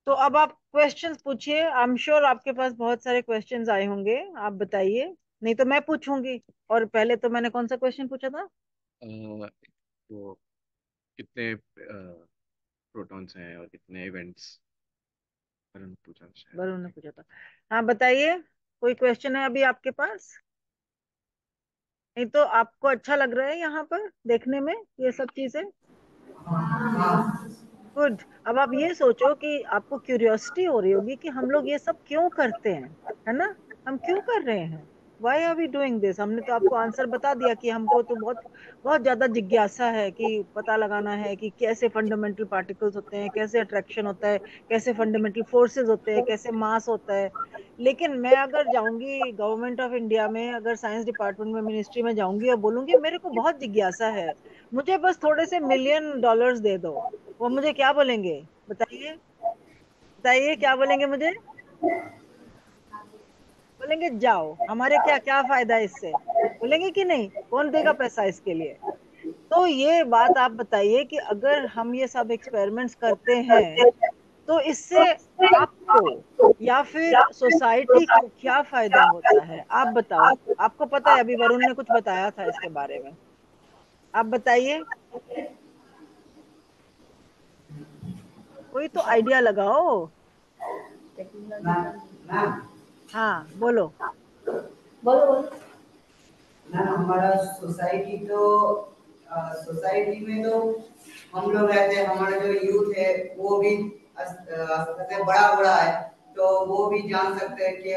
S1: तो अब आप क्वेश्चंस पूछिए। आई एम श्योर आपके पास बहुत सारे क्वेश्चंस आए होंगे, आप बताइए, नहीं तो मैं पूछूंगी। और पहले तो मैंने कौन सा क्वेश्चन पूछा था?
S7: वो कितने प्रोटॉन्स हैं और कितने इवेंट्स, वरुण पूछा शायद।
S1: वरुण ने पूछा था। हाँ बताइए, कोई क्वेश्चन है अभी आपके पास? नहीं तो आपको अच्छा लग रहा है यहाँ पर देखने में ये सब चीजें? गुड। अब आप ये सोचो कि आपको क्यूरियोसिटी हो रही होगी कि हम लोग ये सब क्यों करते हैं, है ना? हम क्यों कर रहे हैं? Why are we doing this? हमने तो आपको आंसर बता दिया कि हमको तो बहुत बहुत ज्यादा जिज्ञासा है कि पता लगाना है कि कैसे फंडामेंटल पार्टिकल्स होते हैं, कैसे अट्रैक्शन होता है, कैसे फंडामेंटल फोर्सेस होते हैं, कैसे मास होता है। लेकिन मैं अगर जाऊंगी गवर्नमेंट ऑफ इंडिया में, अगर साइंस डिपार्टमेंट में, मिनिस्ट्री में जाऊंगी और बोलूंगी मेरे को बहुत जिज्ञासा है, मुझे बस थोड़े से $1 million दे दो, वो मुझे क्या बोलेंगे? बताइए, बताइए क्या बोलेंगे मुझे? बोलेंगे जाओ, हमारे क्या क्या फायदा है इससे? बोलेंगे कि नहीं? कौन देगा पैसा इसके लिए? तो ये बात आप बताइए कि अगर हम ये सब एक्सपेरिमेंट्स करते हैं तो इससे आपको या फिर सोसाइटी को क्या फायदा होता है? आप बताओ, आपको पता है, अभी वरुण ने कुछ बताया था इसके बारे में, आप बताइए, कोई तो आइडिया लगाओ।
S5: मैम
S1: हाँ बोलो।
S5: मैम हमारा सोसाइटी तो सोसाइटी में तो हम लोग रहते हैं, हमारा जो यूथ है वो भी सबसे बड़ा बड़ा है, तो वो भी जान सकते हैं कि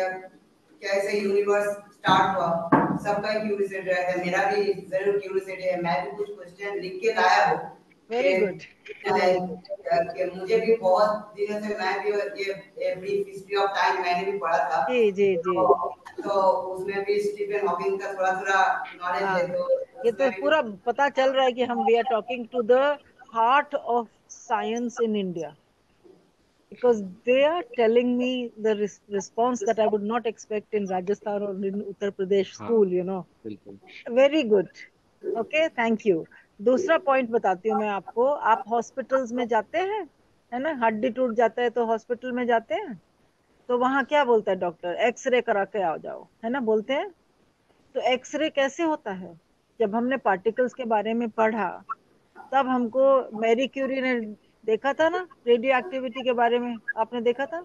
S5: कैसे यूनिवर्स स्टार्ट हुआ। सबका क्यूरियोसिटी रहता है, मेरा भी जरूर क्यूरियोसिटी है। मैं भी कुछ क्वेश्चन लिख के लाया हूँ
S1: वेरी गुड।
S5: कि मुझे भी बहुत दिनों से, मैं भी ये ब्रीफ हिस्ट्री ऑफ टाइम मैंने भी पढ़ा था,
S1: जी जी जी।
S5: तो उसमें भी स्टीफन हॉकिंग का थोड़ा थोड़ा नॉलेज है,
S1: हाँ,
S5: तो
S1: ये
S5: उसमें
S1: तो
S5: भी
S1: पूरा पता चल रहा है कि हम we are talking to the heart of science in India, because they are telling me the response that I would not expect in Rajasthan or in Uttar Pradesh
S7: हाँ
S1: school, you know.
S7: बिल्कुल।
S1: Very good. Okay, thank you. दूसरा point बताती हूँ मैं आपको। आप hospitals में जाते हैं, है ना? हड्डी टूट जाता है तो हॉस्पिटल में जाते हैं, तो वहां क्या बोलता है डॉक्टर? एक्सरे करा के आ जाओ, है ना, बोलते हैं। तो एक्सरे कैसे होता है? जब हमने पार्टिकल्स के बारे में पढ़ा तब हमको मैरी क्यूरी ने देखा था ना, रेडियो एक्टिविटी के बारे में आपने देखा था,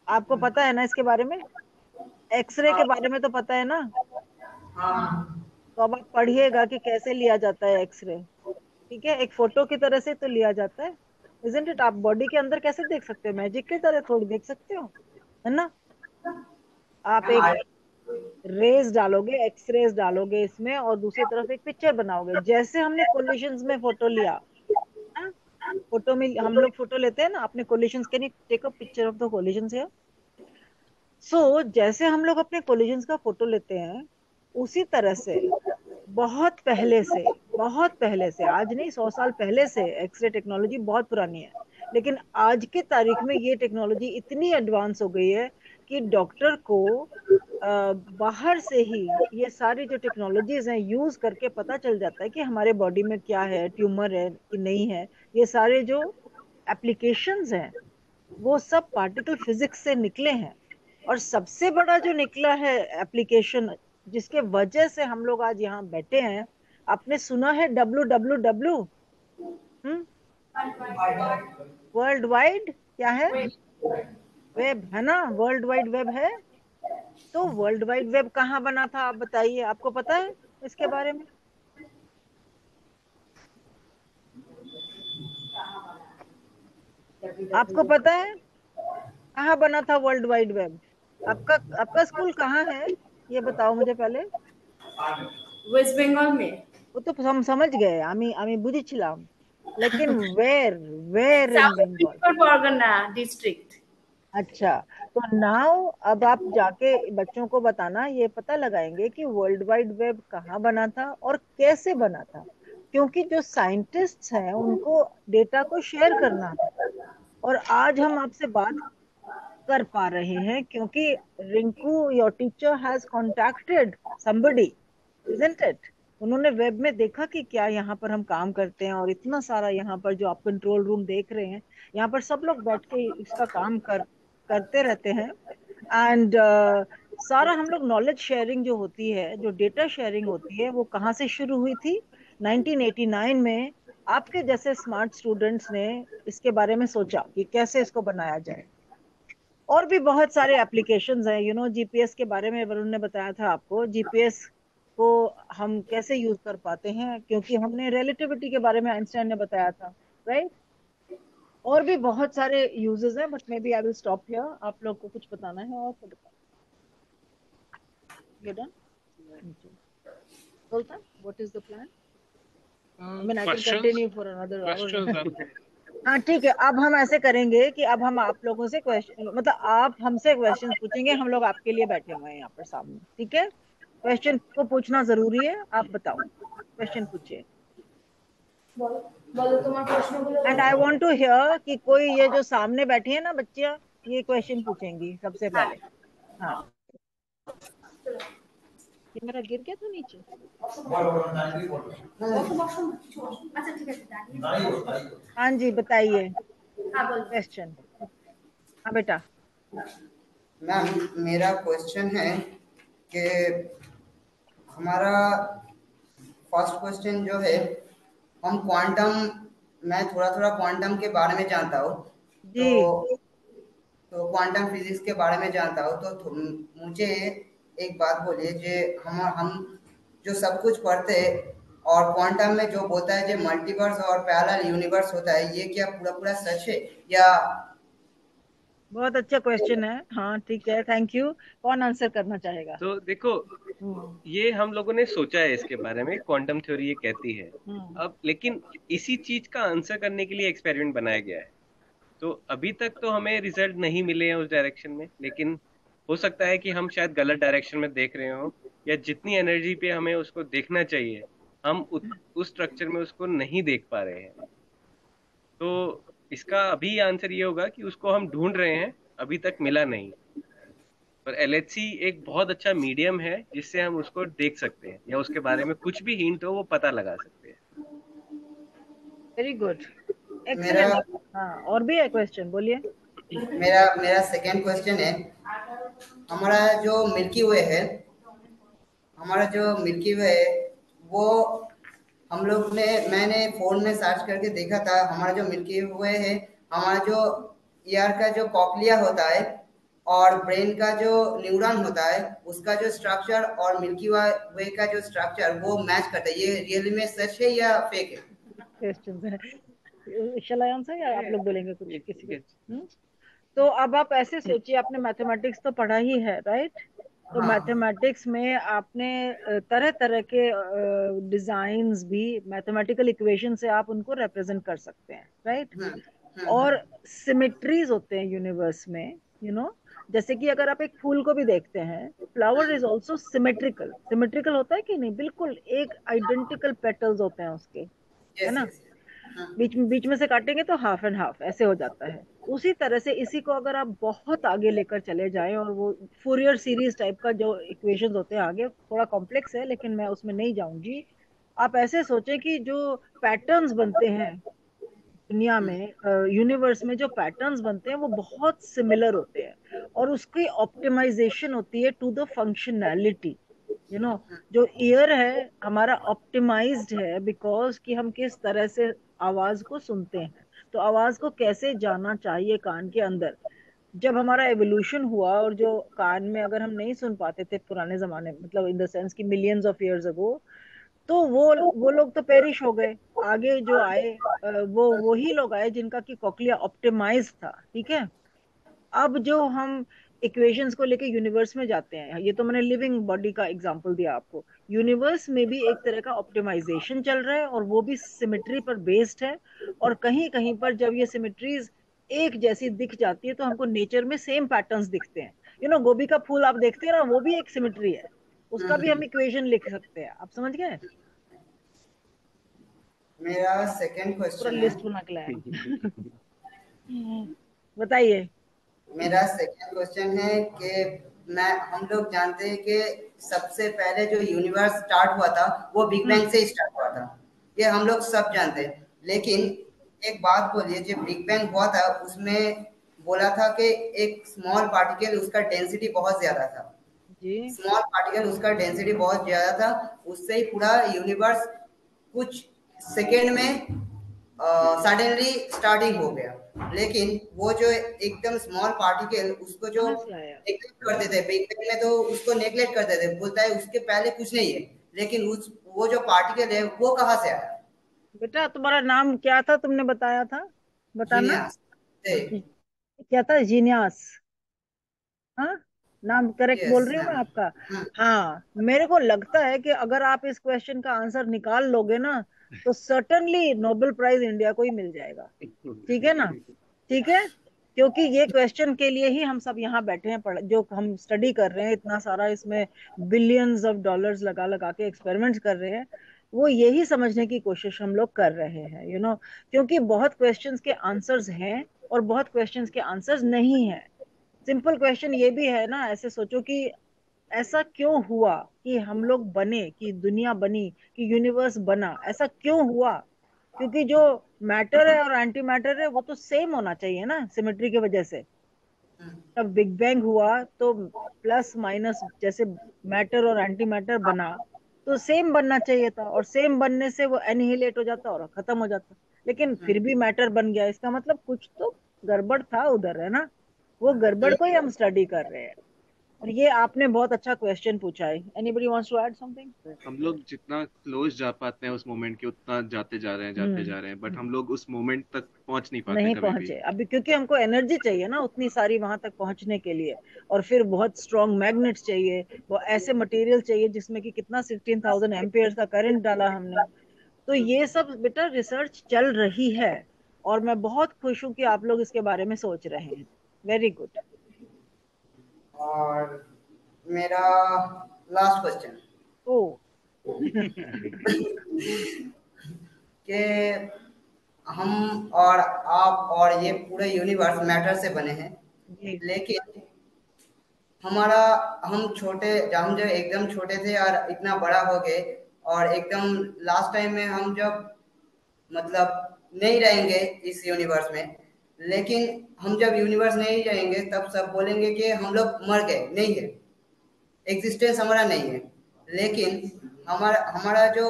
S1: आपको पता है ना इसके बारे में? एक्सरे के बारे में तो पता है ना?
S5: हाँ
S1: तो अब आप पढ़िएगा कि कैसे लिया जाता है एक्सरे। ठीक है, एक फोटो की तरह से तो लिया जाता है, इजंट इट? आप बॉडी के अंदर कैसे देख सकते हो? मैजिक की तरह थोड़ी देख सकते हो, है ना? आप एक रेज डालोगे, एक्सरेज डालोगे इसमें, और दूसरी तरफ एक पिक्चर बनाओगे। जैसे हमने कोलिशंस में फोटो लिया ना, फोटो में हम लोग फोटो लेते हैं ना, अपने कोलिशंस के, नहीं take a picture of the collisions है। सो जैसे हम लोग अपने कोलिजन्स का फोटो लेते हैं, उसी तरह से बहुत पहले से, आज नहीं 100 साल पहले से एक्सरे टेक्नोलॉजी बहुत पुरानी है, लेकिन आज के तारीख में ये टेक्नोलॉजी इतनी एडवांस हो गई है कि डॉक्टर को बाहर से ही ये सारी जो टेक्नोलॉजीज हैं यूज करके पता चल जाता है कि हमारे बॉडी में क्या है, ट्यूमर है कि नहीं है। ये सारे जो एप्लीकेशंस हैं वो सब पार्टिकल फिजिक्स से निकले हैं। और सबसे बड़ा जो निकला है एप्लीकेशन, जिसके वजह से हम लोग आज यहाँ बैठे हैं, आपने सुना है WWW? वर्ल्ड वाइड क्या है? वेब है ना, वर्ल्ड वाइड वेब है। तो वर्ल्ड वाइड वेब कहाँ बना था, आप बताइए, आपको पता है इसके बारे में? आपको पता है कहाँ बना था वर्ल्ड वाइड वेब? आपका स्कूल कहाँ है ये बताओ मुझे पहले।
S2: वेस्ट बंगाल में।
S1: वो तो हम समझ गए, আমি বুঝেছিলাম, लेकिन where in
S2: south
S1: Bengal?
S2: 24 Pargana district.
S1: अच्छा, तो नाउ अब आप जाके बच्चों को बताना, ये पता लगाएंगे कि वर्ल्ड वाइड वेब कहाँ बना था और कैसे बना था। क्योंकि जो साइंटिस्ट्स हैं उनको डेटा को शेयर करना है, और आज हम आपसे बात कर पा रहे हैं क्योंकि Rinku your teacher has contacted somebody, isn't it? उन्होंने वेब में देखा कि क्या यहाँ पर हम काम करते हैं, और इतना सारा यहाँ पर जो आप कंट्रोल रूम देख रहे हैं, यहाँ पर सब लोग बैठ के इसका काम करते रहते हैं। एंड सारा हम लोग नॉलेज शेयरिंग जो होती है, जो डेटा शेयरिंग होती है, वो कहाँ से शुरू हुई थी? 1989 में आपके जैसे स्मार्ट स्टूडेंट्स ने इसके बारे में सोचा कि कैसे इसको बनाया जाए। और भी बहुत सारे एप्लीकेशंस हैं, जीपीएस के बारे में वरुण ने बताया था आपको। जीपीएस को हम कैसे यूज कर पाते हैं, क्योंकि हमने रिलेटिविटी के बारे में आइंस्टाइन ने बताया था, राइट? और भी बहुत सारे यूजेस हैं, but may be I will stop here. आप लोग को कुछ बताना है और तो बताओ। You done? Sultan, what is the plan? I mean, I can continue for another hour. हाँ ठीक है, अब हम ऐसे करेंगे कि अब हम आप लोगों से क्वेश्चन, मतलब आप हमसे क्वेश्चन पूछेंगे, हम लोग आपके लिए बैठे हुए हैं यहाँ पर सामने, ठीक है? क्वेश्चन को पूछना जरूरी है, आप बताओ, क्वेश्चन पूछिए।
S2: बोलो तुम्हारा प्रश्न बोलो।
S1: And I want to hear कि कोई ये जो सामने बैठी है ना बच्चियां, ये क्वेश्चन पूछेंगी सबसे पहले। हाँ, ये मेरा गिर गया था नीचे।
S2: अच्छा ठीक है।
S1: हाँ जी, बताइए
S2: हाँ बोलो।
S1: क्वेश्चन। हाँ बेटा।
S5: मैम, मेरा क्वेश्चन है कि हमारा फर्स्ट क्वेश्चन जो है, हम क्वांटम, मैं थोड़ा थोड़ा क्वांटम के बारे में जानता हूँ, तो क्वांटम फिजिक्स के बारे में जानता हूँ, तो मुझे एक बात बोलिए, जो हम जो सब कुछ पढ़ते हैं और क्वांटम में जो बोलता है जो मल्टीवर्स और पैरेलल यूनिवर्स होता है, ये क्या पूरा पूरा सच है या?
S1: बहुत अच्छा क्वेश्चन है। हाँ ठीक है, थैंक यू। कौन आंसर करना चाहेगा?
S3: तो देखो, ये हम लोगों ने सोचा है इसके बारे में, क्वांटम थ्योरी ये कहती है। अब लेकिन इसी चीज का आंसर करने के लिए एक्सपेरिमेंट बनाया गया है। तो अभी तक तो हमें रिजल्ट नहीं मिले हैं उस डायरेक्शन में, लेकिन हो सकता है कि हम शायद गलत डायरेक्शन में देख रहे हो, या जितनी एनर्जी पे हमें उसको देखना चाहिए हम उस स्ट्रक्चर में उसको नहीं देख पा रहे हैं। तो इसका अभी आंसर ये होगा कि उसको हम ढूंढ रहे हैं, अभी तक मिला नहीं। पर एलएचसी एक बहुत अच्छा मीडियम है जिससे हम उसको देख सकते हैं, या उसके बारे में कुछ भी हिंट हो वो पता लगा सकते हैं।
S1: Very good, excellent. हाँ, और भी है क्वेश्चन, बोलिए।
S5: मेरा सेकंड क्वेश्चन है, हमारा जो मिल्की वे है, वो हम लोग ने, मैंने फोन में सर्च करके देखा था, हमारा जो मिल्की वे है, हमारा जो ईयर का जो कॉक्लिया होता है और ब्रेन का जो न्यूरॉन होता है, उसका जो स्ट्रक्चर और मिल्की वे का जो स्ट्रक्चर वो मैच करता है, ये रियली में सच है या फेक है?
S1: क्वेश्चन है, शैल आई आंसर या आप लोग बोलेंगे कुछ किसी को? तो अब आप ऐसे सोचिए, आपने मैथमेटिक्स तो पढ़ा ही है, राइट? तो
S5: हाँ
S1: मैथमेटिक्स में आपने तरह तरह के डिजाइन्स भी मैथमेटिकल इक्वेशन से आप उनको रिप्रेजेंट कर सकते हैं, राइट।
S5: हम्म
S1: और
S5: हम्म
S1: सिमिट्रीज होते हैं यूनिवर्स में, जैसे कि अगर आप एक फूल को भी देखते हैं, flower is also symmetrical. Symmetrical होता है कि नहीं, बिल्कुल एक आइडेंटिकल पेटल्स होते हैं उसके, है
S5: यस
S1: ना।
S5: यस हाँ
S1: बीच में से काटेंगे तो हाफ एंड हाफ ऐसे हो जाता है। उसी तरह से इसी को अगर आप बहुत आगे लेकर चले जाएं, और वो फूरियर सीरीज टाइप का जो इक्वेशंस होते हैं, आगे थोड़ा कॉम्प्लेक्स है लेकिन मैं उसमें नहीं जाऊंगी। आप ऐसे सोचें कि जो पैटर्न्स बनते हैं दुनिया
S5: हम्म
S1: में, यूनिवर्स में जो पैटर्न्स बनते हैं वो बहुत सिमिलर होते हैं, और उसकी ऑप्टिमाइजेशन होती है to the functionality. You know जो ईयर है हमारा ऑप्टिमाइज्ड है, बिकॉज कि हम किस तरह से आवाज को सुनते हैं, तो आवाज को कैसे जाना चाहिए कान के अंदर। जब हमारा एवोल्यूशन हुआ, और जो कान में अगर हम नहीं सुन पाते थे पुराने जमाने में, मतलब इन द सेंस कि मिलियंस ऑफ इयर्स अगो, तो वो लोग तो पेरिश हो गए। आगे जो आए, वो वही लोग आए जिनका की कॉक्लिया ऑप्टिमाइज था, ठीक है। अब जो हम इक्वेशंस को लेके यूनिवर्स में जाते हैं, ये तो मैंने लिविंग बॉडी का एग्जांपल दिया आपको, यूनिवर्स में भी एक तरह का ऑप्टिमाइजेशन चल रहा है, और वो भी सिमेट्री पर बेस्ड है। और कहीं कहीं पर जब ये सिमेट्रीज एक जैसी दिख जाती है, तो हमको नेचर में सेम पैटर्न्स दिखते हैं। गोभी का फूल आप देखते हैं ना, वो भी एक सिमेट्री है, उसका भी हम
S5: हम्म।
S1: इक्वेशन लिख सकते हैं। आप समझ गए?
S5: मेरा सेकंड
S1: पूरा
S5: क्वेश्चन है।
S1: लिस्ट बना के लाया। बताइए।
S5: मेरा सेकंड क्वेश्चन है कि मैं हम लोग जानते हैं कि सबसे पहले जो यूनिवर्स स्टार्ट हुआ था वो बिग
S1: हम्म।
S5: बैंग से स्टार्ट हुआ था। ये हम लोग सब जानते हैं, लेकिन एक बात बोलिए, जब बिग बैंग हुआ था उसमें बोला था कि एक स्मॉल पार्टिकल उसका डेंसिटी बहुत ज्यादा था।
S1: जी।
S5: स्मॉल पार्टिकल उसका डेंसिटी बहुत ज्यादा था, उससे ही पूरा यूनिवर्स कुछ सेकेंड में सडनली स्टार्टिंग हो गया। लेकिन वो जो एकदम स्मॉल पार्टिकल उसको जो
S1: कहाँ से आया?
S5: नेग्लेक्ट करते थे बिग बैंग में, तो उसको नेग्लेक्ट करते थे, बोलता है उसके पहले कुछ नहीं है। लेकिन उस वो जो पार्टिकल है वो कहाँ से आया?
S1: बेटा तुम्हारा नाम क्या था, तुमने बताया था, बताना।
S5: जीनियस थे।
S1: क्या था? जीनियास? हाँ, नाम करेक्ट
S5: यस
S1: बोल रही हूँ मैं आपका?
S5: हाँ
S1: हाँ, मेरे को लगता है कि अगर आप इस क्वेश्चन का आंसर निकाल लोगे ना, तो सर्टनली नोबेल प्राइज इंडिया को ही मिल जाएगा। ठीक है ना? ठीक है। क्योंकि ये क्वेश्चन के लिए ही हम सब यहाँ बैठे हैं, जो हम स्टडी कर रहे हैं इतना सारा, इसमें बिलियंस ऑफ डॉलर्स लगा लगा के एक्सपेरिमेंट्स कर रहे हैं, वो यही समझने की कोशिश हम लोग कर रहे हैं, क्योंकि बहुत क्वेश्चंस के आंसर्स हैं और बहुत क्वेश्चंस के आंसर्स नहीं हैं। सिंपल क्वेश्चन ये भी है ना, ऐसे सोचो कि ऐसा क्यों हुआ कि हम लोग बने, कि दुनिया बनी, कि यूनिवर्स बना, ऐसा क्यों हुआ? क्योंकि जो मैटर है और एंटी मैटर है वो तो सेम होना चाहिए ना, सिमेट्री की वजह से। तब बिग बैंग हुआ तो प्लस माइनस जैसे मैटर और एंटी मैटर बना, तो सेम बनना चाहिए था, और सेम बनने से वो एनिहिलेट हो जाता और खत्म हो जाता। लेकिन फिर भी मैटर बन गया, इसका मतलब कुछ तो गड़बड़ था उधर, है ना। वो गड़बड़ को ही हम स्टडी कर रहे हैं। और ये आपने बहुत अच्छा क्वेश्चन पूछा है। Anybody wants to add something?
S7: हम लोग जितना क्लोज जा पाते हैं उस मोमेंट के उतना जाते जा रहे हैं, बट हम लोग उस मोमेंट तक पहुंच नहीं पाते
S1: नहीं
S7: कभी भी।
S1: पहुंचे अभी, क्योंकि हमको एनर्जी चाहिए ना उतनी सारी वहां तक पहुंचने के लिए, और फिर बहुत स्ट्रॉन्ग मैग्नेट्स चाहिए, वो ऐसे मटेरियल चाहिए जिसमें कि कितना 16,000 एम्पियर्स का करंट डाला हमने। तो ये सब बेटा रिसर्च चल रही है, और मैं बहुत खुश हूं कि आप लोग इसके बारे में सोच रहे हैं। Very good.
S5: और मेरा लास्ट क्वेश्चन
S1: ओ।
S5: कि हम और आप और ये पूरे यूनिवर्स मैटर से बने हैं,
S1: जी।
S5: लेकिन हमारा हम जब एकदम छोटे थे और इतना बड़ा हो गए, और एकदम लास्ट टाइम में हम जब मतलब नहीं रहेंगे इस यूनिवर्स में, लेकिन हम जब यूनिवर्स नहीं रहेंगे तब सब बोलेंगे कि हम लोग मर गए, नहीं है, एग्जिस्टेंस हमारा नहीं है। लेकिन हमारा हमारा जो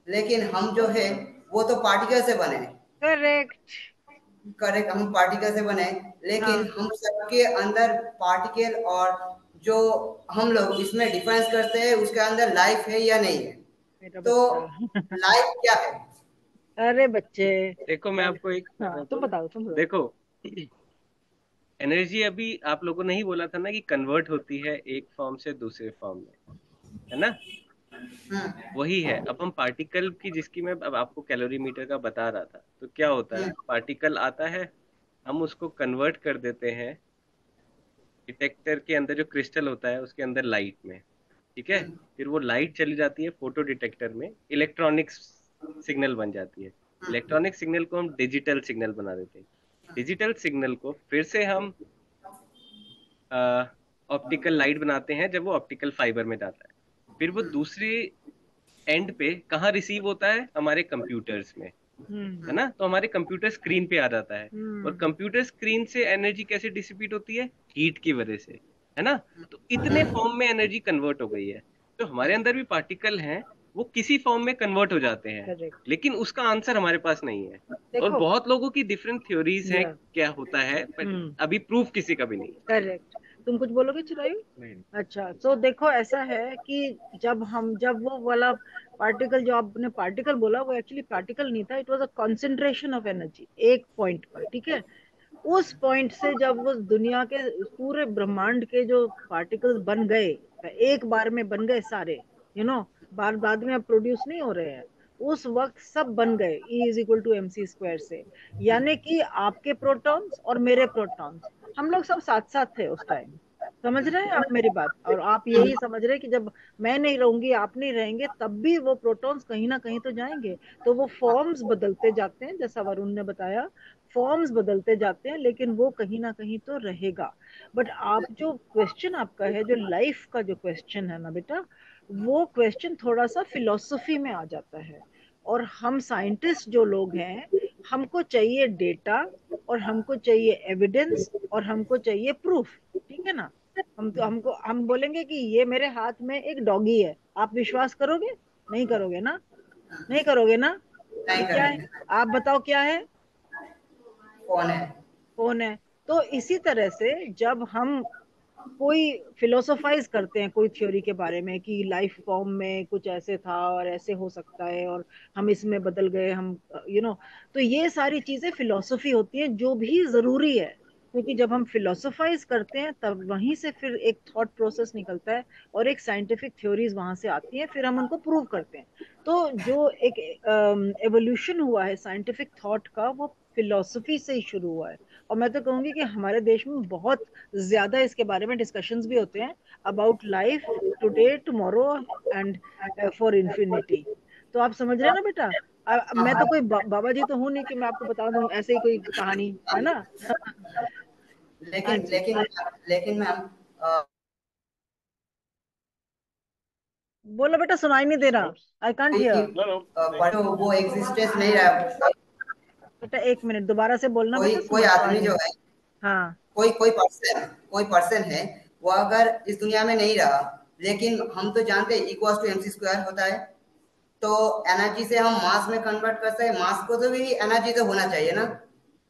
S5: लेकिन हम जो है वो तो पार्टिकल से बने हैं।
S1: करेक्ट।
S5: करेक्ट, हम पार्टिकल से बने हैं, लेकिन
S1: हाँ
S5: हम सबके अंदर पार्टिकल और जो हम लोग इसमें डिफरेंस करते हैं उसके अंदर लाइफ है या नहीं है।
S1: मेरा
S5: तो
S1: बच्चा।
S5: लाइफ क्या है?
S1: अरे बच्चे।
S3: देखो मैं आपको एक
S1: हाँ, तुम बताओ, तुम बताओ।
S3: देखो एनर्जी अभी आप लोगों ने ही बोला था ना कि कन्वर्ट होती है एक फॉर्म से दूसरे फॉर्म में, है ना? वही है। अब हम पार्टिकल की, जिसकी मैं अब आपको कैलोरीमीटर का बता रहा था, तो क्या होता है, पार्टिकल आता है, हम उसको कन्वर्ट कर देते हैं डिटेक्टर के अंदर, जो क्रिस्टल होता है उसके अंदर, लाइट में। ठीक है, फिर वो लाइट चली जाती है फोटो डिटेक्टर में, इलेक्ट्रॉनिक सिग्नल बन जाती है। इलेक्ट्रॉनिक सिग्नल को हम डिजिटल सिग्नल बना देते हैं। डिजिटल सिग्नल को फिर से हम ऑप्टिकल लाइट बनाते हैं जब वो ऑप्टिकल फाइबर में जाता है। फिर वो दूसरी एंड पे कहाँ रिसीव होता है, हमारे कंप्यूटर्स में, है ना? तो हमारे कंप्यूटर स्क्रीन पे आ जाता है। और कंप्यूटर स्क्रीन से एनर्जी कैसे डिसिपेट होती है, हीट की वजह से, है ना? तो इतने फॉर्म में एनर्जी कन्वर्ट हो गई है। तो हमारे अंदर भी पार्टिकल हैं, वो किसी फॉर्म में कन्वर्ट हो जाते हैं,
S1: करेक्ट।
S3: लेकिन उसका आंसर हमारे पास नहीं है। और
S1: देखो,
S3: बहुत लोगों की डिफरेंट थ्योरीज हैं
S1: या
S3: क्या होता है, पर अभी प्रूफ किसी का भी नहीं है।
S1: करेक्ट। तुम कुछ बोलोगे चिरायु?
S7: नहीं।
S1: अच्छा, तो देखो ऐसा है कि जब वो वाला पार्टिकल, जो आपने पार्टिकल बोला, वो एक्चुअली पार्टिकल नहीं था, it was a concentration of energy एक पॉइंट पर। ठीक है, उस पॉइंट से जब वो दुनिया के पूरे ब्रह्मांड के जो पार्टिकल्स बन गए, एक बार में बन गए सारे, बाद बाद में अब प्रोड्यूस नहीं हो रहे हैं, उस वक्त सब बन गए, E = mc² से। यानी कि आपके प्रोटॉन्स और मेरे प्रोटॉन्स, हम लोग सब साथ साथ थे उस टाइम। समझ रहे हैं आप मेरी बात? और आप यही समझ रहे हैं कि जब मैं नहीं रहूंगी, आप नहीं रहेंगे, तब भी वो प्रोटॉन्स कहीं ना कहीं तो जाएंगे। तो वो फॉर्म्स बदलते जाते हैं, जैसा वरुण ने बताया, फॉर्म्स बदलते जाते हैं, लेकिन वो कहीं ना कहीं तो रहेगा। बट आप जो क्वेश्चन आपका है, जो लाइफ का जो क्वेश्चन है ना बेटा, वो क्वेश्चन थोड़ा सा फिलोसफी में आ जाता है। और हम साइंटिस्ट जो लोग हैं, हमको चाहिए डेटा, और हमको चाहिए एविडेंस, और हमको चाहिए प्रूफ। ठीक है ना? हम बोलेंगे कि ये मेरे हाथ में एक डॉगी है, आप विश्वास करोगे? नहीं करोगे ना? नहीं करोगे ना?
S5: नहीं
S1: ये क्या है?
S5: करेंगे।
S1: आप बताओ क्या है?
S5: कौन है?
S1: कौन है? तो इसी तरह से जब हम कोई फिलोसोफाइज करते हैं कोई थ्योरी के बारे में कि लाइफ फॉर्म में कुछ ऐसे था और ऐसे हो सकता है, और हम इसमें बदल गए, हम तो ये सारी चीजें फिलोसफी होती हैं, जो भी जरूरी है। क्योंकि जब हम फिलोसोफाइज करते हैं, तब वहीं से फिर एक थॉट प्रोसेस निकलता है, और एक साइंटिफिक थ्योरीज वहां से आती हैं, फिर हम उनको प्रूव करते हैं। तो जो एक एवोल्यूशन हुआ है साइंटिफिक थॉट का, वो फिलोसफी से ही शुरू हुआ है। और मैं तो कहूंगी कि हमारे देश में बहुत ज्यादा इसके बारे में डिस्कशंस भी होते हैं, about life today, tomorrow, and for infinity. तो आप समझ रहे हैं ना बेटा? मैं तो कोई बाबा जी तो हूं नहीं कि मैं आपको बता दूं ऐसे ही कोई कहानी, है ना? हाँ
S5: लेकिन
S1: जी,
S5: लेकिन लेकिन मैम,
S1: बोलो बेटा, सुनाई नहीं दे रहा, आई कांट हियर।
S5: वो एग्जिस्टेंस नहीं रहा।
S1: बेटा एक मिनट, दोबारा से बोलना
S5: कोई
S1: बेटा,
S5: कोई
S1: सुन पा
S5: आदमी
S1: नहीं।
S5: जो है,
S1: हाँ।
S5: कोई पर्सन है, वो अगर इस दुनिया में नहीं रहा, लेकिन हम तो जानते हैं E = mc² होता है। तो एनर्जी से हम मास में कन्वर्ट करते हैं, मास को तो भी एनर्जी तो होना चाहिए ना।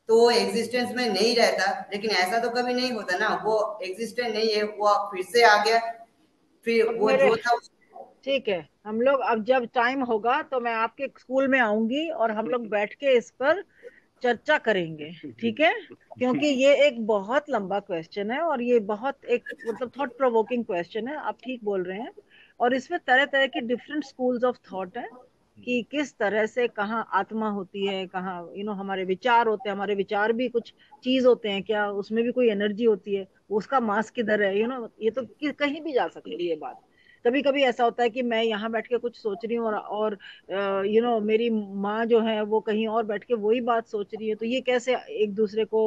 S5: तो वो एग्जिस्टेंस में नहीं रहता, लेकिन ऐसा तो कभी नहीं होता ना, वो एग्जिस्टेंस नहीं है, वो फिर से आ गया, फिर
S1: अब
S5: वो
S1: मेरे
S5: जो था।
S1: ठीक है, हम लोग अब जब टाइम होगा तो मैं आपके स्कूल में आऊंगी, और हम लोग बैठ के इस पर चर्चा करेंगे। ठीक है? क्योंकि ये एक बहुत लंबा क्वेश्चन है, और ये बहुत एक मतलब थॉट प्रोवोकिंग क्वेश्चन है, आप ठीक बोल रहे हैं। और इसमें तरह तरह की डिफरेंट स्कूल्स ऑफ थॉट है, कि किस तरह से कहाँ आत्मा होती है, कहाँ हमारे विचार होते हैं, हमारे विचार भी कुछ चीज होते हैं क्या, उसमें भी कोई एनर्जी होती है, उसका मास किधर है, ये तो कहीं भी जा सकती है ये बात। कभी कभी ऐसा होता है कि मैं यहाँ बैठ के कुछ सोच रही हूँ, और मेरी माँ जो है वो कहीं और बैठ के वही बात सोच रही है, तो ये कैसे एक दूसरे को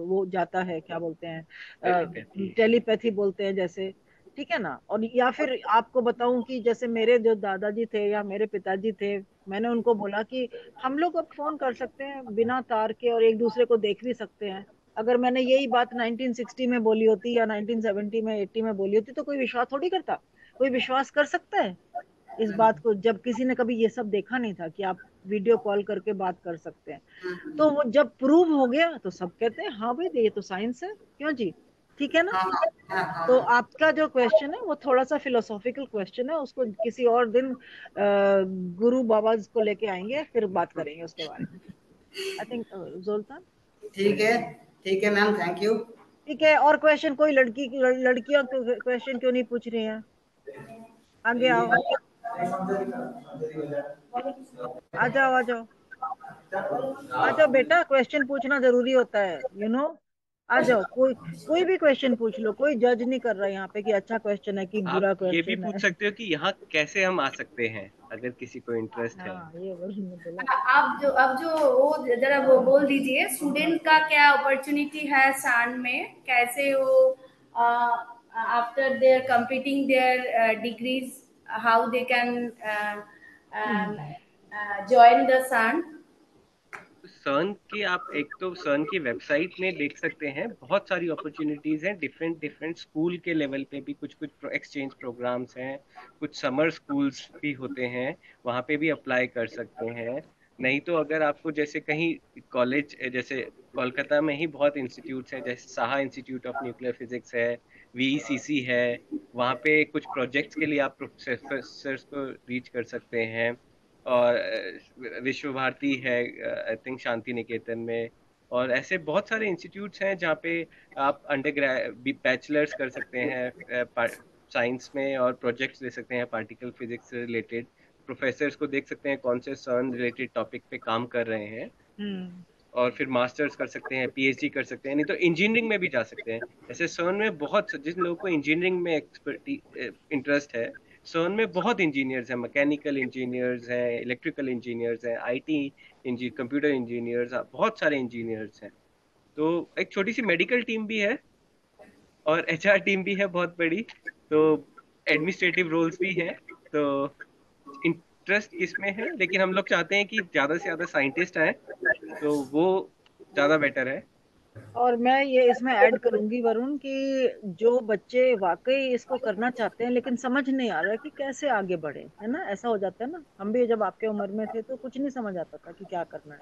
S1: वो जाता है, क्या बोलते हैं,
S3: टेलीपैथी।
S1: टेलीपैथी बोलते हैं जैसे। ठीक है ना? और या फिर आपको बताऊं कि जैसे मेरे जो दादाजी थे या मेरे पिताजी थे, मैंने उनको बोला कि हम लोग अब फोन कर सकते हैं बिना तार के, और एक दूसरे को देख भी सकते हैं। अगर मैंने यही बात 1960 में बोली होती, या 1970 में, 80 में बोली होती, तो कोई विश्वास थोड़ी करता। कोई विश्वास कर सकता है इस बात को, जब किसी ने कभी ये सब देखा नहीं था कि आप वीडियो कॉल करके बात कर सकते हैं? तो वो जब प्रूव हो गया, तो सब कहते हैं हाँ भाई, ये तो साइंस है, क्यों जी? ठीक है ना?
S5: हाँ हाँ हाँ
S1: तो
S5: हाँ।
S1: आपका जो क्वेश्चन है वो थोड़ा सा फिलोसॉफिकल क्वेश्चन है, उसको किसी और दिन गुरु बाबा को लेके आएंगे, फिर बात करेंगे उसके बारे में। I think Zoltan.
S5: ठीक है, ठीक है मैम, थैंक यू।
S1: ठीक है, और क्वेश्चन कोई लड़कियां क्वेश्चन क्यों नहीं पूछ रही हैं? आगे आओ, आ जाओ आ जाओ आ जाओ बेटा, क्वेश्चन पूछना जरूरी होता है, आ जाओ, कोई भी क्वेश्चन पूछ लो, कोई जज नहीं कर रहा यहाँ पे कि अच्छा क्वेश्चन है कि
S3: आप
S1: बुरा
S3: ये भी
S1: क्वेश्चन
S3: पूछ
S1: है।
S3: सकते हो कि यहाँ कैसे हम आ सकते हैं, अगर किसी को इंटरेस्ट है।
S1: हाँ, ये वरुण ने बोला।
S2: अब जो वो जरा वो बोल दीजिए, स्टूडेंट का क्या अपॉर्चुनिटी है सान में, कैसे वो after their completing there degrees how they can join the सान।
S3: सन की आप एक तो सन की वेबसाइट में देख सकते हैं, बहुत सारी अपॉर्चुनिटीज हैं, डिफरेंट डिफरेंट स्कूल के लेवल पे भी कुछ कुछ एक्सचेंज प्रोग्राम्स हैं, कुछ समर स्कूल्स भी होते हैं, वहाँ पे भी अप्लाई कर सकते हैं। नहीं तो अगर आपको जैसे कहीं कॉलेज, जैसे कोलकाता में ही बहुत इंस्टीट्यूट्स हैं, जैसे Saha institute of nuclear physics है, वीईसीसी है, वहाँ पे कुछ प्रोजेक्ट्स के लिए आप प्रोफेसर्स को रीच कर सकते हैं। और विश्व भारती है, आई थिंक शांति निकेतन में। और ऐसे बहुत सारे इंस्टीट्यूट्स हैं जहाँ पे आप अंडर बैचलर्स कर सकते हैं साइंस में, और प्रोजेक्ट्स दे सकते हैं पार्टिकल फिजिक्स से रिलेटेड। प्रोफेसर्स को देख सकते हैं कौन से सन रिलेटेड टॉपिक पे काम कर रहे हैं,
S1: हम्म।
S3: और फिर मास्टर्स कर सकते हैं, पीएचडी कर सकते हैं, नहीं तो इंजीनियरिंग में भी जा सकते हैं। जैसे सर्न में बहुत, जिन लोगों को इंजीनियरिंग में एक्सपर्टी इंटरेस्ट है, सर्न में बहुत इंजीनियर्स हैं, मैकेनिकल इंजीनियर्स हैं, इलेक्ट्रिकल इंजीनियर्स हैं, आईटी इंजी कंप्यूटर इंजीनियर्स, बहुत सारे इंजीनियर्स हैं। तो एक छोटी सी मेडिकल टीम भी है, और एचआर टीम भी है बहुत बड़ी, तो एडमिनिस्ट्रेटिव रोल्स भी हैं। तो इंटरेस्ट किसमें है, लेकिन हम लोग चाहते हैं कि ज्यादा से ज्यादा साइंटिस्ट आए, तो वो ज्यादा बेटर है।
S1: और मैं ये इसमें ऐड करूंगी वरुण कि जो बच्चे वाकई इसको करना चाहते हैं लेकिन समझ नहीं आ रहा है कि कैसे आगे बढ़े, है ना, ऐसा हो जाता है ना। हम भी जब आपके उम्र में थे तो कुछ नहीं समझ आता था कि क्या करना है,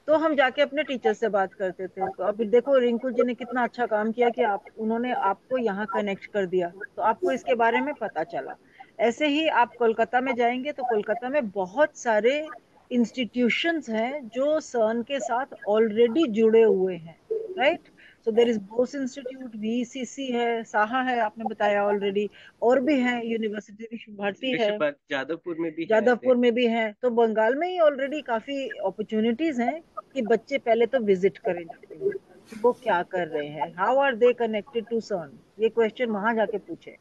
S1: तो हम जाके अपने टीचर से बात करते थे। तो अभी देखो रिंकू जी ने कितना अच्छा काम किया कि उन्होंने आपको यहाँ कनेक्ट कर दिया, तो आपको इसके बारे में पता चला। ऐसे ही आप कोलकाता में जाएंगे तो कोलकाता में बहुत सारे इंस्टीट्यूशंस हैं जो सर्न के साथ ऑलरेडी जुड़े हुए हैं, right. So there is Bose institute, VCC है, साहा है, आपने बताया ऑलरेडी, और भी है, यूनिवर्सिटी विश्व भारती है,
S3: जादवपुर में भी है ऐसे।
S1: जादवपुर में भी है। तो बंगाल में ही ऑलरेडी काफी अपॉर्चुनिटीज हैं कि बच्चे पहले तो विजिट करें जाके वहाँ, कि वो क्या कर रहे हैं, how are they connected to sun, ये क्वेश्चन वहां जाके पूछे।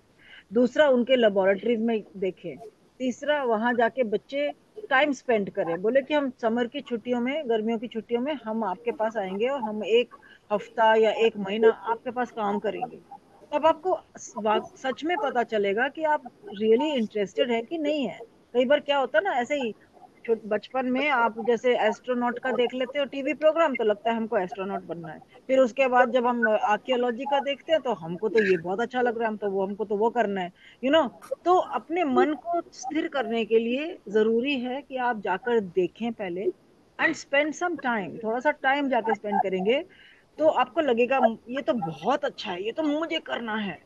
S1: दूसरा, उनके लेबोरेटरीज में देखें। तीसरा, वहां जाके बच्चे टाइम स्पेंड करें, बोले कि हम समर की छुट्टियों में, गर्मियों की छुट्टियों में हम आपके पास आएंगे और हम एक हफ्ता या एक महीना आपके पास काम करेंगे। तब आपको सच में पता चलेगा कि आप रियली इंटरेस्टेड है कि नहीं है। कई बार क्या होता है ना, ऐसे ही बचपन में आप जैसे एस्ट्रोनॉट का देख लेते हो टीवी प्रोग्राम, तो लगता है हमको एस्ट्रोनॉट बनना है। फिर उसके बाद जब हम आर्कियोलॉजी का देखते हैं तो हमको तो ये बहुत अच्छा लग रहा है, हम तो वो हमको तो वो करना है, तो अपने मन को स्थिर करने के लिए जरूरी है कि आप जाकर देखें पहले, एंड स्पेंड सम टाइम, थोड़ा सा टाइम जाके स्पेंड करेंगे तो आपको लगेगा ये तो बहुत अच्छा है, ये तो मुझे करना है,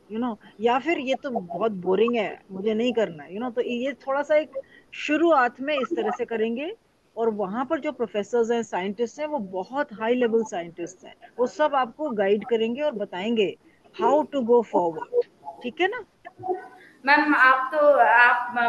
S1: या फिर ये तो बहुत बोरिंग है, मुझे नहीं करना है, तो ये थोड़ा सा एक शुरुआत में इस तरह से करेंगे। और वहां पर जो प्रोफेसर्स हैं, साइंटिस्ट हैं, वो बहुत हाई लेवल साइंटिस्ट हैं, वो सब आपको गाइड करेंगे और बताएंगे हाउ टू गो फॉरवर्ड, ठीक है ना।
S2: मैम आप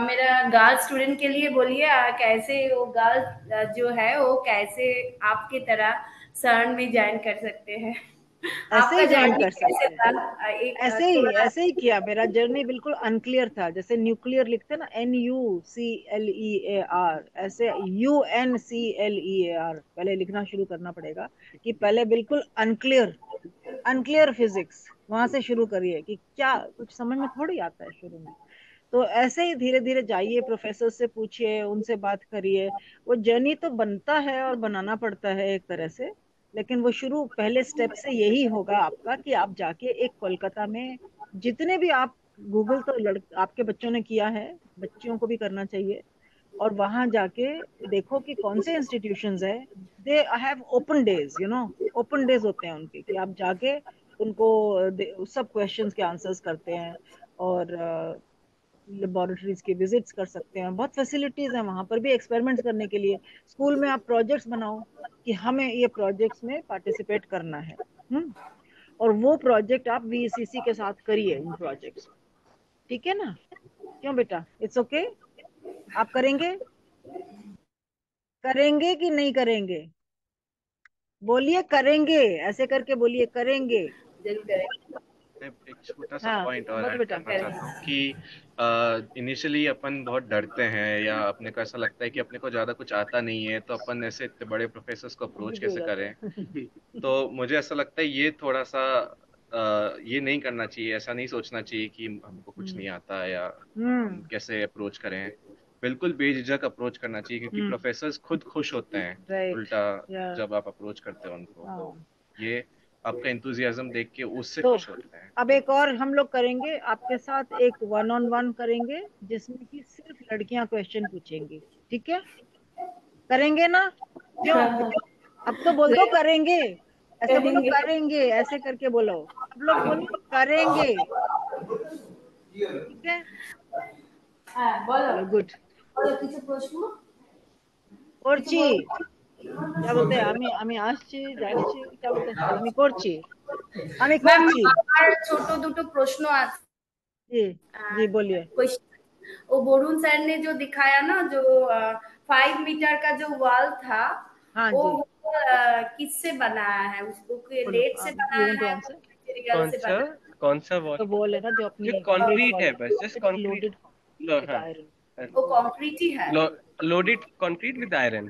S2: मेरा गर्ल स्टूडेंट के लिए बोलिए, कैसे वो गर्ल जो है वो कैसे आपकी तरह सरण में ज्वाइन कर सकते हैं।
S1: ऐसे
S2: आपका
S1: ही ज्वाइन
S2: जर्नी
S1: कर
S2: कैसे
S1: सकते हैं,
S2: था, एक थोड़ा।
S1: ऐसे ही किया। मेरा जर्नी बिल्कुल अनक्लियर था, जैसे न्यूक्लियर लिखते हैं ना, NUCLEAR, ऐसे UNCLEAR पहले लिखना शुरू करना पड़ेगा, कि पहले बिल्कुल अनक्लियर, अनक्लियर फिजिक्स, वहां से शुरू करिए कि क्या कुछ समझ में थोड़ी आता है शुरू में। तो ऐसे ही धीरे धीरे जाइए, प्रोफेसर से पूछिए, उनसे बात करिए। वो जर्नी तो बनता है और बनाना पड़ता है एक तरह से, लेकिन वो शुरू पहले स्टेप से यही होगा आपका कि आप जाके एक कोलकाता में, जितने भी आप गूगल तो आपके बच्चों ने किया है, बच्चियों को भी करना चाहिए, और वहां जाके देखो कि कौन से इंस्टीट्यूशंस है, they have open days, open days होते हैं उनके, कि आप जाके उनको सब क्वेश्चंस के आंसर्स करते हैं, और लेबोरेटरीज के विजिट्स कर सकते हैं, बहुत फैसिलिटीज हैं वहां पर भी एक्सपेरिमेंट्स करने के लिए। स्कूल में आप प्रोजेक्ट्स बनाओ कि हमें ये प्रोजेक्ट्स में पार्टिसिपेट करना है। और वो प्रोजेक्ट आप वीसीसी के साथ करिए उन प्रोजेक्ट्स, ठीक है ना? क्यों बेटा, इट्स ओके? आप करेंगे? करेंगे कि नहीं करेंगे? बोलिए करेंगे, ऐसे करके बोलिए करेंगे।
S2: जरूर करेंगे।
S7: मैं एक छोटा सा
S1: हाँ
S7: पॉइंट और
S1: बोलो
S7: ऐड
S1: बेटा।
S7: करना चाहता हूँ कि इनिशियली अपन बहुत डरते हैं या अपने को ऐसा लगता है कि अपने को ज़्यादा कुछ आता नहीं है, तो अपन ऐसे इतने बड़े प्रोफेसर्स को अप्रोच
S1: बिजी हो
S7: कैसे
S1: जाते
S7: करें।
S1: हैं।
S7: तो मुझे ऐसा लगता है ये थोड़ा सा ये नहीं करना चाहिए, ऐसा नहीं सोचना चाहिए कि हमको कुछ नहीं आता या हम
S1: हम्म।
S7: कैसे अप्रोच करें। बिल्कुल बेझिझक अप्रोच करना चाहिए, क्योंकि
S1: हम्म।
S7: प्रोफेसर्स खुद खुश होते हैं
S1: राइट।
S7: उल्टा
S1: या
S7: जब आप अप्रोच करते हो उनको। तो
S1: हाँ।
S7: ये आपका इंथुजियाज्म देख के उससे
S1: तो
S7: खुश होते हैं।
S1: अब एक और हम लोग करेंगे आपके साथ, एक 1-on-1 करेंगे जिसमें कि सिर्फ लड़कियां क्वेश्चन पूछेंगी, ठीक है? करेंगे ना? क्यों? अब तो बोल दो करेंगे, ऐसे बोलो
S2: करेंगे।
S1: करेंगे, ऐसे करके बोलो। अब लोग बोलो करेंगे, ठीक है?
S2: হ্যাঁ বলো,
S1: चलो गुड।
S2: বলো কিছু প্রশ্ন, কিছু
S1: করছি।
S2: বলো।
S1: क्या बोलते हैं, আমি আসছি যাচ্ছি, क्या बोलते हैं, আমি করছি, আমি
S2: ম্যাম
S1: করছি।
S2: আমার ছোট দুটো प्रश्न আছে।
S1: जी। जी बोलिए।
S2: क्वेश्चन, वो वरुण सर ने जो दिखाया ना, जो 5 मीटर का जो वॉल था,
S1: हाँ
S2: वो
S1: जी
S2: किससे बनाया है? उसको
S1: बोलो,
S2: लेड से
S1: यू
S2: बनाया
S1: वांट टू
S2: है,
S1: आंसर?
S2: मटेरियल
S3: कौन
S2: से
S3: सा?
S2: बनाया
S3: कौन सा वॉल?
S1: तो वॉल है ना जो
S3: जो
S1: अपनी ब्रिक
S3: कंक्रीट
S1: वॉल
S3: है,
S1: है,
S3: बस just
S1: it's
S3: concrete.
S1: Loaded with
S3: हाँ।
S1: आयरन।
S2: है? वो कंक्रीट ही है।
S3: Loaded concrete with iron.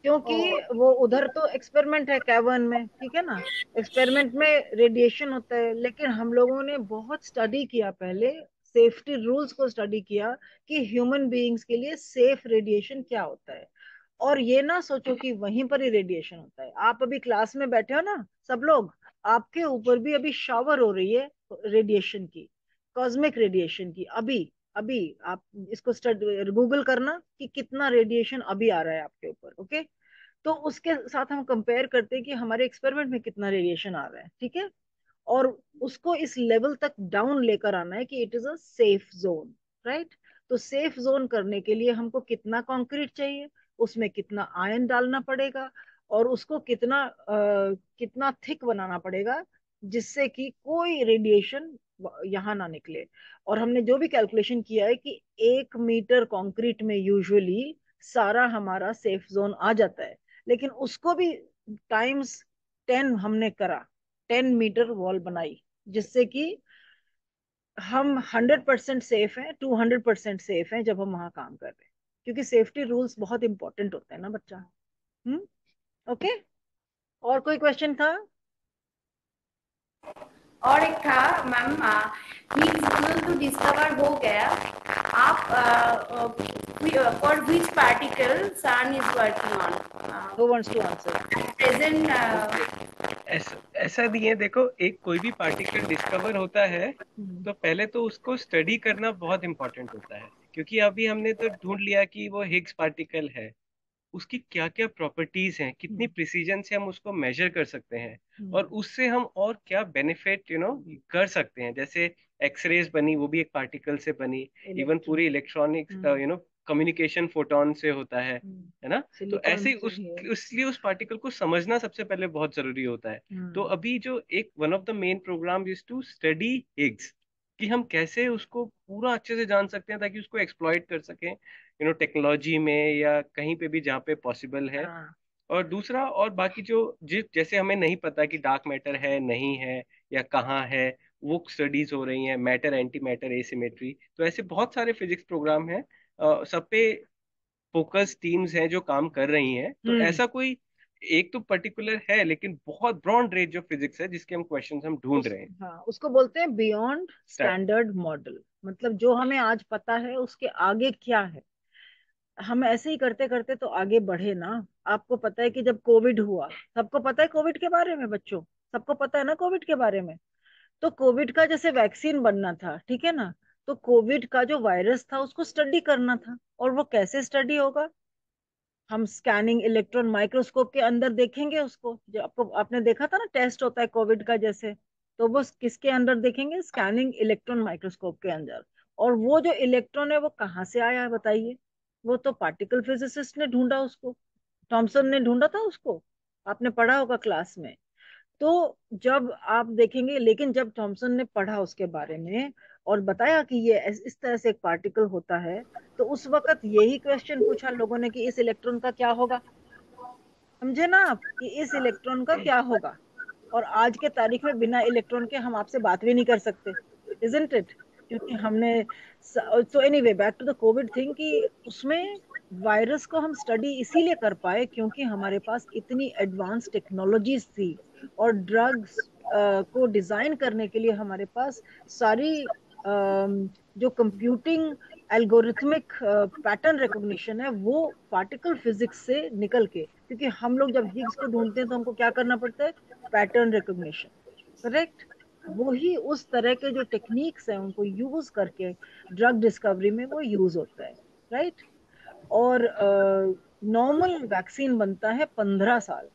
S1: क्योंकि
S2: ओ,
S1: वो उधर तो एक्सपेरिमेंट है कैवर्न में, ठीक है ना? एक्सपेरिमेंट में रेडिएशन होता है, लेकिन हम लोगों ने बहुत स्टडी किया पहले, सेफ्टी रूल्स को स्टडी किया कि ह्यूमन बीइंग्स के लिए सेफ रेडिएशन क्या होता है। और ये ना सोचो कि वहीं पर ही रेडिएशन होता है। आप अभी क्लास में बैठे हो ना सब लोग, आपके ऊपर भी अभी शावर हो रही है रेडिएशन की, कॉस्मिक रेडिएशन की। अभी अभी आप इसको गूगल करना कि कितना रेडिएशन अभी आ रहा है आपके ऊपर, ओके? तो उसके साथ हम कंपेयर करते हैं कि हमारे एक्सपेरिमेंट में कितना रेडिएशन आ रहा है, ठीक है? और उसको इस लेवल तक डाउन लेकर आना है कि it is a safe zone, right? तो सेफ जोन करने के लिए हमको कितना कंक्रीट चाहिए, उसमें कितना आयन डालना पड़ेगा, और उसको कितना थिक बनाना पड़ेगा जिससे कि कोई रेडिएशन यहाँ ना निकले। और हमने जो भी कैलकुलेशन किया है कि 1 मीटर कंक्रीट में यूजुअली सारा हमारा सेफ जोन आ जाता है, लेकिन उसको भी टाइम्स 10 हमने करा, 10 मीटर वॉल बनाई, जिससे कि हम 100% सेफ हैं, 200% सेफ हैं जब हम वहां काम कर रहे हैं, क्योंकि सेफ्टी रूल्स बहुत इंपॉर्टेंट होते हैं ना बच्चा। हम्म। ओके। और कोई क्वेश्चन था?
S2: और एक था मैम, हिग्स बोसन तो डिस्कवर हो गया, आप for which particle CERN is working on
S1: who wants to answer?
S2: Present?
S3: ऐसा नहीं है, देखो, एक कोई भी पार्टिकल डिस्कवर होता है तो पहले तो उसको स्टडी करना बहुत इंपॉर्टेंट होता है, क्योंकि अभी हमने तो ढूंढ लिया कि वो हिग्स पार्टिकल है। उसकी क्या क्या प्रॉपर्टीज हैं, कितनी प्रिसीजन से हम उसको मेजर कर सकते हैं, और उससे हम और क्या बेनिफिट कर सकते हैं। जैसे एक्सरेज बनी, वो भी एक पार्टिकल से बनी। इवन पूरी इलेक्ट्रॉनिक कम्युनिकेशन फोटॉन से होता है ना? तो ऐसे ही इसलिए उस पार्टिकल को समझना सबसे पहले बहुत जरूरी होता है। तो अभी जो एक one of the main programme is to study Higgs, कि हम कैसे उसको पूरा अच्छे से जान सकते हैं ताकि उसको एक्सप्लॉइट कर सकें टेक्नोलॉजी में या कहीं पे भी जहाँ पे पॉसिबल है। और दूसरा, और बाकी जो जैसे हमें नहीं पता कि डार्क मैटर है नहीं है या कहाँ है, वो स्टडीज हो रही हैं, मैटर एंटी मैटर एसिमेट्री। तो ऐसे बहुत सारे फिजिक्स प्रोग्राम हैं, सब पे फोकस टीम्स हैं जो काम कर रही हैं। तो ऐसा कोई एक तो पर्टिकुलर है, लेकिन बहुत ब्रॉड रेंज ऑफ फिजिक्स है जिसके हम क्वेश्चंस हम ढूंढ रहे हैं।
S1: हाँ, उसको बोलते हैं बियॉन्ड स्टैंडर्ड मॉडल। मतलब जो हमें आज पता है उसके आगे क्या है, हम ऐसे ही करते करते तो आगे बढ़े ना। आपको पता है कि जब कोविड हुआ, सबको पता है कोविड के बारे में बच्चों, सबको पता है ना कोविड के बारे में? तो कोविड का जैसे वैक्सीन बनना था, ठीक है ना? तो कोविड का जो वायरस था उसको स्टडी करना था, और वो कैसे स्टडी होगा? हम स्कैनिंग इलेक्ट्रॉन माइक्रोस्कोप के अंदर देखेंगे उसको, जो आपको आपने देखा था ना टेस्ट होता है कोविड का जैसे, तो वो किसके अंदर देखेंगे? स्कैनिंग इलेक्ट्रॉन माइक्रोस्कोप के अंदर। और वो जो इलेक्ट्रॉन है वो कहाँ से आया है बताइए? वो तो पार्टिकल फिजिसिस्ट ने ढूंढा उसको, थॉमसन ने ढूंढा था उसको, आपने पढ़ा होगा क्लास में। तो जब आप देखेंगे, लेकिन जब थॉमसन ने पढ़ा उसके बारे में और बताया कि ये इस तरह से एक पार्टिकल होता है, तो उस वक्त यही क्वेश्चन पूछा लोगों ने कि इस इलेक्ट्रॉन का क्या होगा। समझे ना आप, कि इस इलेक्ट्रॉन का क्या होगा। और आज के तारीख में बिना इलेक्ट्रॉन के हम आपसे बात भी नहीं कर सकते, इजंट इट। क्योंकि हमने, तो anyway back to the covid thing, कि उसमें वायरस को हम स्टडी इसीलिए कर पाए क्योंकि हमारे पास इतनी एडवांस टेक्नोलॉजीज थी, और ड्रग्स को डिजाइन करने के लिए हमारे पास सारी जो कंप्यूटिंग एल्गोरिथमिक पैटर्न रिकॉग्निशन है वो पार्टिकल फिजिक्स से निकल के, क्योंकि हम लोग जब हिग्स को ढूंढते हैं तो हमको क्या करना पड़ता है, पैटर्न रिकॉग्निशन, करेक्ट। वही उस तरह के जो टेक्निक्स हैं उनको यूज करके ड्रग डिस्कवरी में वो यूज होता है, राइट। और नॉर्मल वैक्सीन बनता है 15 साल,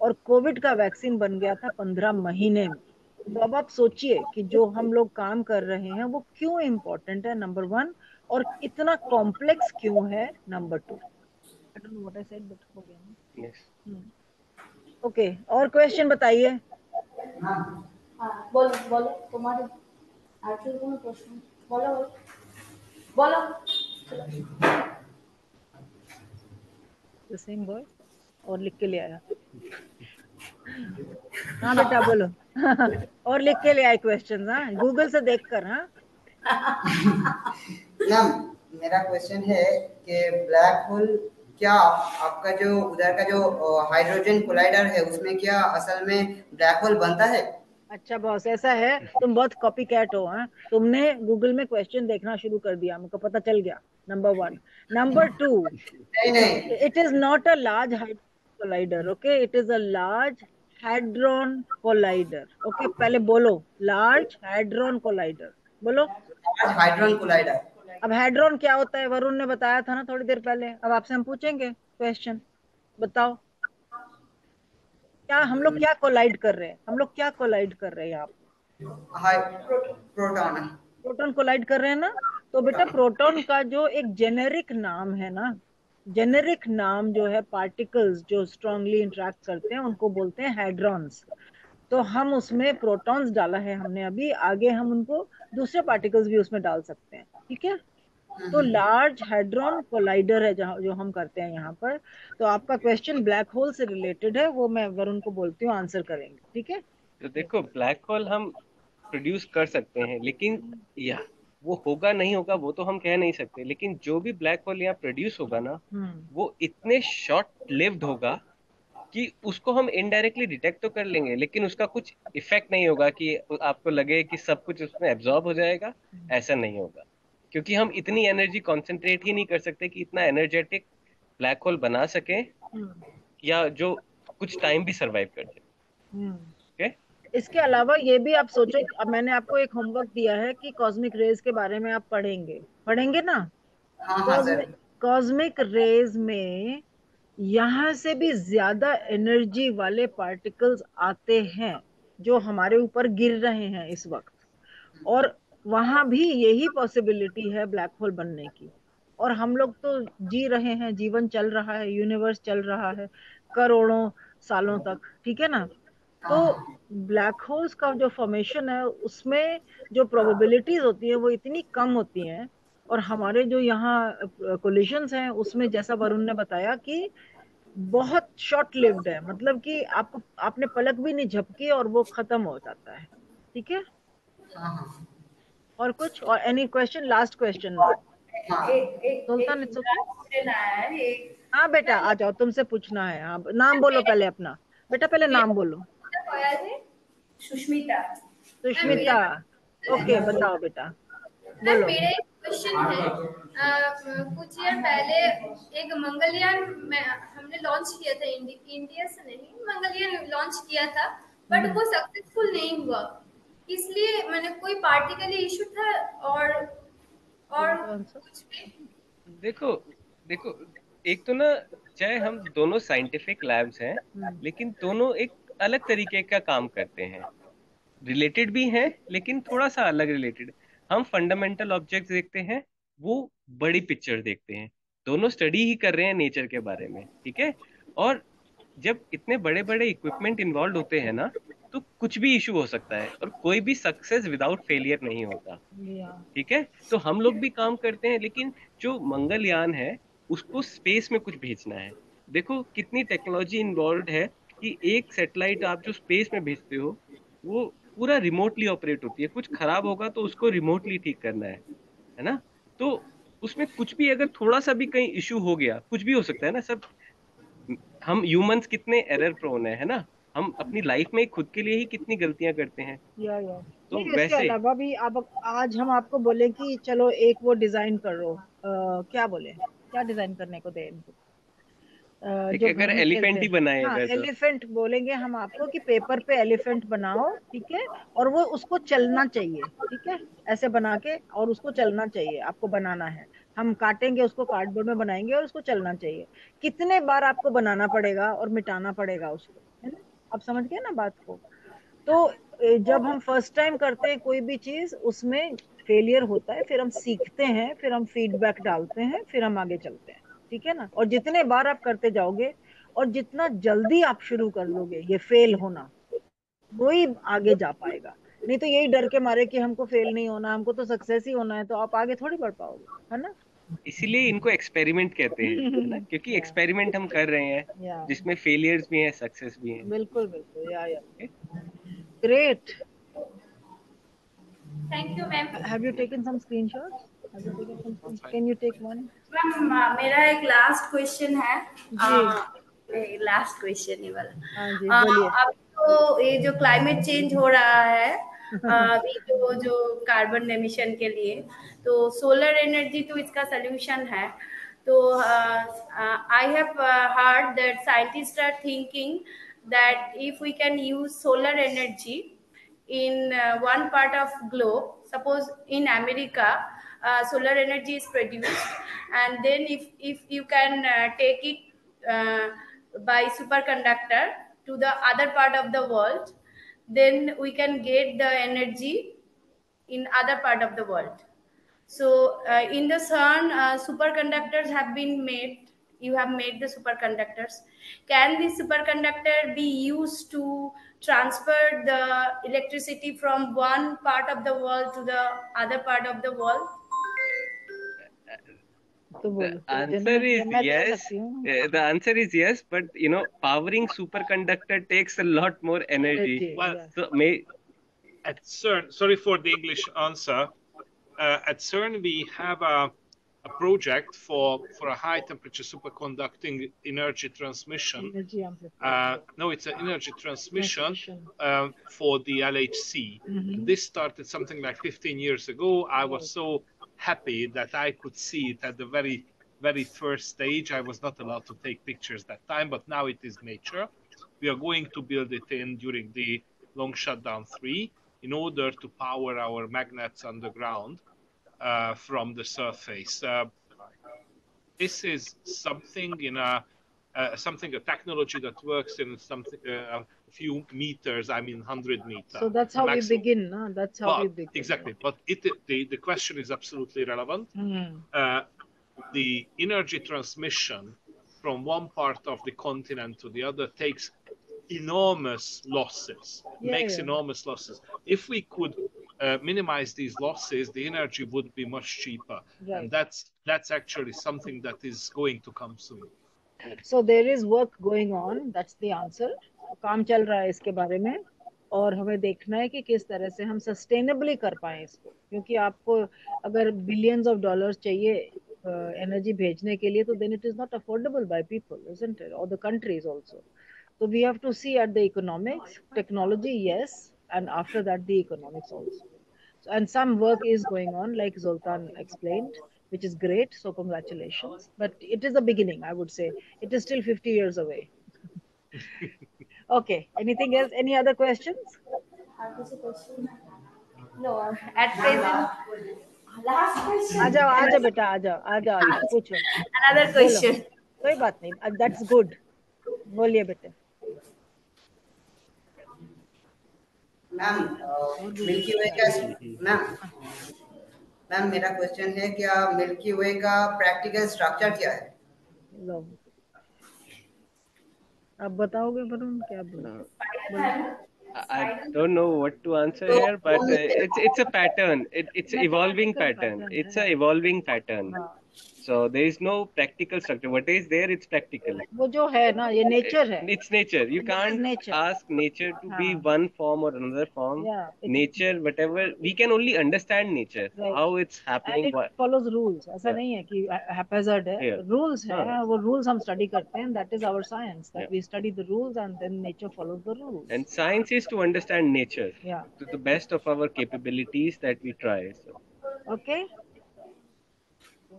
S1: और कोविड का वैक्सीन बन गया था 15 महीने में। तो अब आप सोचिए कि जो हम लोग काम कर रहे हैं वो क्यों इम्पोर्टेंट है, नंबर वन, और इतना कॉम्प्लेक्स क्यों है, number two. I don't know what I said, but हो गया ना।
S3: yes.
S1: ओके, और क्वेश्चन बताइए।
S2: हाँ बोलो बोलो, तुम्हारे आखिर কোনো প্রশ্ন, बोलो बोलो बोलो।
S1: द सेम बॉय, और लिख के ले आया। हाँ बेटा बोलो। और लिख के ले आए क्वेश्चन, हाँ, गूगल से देखकर। हाँ
S5: मैम, मेरा क्वेश्चन है कि ब्लैक होल क्या, आपका जो उधर का जो हाइड्रोजन कोलाइडर है उसमें क्या असल में ब्लैक होल बनता है?
S1: अच्छा बॉस, ऐसा है, तुम बहुत कॉपी कैट हो। हाँ, तुमने गूगल में क्वेश्चन देखना शुरू कर दिया, मुझको पता चल गया, नंबर वन। नंबर टू,
S5: नहीं नहीं,
S1: it is not a large hydrogen collider, okay, it is a large hadron collider. Okay, पहले बोलो, लार्ज हैड्रॉन कोलाइडर बोलो।
S5: आज हाइड्रोजन कोलाइडर।
S1: अब हैड्रॉन क्या होता है, वरुण ने बताया था ना थोड़ी देर पहले। अब आपसे हम पूछेंगे क्वेश्चन, बताओ क्या हम लोग क्या कोलाइड कर रहे हैं, हम लोग क्या कोलाइड कर रहे हैं यहाँ पे।
S5: High proton.
S1: प्रोटॉन कोलाइड कर रहे हैं ना। तो बेटा प्रोटॉन का जो एक जेनेरिक नाम है ना, जेनेरिक नाम जो है पार्टिकल्स जो स्ट्रांगली इंटरेक्ट करते हैं उनको बोलते हैं हैड्रॉन्स। तो हम उसमें प्रोटॉन्स डाला है हमने अभी, आगे हम उनको दूसरे पार्टिकल्स भी उसमें डाल सकते हैं, ठीक है। तो लार्ज हैड्रॉन कोलाइडर है जहाँ जो हम करते हैं यहाँ पर। तो आपका क्वेश्चन ब्लैक होल से रिलेटेड है, वो मैं वरुण को बोलती हूँ, आंसर करेंगे, ठीक है।
S3: तो देखो, ब्लैक होल हम प्रोड्यूस कर सकते हैं, लेकिन या वो होगा नहीं होगा वो तो हम कह नहीं सकते, लेकिन जो भी ब्लैक होल यहाँ प्रोड्यूस होगा ना,
S1: हम्म
S3: वो इतने शॉर्ट लिव्ड होगा कि उसको हम इनडायरेक्टली डिटेक्ट तो कर लेंगे, लेकिन उसका कुछ इफेक्ट नहीं होगा कि आपको लगे कि सब कुछ उसमें एब्जॉर्ब हो जाएगा। ऐसा नहीं होगा, क्योंकि हम इतनी एनर्जी कॉन्सेंट्रेट ही नहीं कर सकते कि इतना एनर्जेटिक ब्लैक होल बना सके,
S1: हम्म
S3: या जो कुछ टाइम भी सरवाइव कर जाए।
S1: हम्म
S3: ओके।
S1: इसके अलावा ये भी आप सोचो, अब मैंने आपको एक होमवर्क दिया है कि कॉस्मिक रेज के बारे में आप पढ़ेंगे, पढ़ेंगे ना।
S5: हाँ हाँ सर।
S1: कॉस्मिक कॉस्मिक रेज में यहाँ से भी ज्यादा एनर्जी वाले पार्टिकल्स आते हैं जो हमारे ऊपर गिर रहे हैं इस वक्त, और वहां भी यही पॉसिबिलिटी है ब्लैक होल बनने की। और हम लोग तो जी रहे हैं, जीवन चल रहा है, यूनिवर्स चल रहा है करोड़ों सालों तक, ठीक है ना। तो ब्लैक होल्स का जो फॉर्मेशन है उसमें जो प्रोबेबिलिटीज होती है वो इतनी कम होती हैं, और हमारे जो यहाँ कोलिशंस हैं उसमें जैसा वरुण ने बताया कि बहुत शॉर्ट लिव्ड है, मतलब कि आपको आपने पलक भी नहीं झपकी और वो खत्म हो जाता है, ठीक है।
S5: हाँ हाँ
S1: और कुछ, और any question, last question now,
S5: हाँ।
S2: एक एक
S1: सुल्तान,
S2: एक
S1: इट्स ओके।
S2: क्वेश्चन आया है एक।
S1: हाँ बेटा आ जाओ, तुमसे पूछना है। हाँ, नाम बोलो पहले अपना, बेटा पहले नाम बोलो।
S2: सुष्मिता।
S1: सुष्मिता, ओके बताओ बेटा,
S8: मैम
S1: बोलो।
S8: मेरा एक क्वेश्चन है। कुछ ईयर पहले एक मंगलयान हमने लॉन्च किया था, इंडिया से नहीं, मंगलयान लॉन्च किया था, बट वो सक्सेसफुल नहीं हुआ। इसलिए मैंने कोई पार्टिकल इशू था और कुछ भी।
S3: देखो देखो, एक तो ना, चाहे हम दोनों साइंटिफिक लैब्स हैं, लेकिन दोनों एक अलग तरीके का काम करते हैं। रिलेटेड भी हैं, लेकिन थोड़ा सा अलग रिलेटेड। हम फंडामेंटल ऑब्जेक्ट्स देखते हैं, वो बड़ी पिक्चर देखते हैं। दोनों स्टडी ही कर रहे हैं नेचर के बारे में, ठीक है। और जब इतने बड़े बड़े इक्विपमेंट इन्वॉल्व होते हैं ना, तो कुछ भी इशू हो सकता है, और कोई भी सक्सेस विदाउट फेलियर नहीं होता। ठीक है, तो हम लोग भी काम करते हैं, लेकिन जो मंगलयान है उसको स्पेस में कुछ भेजना है। देखो कितनी टेक्नोलॉजी इन्वॉल्व है कि एक सैटेलाइट आप जो स्पेस में भेजते हो वो पूरा रिमोटली ऑपरेट होती है। कुछ खराब होगा तो उसको रिमोटली ठीक करना है ना। तो उसमें कुछ भी अगर थोड़ा सा भी कहीं इशू हो गया, कुछ भी हो सकता है ना सब। हम ह्यूमंस कितने एरर प्रोन है ना। हम अपनी लाइफ में खुद के लिए ही कितनी गलतियां करते हैं।
S1: या
S3: तो
S1: नहीं, इसके
S3: वैसे
S1: अलावा भी आप आज हम आपको बोले कि चलो एक वो डिजाइन करो, क्या बोले, क्या डिजाइन करने को दे इनको?
S3: एक
S1: जो
S3: अगर
S1: घर में खेलते
S3: एलिफेंट ही
S1: हैं,
S3: बनाए
S1: हाँ
S3: अगर तो
S1: एलिफेंट बोलेंगे हम आपको कि पेपर पे एलिफेंट बनाओ, ठीक है, और वो उसको चलना चाहिए, ठीक है, ऐसे बना के, और उसको चलना चाहिए, आपको बनाना है। हम काटेंगे उसको, कार्डबोर्ड में बनाएंगे और उसको चलना चाहिए। कितने बार आपको बनाना पड़ेगा और मिटाना पड़ेगा उसको, है ना? आप समझ गए ना बात को? तो जब हम फर्स्ट टाइम करते हैं कोई भी चीज, उसमें फेलियर होता है, फिर हम सीखते हैं, फिर हम फीडबैक डालते हैं, फिर हम आगे चलते हैं, ठीक है ना? और जितने बार आप करते जाओगे और जितना जल्दी आप शुरू कर लोगे ये फेल होना, वही आगे जा पाएगा। नहीं तो यही डर के मारे कि हमको फेल नहीं होना, हमको तो सक्सेस ही होना है, तो आप आगे थोड़ी बढ़ पाओगे, है ना?
S3: इसीलिए इनको एक्सपेरिमेंट कहते हैं, है ना, क्योंकि
S1: या
S3: एक्सपेरिमेंट हम कर रहे हैं
S1: या
S3: जिसमें फेलियर्स भी हैं, सक्सेस भी हैं।
S1: बिल्कुल बिल्कुल, या great.
S2: Thank you ma'am.
S1: Have you taken some screenshots? Have you taken some screenshots? Can you take one?
S2: Ma'am मेरा एक लास्ट क्वेश्चन है।
S1: जी
S2: लास्ट क्वेश्चन ही वाला।
S1: हाँ जी बोलिए।
S2: अब तो ये जो क्लाइमेट चेंज हो रहा है, अभी तो जो कार्बन एमिशन के लिए, तो सोलर एनर्जी तो इसका सोल्यूशन है। तो I have heard that scientist are thinking that if we can use solar energy in one part of globe, suppose in America, solar energy is produced, and then if you can take it uh, by superconductor to the other part of the world, then we can get the energy in other part of the world. So in the CERN, superconductors have been made. You have made the superconductors. Can this superconductor be used to transfer the electricity from one part of the world to the other part of the world?
S1: तो
S3: The
S1: बोलो,
S3: answer is
S1: मैं दे
S3: yes.
S1: सकती हूँ।
S3: The answer is yes, but powering superconductor takes a lot more energy.
S4: Well,
S3: So may
S4: at CERN, sorry for the English answer. At CERN, we have a project for a high temperature superconducting energy transmission.
S1: Energy amplifier.
S4: No, it's an energy transmission for the LHC. And this started something like 15 years ago. I was so happy that I could see it at the very, very first stage. I was not allowed to take pictures that time, but now it is mature. We are going to build it in during the long shutdown 3 in order to power our magnets underground from the surface. This is something in a technology that works in something a few meters. I mean, 100 meters.
S1: So that's how we begin, no? That's how we begin.
S4: Exactly. But the question is absolutely relevant. The energy transmission from one part of the continent to the other takes enormous losses, enormous losses. If we could minimize these losses, the energy would be much cheaper. Right. And that's actually something that is going to come soon.
S1: So there is work going on. That's the answer. काम चल रहा है इसके बारे में, और हमें देखना है कि किस तरह से हम सस्टेनेबली कर पाए इसको, क्योंकि आपको अगर बिलियंस ऑफ डॉलर्स चाहिए एनर्जी भेजने के लिए, तो then it is not affordable by people, isn't it? Or the countries also. So we have to see at the economics, technology, yes, and after that the economics also. So, and some work is going on, like Zoltan explained, which is great. So congratulations. But it is the beginning, I would say. It is still 50 years away. Okay. Anything else? Any other questions?
S2: No, at present. Last question.
S1: आ जाओ बेटा, आ जाओ पूछो।
S2: Another question.
S1: कोई बात नहीं, that's good. बोलिए बेटे।
S5: Ma'am milky वे का मैम मेरा क्वेश्चन है, क्या मिल्की वे का प्रैक्टिकल स्ट्रक्चर क्या है?
S1: आप बताओगे वरुण क्या बोलते?
S3: I don't know what to answer here, but it's a pattern. It's an evolving pattern. It's a evolving pattern. So there is no practical structure. What is there, it's practical.
S1: वो जो है ना, ये नेचर है.
S3: It's nature. You can't
S1: nature.
S3: ask nature to be one form or another form. Nature, whatever, we can only understand nature, how it's happening.
S1: And it follows rules. ऐसा नहीं है कि haphazard है. Rules है, वो rules हम study करते हैं. That is our science. That we study the rules and then nature follows the rules.
S3: And science is to understand nature. To the best of our capabilities that we try. So.
S1: Okay.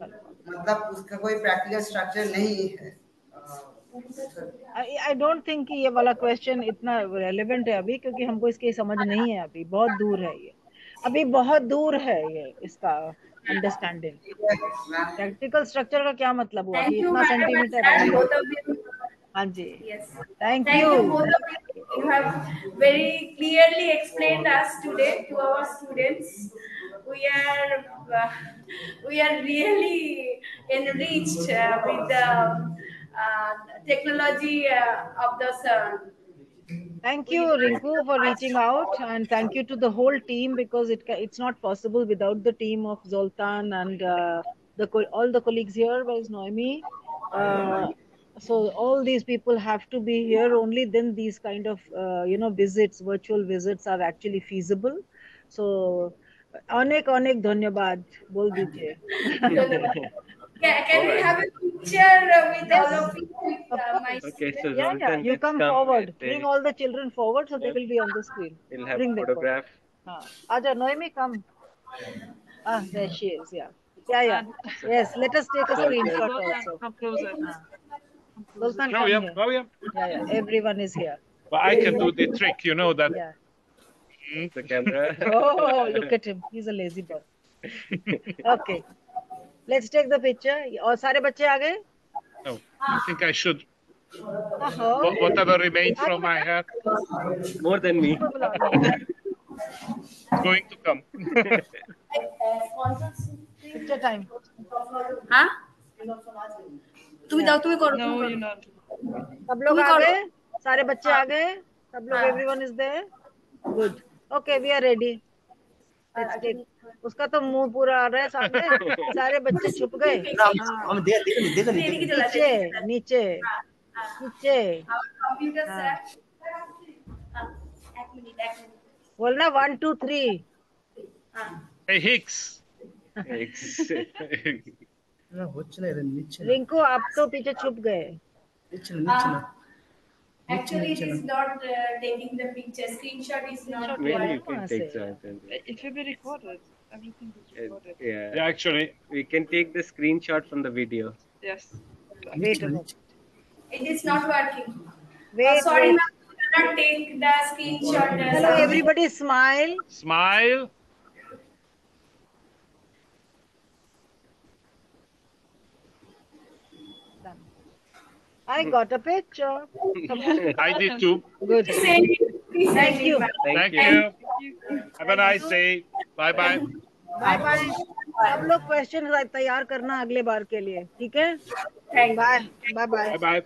S5: मतलब उसका कोई practical structure नहीं है.
S1: I don't think कि ये वाला question इतना relevant है अभी, क्योंकि हमको इसकी समझ नहीं है अभी. बहुत दूर है ये, अभी बहुत दूर है ये इसका अंडरस्टैंडिंग. प्रैक्टिकल स्ट्रक्चर का क्या मतलब हुआ कि इतना सेंटीमीटर. हाँ जी. Thank you.
S2: You have very clearly explained us today to our students. We are really enriched with the technology of the sun.
S1: Thank you, Rinku, for reaching out, and thank you to the whole team, because it's not possible without the team of Zoltan and all the colleagues here. Where is Noemi? So all these people have to be here. Only then these kind of visits, virtual visits, are actually feasible. So अनेक धन्यवाद बोल दीजिए.
S2: Can we have a picture with all of you?
S3: Okay, so
S1: Zoltan, you come forward. Bring all the children forward so they will be on the screen.
S3: We'll have a photograph.
S1: Aja, Noemi, come. There she is. Yeah. Yes, let us take a screenshot also.
S6: Come closer.
S1: Zoltan,
S4: No,
S1: come
S4: yeah.
S1: Yeah, everyone is here.
S4: But I can do the trick, you know that.
S1: Yeah.
S3: The camera.
S1: Oh, look at him. He's a lazy boy. Okay. Let's take the picture. और सारे बच्चे आ गए?
S4: No, I think I should. Whatever remains from my hair.
S3: More than me.
S4: It's going to come.
S1: Picture time.
S2: हाँ? तुम्हें जाओ, तुम्हें करो.
S6: No, you're not.
S1: सब लोग आ गए? सारे बच्चे आ गए? सब लोग, everyone is there? Good. Okay, we are ready. Let's take. उसका तो मुंह पूरा आ रहा है सामने. सारे बच्चे छुप गए. नीचे. बोलना 1 2 3.
S4: Hey, Hicks.
S1: रिंकू, आप तो पीछे छुप गए.
S2: Actually, it is not taking the picture. Screenshot is not.
S3: Maybe you can take that.
S6: It will be recorded. Everything is recorded.
S4: Yeah, actually,
S3: we can take the screenshot from the video.
S6: Yes.
S1: Wait a minute.
S2: It is not working.
S1: wait.
S2: Sorry, ma'am. You cannot take the screenshot.
S1: Hello, everybody, smile.
S4: Smile.
S1: I got a picture.
S4: I did too.
S1: Good.
S2: Thank you.
S4: Thank you. Have a nice day. Bye bye.
S1: Bye bye. सब लोग question तैयार करना अगले बार के लिए, ठीक है?
S2: Thank you.
S1: Bye bye.
S4: Bye bye.